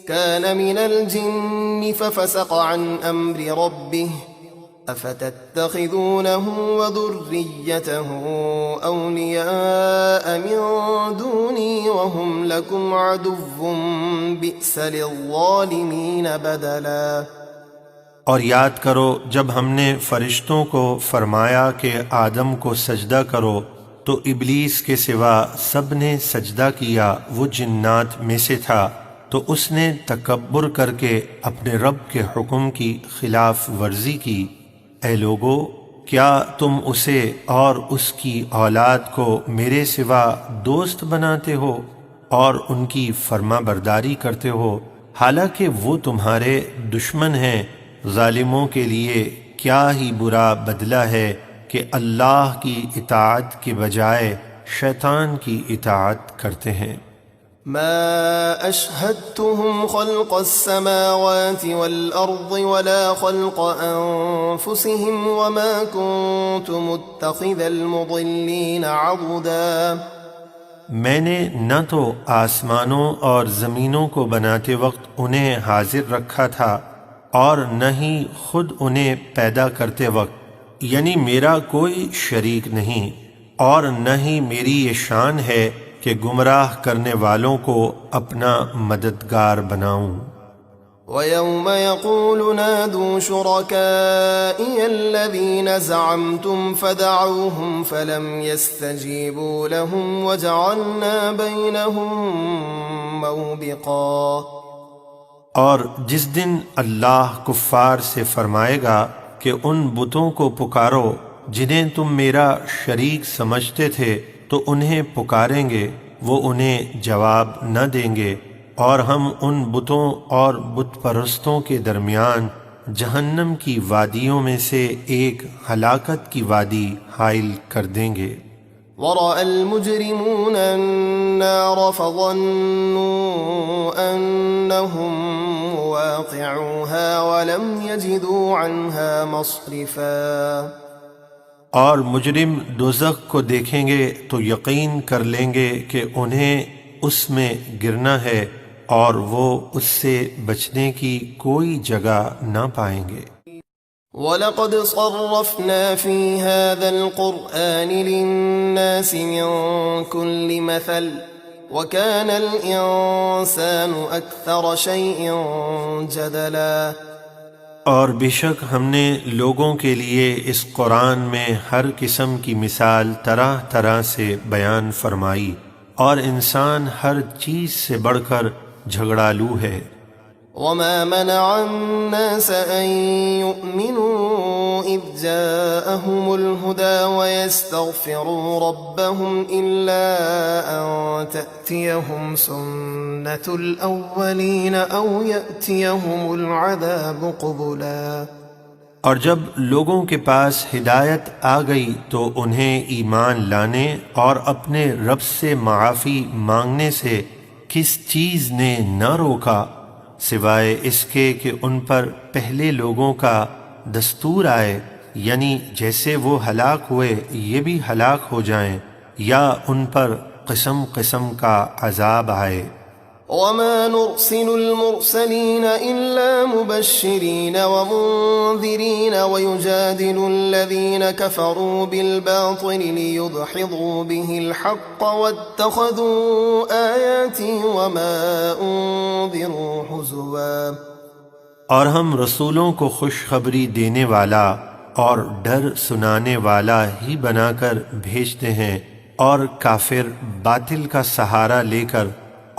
كَانَ مِنَ الْجِنِّ فَفَسَقَ عَنْ أَمْرِ رَبِّهِ أَفَتَتَّخِذُونَهُ وَذُرِّيَّتَهُ أَوْلِيَاءَ مِن دُونِي وَهُمْ لَكُمْ عَدُوٌّ بِئْسَ لِلظَّالِمِينَ بَدَلًا۔ اور یاد کرو جب ہم نے فرشتوں کو فرمایا کہ آدم کو سجدہ کرو تو ابلیس کے سوا سب نے سجدہ کیا، وہ جنات میں سے تھا، تو اس نے تکبر کر کے اپنے رب کے حکم کی خلاف ورزی کی۔ اے لوگو، کیا تم اسے اور اس کی اولاد کو میرے سوا دوست بناتے ہو اور ان کی فرما برداری کرتے ہو، حالانکہ وہ تمہارے دشمن ہیں؟ ظالموں کے لیے کیا ہی برا بدلہ ہے کہ اللہ کی اطاعت کے بجائے شیطان کی اطاعت کرتے ہیں۔ ما أشهدتهم خلق السماوات والأرض ولا خلق أنفسهم وما كنت متخذ المضلين عضدا. میں نے نہ تو آسمانوں اور زمینوں کو بناتے وقت انہیں حاضر رکھا تھا اور نہ ہی خود انہیں پیدا کرتے وقت، یعنی میرا کوئی شریک نہیں، اور نہ ہی میری یہ شان ہے کہ گمراہ کرنے والوں کو اپنا مددگار بناؤں۔ وَيَوْمَ يَقُولُ نَادُوا شُرَكَائِيَ الَّذِينَ زَعَمْتُمْ فَدَعَوْهُمْ فَلَمْ يَسْتَجِيبُوا لَهُمْ وَجَعَلْنَا بَيْنَهُمْ مَوْبِقًا۔ اور جس دن اللہ کفار سے فرمائے گا کہ ان بتوں کو پکارو جنہیں تم میرا شریک سمجھتے تھے تو انہیں پکاریں گے، وہ انہیں جواب نہ دیں گے، اور ہم ان بتوں اور بت پرستوں کے درمیان جہنم کی وادیوں میں سے ایک ہلاکت کی وادی حائل کر دیں گے۔ وَرَأَى الْمُجْرِمُونَ النَّارَ فَظَنُّوا أَنَّهُمْ مُوَاقِعُوهَا وَلَمْ يَجِدُوا عَنْهَا مَصْرِفًا۔ اور مجرم دوزخ کو دیکھیں گے تو یقین کر لیں گے کہ انہیں اس میں گرنا ہے، اور وہ اس سے بچنے کی کوئی جگہ نہ پائیں گے۔ وَلَقَدْ صَرَّفْنَا فِي هَذَا الْقُرْآنِ لِلنَّاسِ مِنْ كُلِّ مَثَلٍ وَكَانَ الْإِنسَانُ أَكْثَرَ شَيْءٍ جَدَلًا۔ اور بے شک ہم نے لوگوں کے لیے اس قرآن میں ہر قسم کی مثال طرح طرح سے بیان فرمائی، اور انسان ہر چیز سے بڑھ کر جھگڑالو ہے۔ وَمَا مَنَعَ النَّاسَ أَن يُؤْمِنُوا إِذْ جَاءَهُمُ الْهُدَى وَيَسْتَغْفِرُوا رَبَّهُمْ إِلَّا أَن تَأْتِيَهُمْ سُنَّةُ الْأَوَّلِينَ أَوْ يَأْتِيَهُمُ الْعَذَابُ قُبُلًا۔ اور جب لوگوں کے پاس ہدایت آ گئی تو انہیں ایمان لانے اور اپنے رب سے معافی مانگنے سے کس چیز نے نہ روکا سوائے اس کے کہ ان پر پہلے لوگوں کا دستور آئے، یعنی جیسے وہ ہلاک ہوئے یہ بھی ہلاک ہو جائیں، یا ان پر قسم قسم کا عذاب آئے۔ وَمَا نُرْسِلُ الْمُرْسَلِينَ إِلَّا مُبَشِّرِينَ وَمُنذِرِينَ وَيُجَادِلُ الَّذِينَ كَفَرُوا بِالْبَاطِلِ لِيُدْحِضُوا بِهِ الْحَقَّ وَاتَّخَذُوا آيَاتِي وَمَا أُنذِرُوا حُزُوًا۔ اور ہم رسولوں کو خوشخبری دینے والا اور ڈر سنانے والا ہی بنا کر بھیجتے ہیں، اور کافر باطل کا سہارا لے کر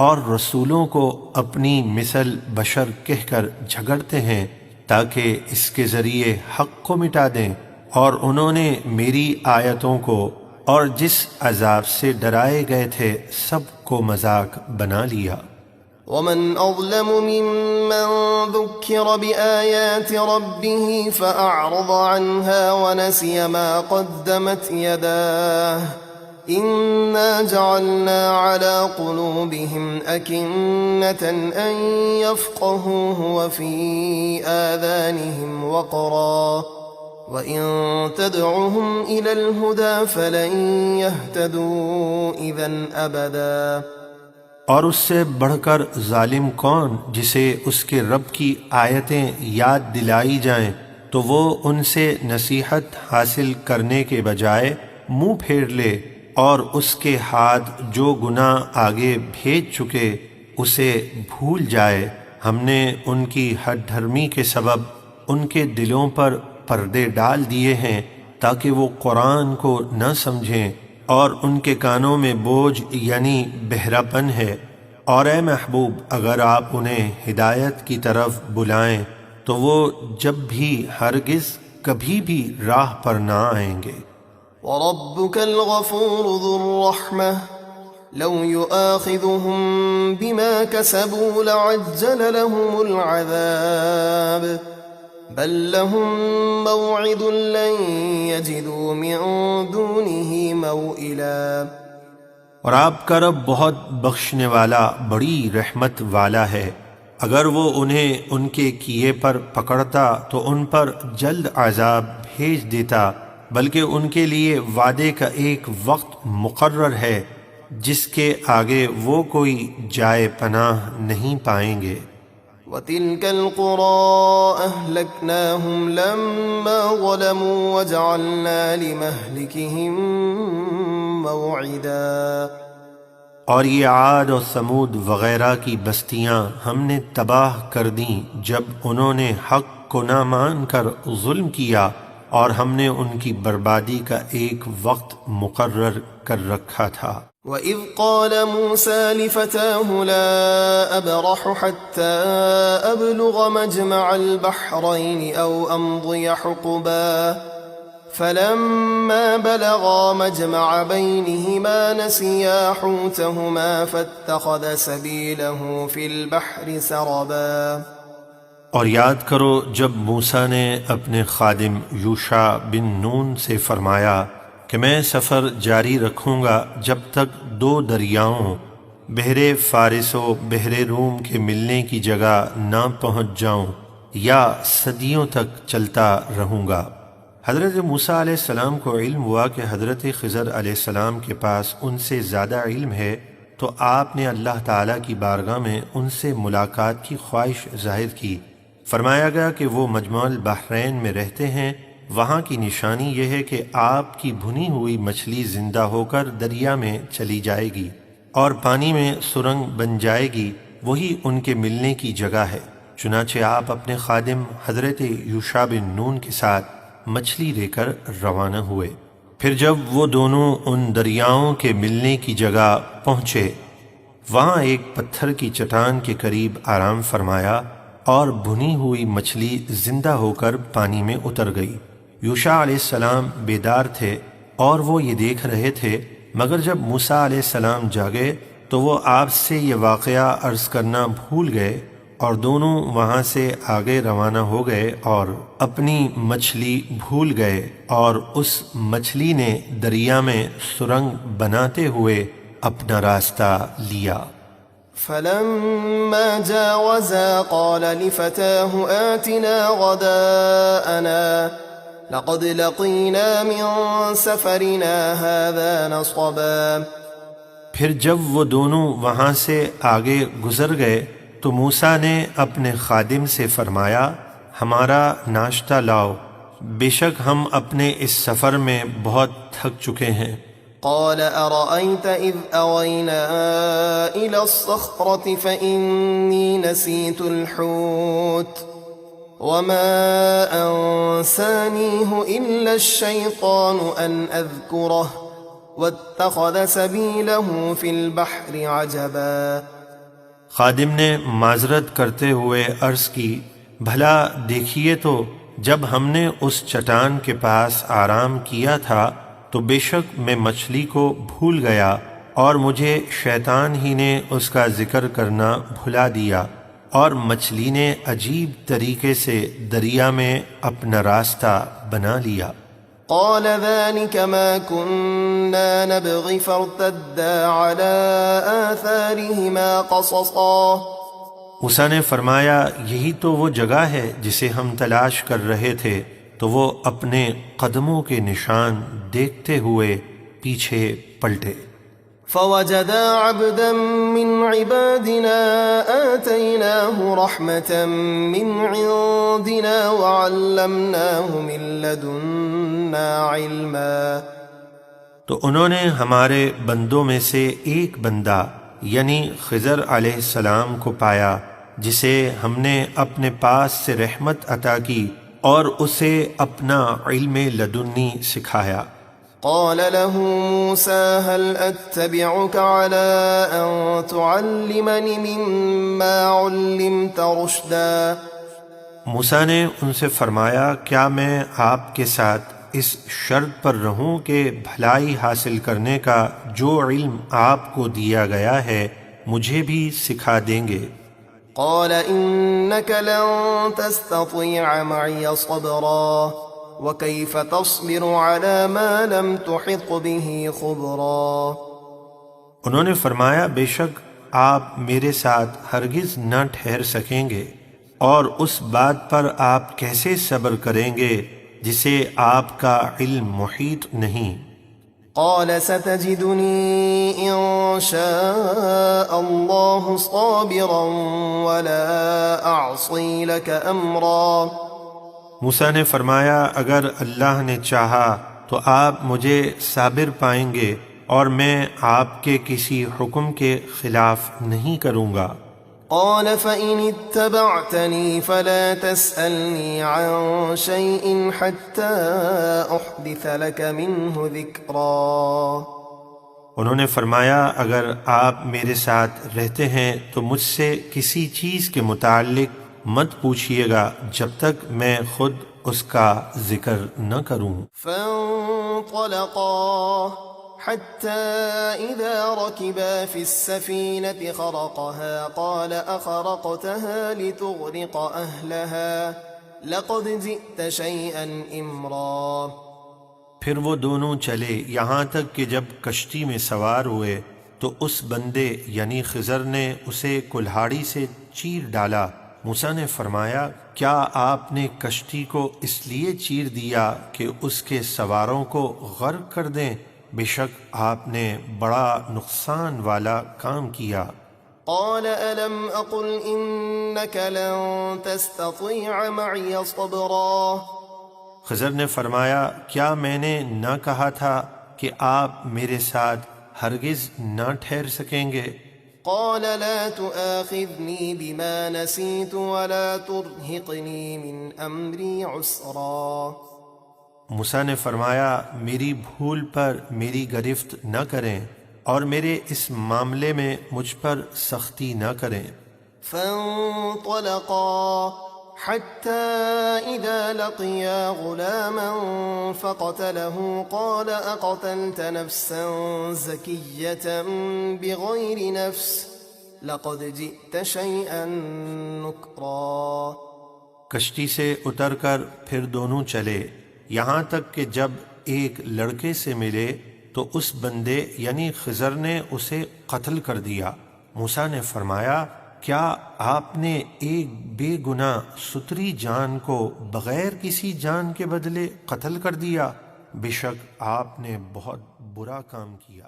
اور رسولوں کو اپنی مثل بشر کہہ کر جھگڑتے ہیں تاکہ اس کے ذریعے حق کو مٹا دیں، اور انہوں نے میری آیتوں کو اور جس عذاب سے ڈرائے گئے تھے سب کو مذاق بنا لیا۔ وَمَنْ أَظْلَمُ مِمَّنْ ذُكِّرَ بِآيَاتِ رَبِّهِ فَأَعْرَضَ عَنْهَا وَنَسِيَ مَا قَدَّمَتْ يَدَاهُ إِنَّا جَعَلْنَا عَلَى قُلُوبِهِمْ أَكِنَّةً أَن يَفْقَهُوهُ وَفِي آذَانِهِمْ وَقْرًا وَإِن تَدْعُهُمْ إِلَى الْهُدَى فَلَن يَهْتَدُوا إِذًا أَبَدًا۔ اور اس سے بڑھ کر ظالم کون جسے اس کے رب کی آیتیں یاد دلائی جائیں تو وہ ان سے نصیحت حاصل کرنے کے بجائے منہ پھیر لے، اور اس کے ہاتھ جو گناہ آگے بھیج چکے اسے بھول جائے۔ ہم نے ان کی ہٹ دھرمی کے سبب ان کے دلوں پر پردے ڈال دیے ہیں تاکہ وہ قرآن کو نہ سمجھیں، اور ان کے کانوں میں بوجھ یعنی بہرا پن ہے۔ اور اے محبوب اگر آپ انہیں ہدایت کی طرف بلائیں تو وہ جب بھی ہرگز کبھی بھی راہ پر نہ آئیں گے۔ وَرَبُّكَ الْغَفُورُ ذُو الرَّحْمَةِ لَوْ يُؤَاخِذُهُم بِمَا كَسَبُوا لَعَجَّلَ لَهُمُ الْعَذَابَ بَل لَّهُم مَّوْعِدٌ لَّن يَجِدُوا مِن دُونِهِ مَوْئِلًا۔ اور آپ کا رب بہت بخشنے والا بڑی رحمت والا ہے۔ اگر وہ انہیں ان کے کیے پر پکڑتا تو ان پر جلد عذاب بھیج دیتا، بلکہ ان کے لیے وعدے کا ایک وقت مقرر ہے جس کے آگے وہ کوئی جائے پناہ نہیں پائیں گے۔ وَتِلْكَ الْقُرَىٰ أَهْلَكْنَاهُمْ لَمَّا ظَلَمُوا وَجَعَلْنَا لِمَهْلِكِهِم مَّوْعِدًا۔ اور یہ عاد اور ثمود وغیرہ کی بستیاں ہم نے تباہ کر دیں جب انہوں نے حق کو نہ مان کر ظلم کیا، اور ہم نے ان کی بربادی کا ایک وقت مقرر کر رکھا تھا۔ وَإِذْ قَالَ مُوسَىٰ لِفَتَاهُ لَا أَبْرَحُ حَتَّىٰ أَبْلُغَ مَجْمَعَ الْبَحْرَيْنِ أَوْ أَمْضِيَ حُقُبًا فَلَمَّا بَلَغَا مَجْمَعَ بَيْنِهِمَا نَسِيَا حُوتَهُمَا فَاتَّخَذَ سَبِيلَهُ فِي الْبَحْرِ سَرَبًا۔ اور یاد کرو جب موسیٰ نے اپنے خادم یوشع بن نون سے فرمایا کہ میں سفر جاری رکھوں گا جب تک دو دریاؤں بحر فارس و بحر روم کے ملنے کی جگہ نہ پہنچ جاؤں، یا صدیوں تک چلتا رہوں گا۔ حضرت موسیٰ علیہ السلام کو علم ہوا کہ حضرت خضر علیہ السلام کے پاس ان سے زیادہ علم ہے، تو آپ نے اللہ تعالیٰ کی بارگاہ میں ان سے ملاقات کی خواہش ظاہر کی۔ فرمایا گیا کہ وہ مجمع البحرین میں رہتے ہیں، وہاں کی نشانی یہ ہے کہ آپ کی بھنی ہوئی مچھلی زندہ ہو کر دریا میں چلی جائے گی اور پانی میں سرنگ بن جائے گی، وہی ان کے ملنے کی جگہ ہے۔ چنانچہ آپ اپنے خادم حضرت یوشع بن نون کے ساتھ مچھلی لے کر روانہ ہوئے۔ پھر جب وہ دونوں ان دریاؤں کے ملنے کی جگہ پہنچے، وہاں ایک پتھر کی چٹان کے قریب آرام فرمایا اور بھنی ہوئی مچھلی زندہ ہو کر پانی میں اتر گئی۔ یوشع علیہ السلام بیدار تھے اور وہ یہ دیکھ رہے تھے، مگر جب موسیٰ علیہ السلام جاگے تو وہ آپ سے یہ واقعہ عرض کرنا بھول گئے، اور دونوں وہاں سے آگے روانہ ہو گئے اور اپنی مچھلی بھول گئے، اور اس مچھلی نے دریا میں سرنگ بناتے ہوئے اپنا راستہ لیا۔ فَلَمَّا جَاوَزَا قَالَ لِفَتَاهُ آتِنَا غَدَاءَنَا لَقَدْ لَقِينَا مِن سَفَرِنَا هَٰذَا نَصَبًا۔ پھر جب وہ دونوں وہاں سے آگے گزر گئے تو موسیٰ نے اپنے خادم سے فرمایا، ہمارا ناشتہ لاؤ، بے شک ہم اپنے اس سفر میں بہت تھک چکے ہیں۔ قال أرأيت إذ أوينا إلى الصخرة فإني نسيت الحوت وما أنسانيه إلا الشيطان أن أذكره واتخذ سبيله في البحر عجبا۔ خادم نے معذرت کرتے ہوئے عرض کی، بھلا دیکھیے تو جب ہم نے اس چٹان کے پاس آرام کیا تھا تو بے شک میں مچھلی کو بھول گیا، اور مجھے شیطان ہی نے اس کا ذکر کرنا بھلا دیا، اور مچھلی نے عجیب طریقے سے دریا میں اپنا راستہ بنا لیا۔ قال ذلك ما كنا نبغي فارتدا على آثارهما قصصا۔ موسیٰ نے فرمایا، یہی تو وہ جگہ ہے جسے ہم تلاش کر رہے تھے، تو وہ اپنے قدموں کے نشان دیکھتے ہوئے پیچھے پلٹے۔ فوجدا عبدا من عبادنا آتيناه رحمة من عندنا وعلمناه من لدنا علما۔ تو انہوں نے ہمارے بندوں میں سے ایک بندہ یعنی خضر علیہ السلام کو پایا، جسے ہم نے اپنے پاس سے رحمت عطا کی اور اسے اپنا علم لدنی سکھایا۔ قال له موسى هل أتبعك على أن تعلمني مما علمت رشدا۔ موسیٰ نے ان سے فرمایا، کیا میں آپ کے ساتھ اس شرط پر رہوں کہ بھلائی حاصل کرنے کا جو علم آپ کو دیا گیا ہے مجھے بھی سکھا دیں گے؟ قال إنك لن تستطيع معي صبرا وكيف تصبر على ما لم تحط به خبرا۔ انہوں نے فرمایا بے شک آپ میرے ساتھ ہرگز نہ ٹھہر سکیں گے، اور اس بات پر آپ کیسے صبر کریں گے جسے آپ کا علم محیط نہیں؟ قال ستجدني إن شاء الله صابرا ولا أعصي لك أمرا۔ موسیٰ نے فرمایا اگر اللہ نے چاہا تو آپ مجھے صابر پائیں گے اور میں آپ کے کسی حکم کے خلاف نہیں کروں گا۔ قال فإن اتبعتني فلا تسألني عن شيء حتى أحدث لك منه ذكرا۔ انہوں نے فرمایا اگر آپ میرے ساتھ رہتے ہیں تو مجھ سے کسی چیز کے متعلق مت پوچھیے گا جب تک میں خود اس کا ذکر نہ کروں۔ فانطلقا حتى إذا ركبا في السفينة خرقها قال أخرقتها لتغرق أهلها لقد جئت شيئا إمرا۔ پھر وہ دونوں چلے یہاں تک کہ جب کشتی میں سوار ہوئے تو اس بندے یعنی خضر نے اسے کلہاڑی سے چیر ڈالا۔ موسیٰ نے فرمایا کیا آپ نے کشتی کو اس لیے چیر دیا کہ اس کے سواروں کو غرق کر دیں؟ بے شک آپ نے بڑا نقصان والا کام کیا۔ قال ألم أقل إنك لن تستطيع معي صبرا۔ خضر نے فرمایا کیا میں نے نہ کہا تھا کہ آپ میرے ساتھ ہرگز نہ ٹھہر سکیں گے؟ قال لا تؤاخذني بما نسيت ولا ترهقني من أمري عسرا۔ موسیٰ نے فرمایا میری بھول پر میری گرفت نہ کریں اور میرے اس معاملے میں مجھ پر سختی نہ کریں۔ فانطلقا حتى إذا لقيا غلاما فقتله قال أقتلت نفسا زكية بغير نفس لقد جئت شيئا نكرا۔ کشتی سے اتر کر پھر دونوں چلے یہاں تک کہ جب ایک لڑکے سے ملے تو اس بندے یعنی خضر نے اسے قتل کر دیا۔ موسیٰ نے فرمایا کیا آپ نے ایک بے گناہ ستری جان کو بغیر کسی جان کے بدلے قتل کر دیا؟ بے شک آپ نے بہت برا کام کیا۔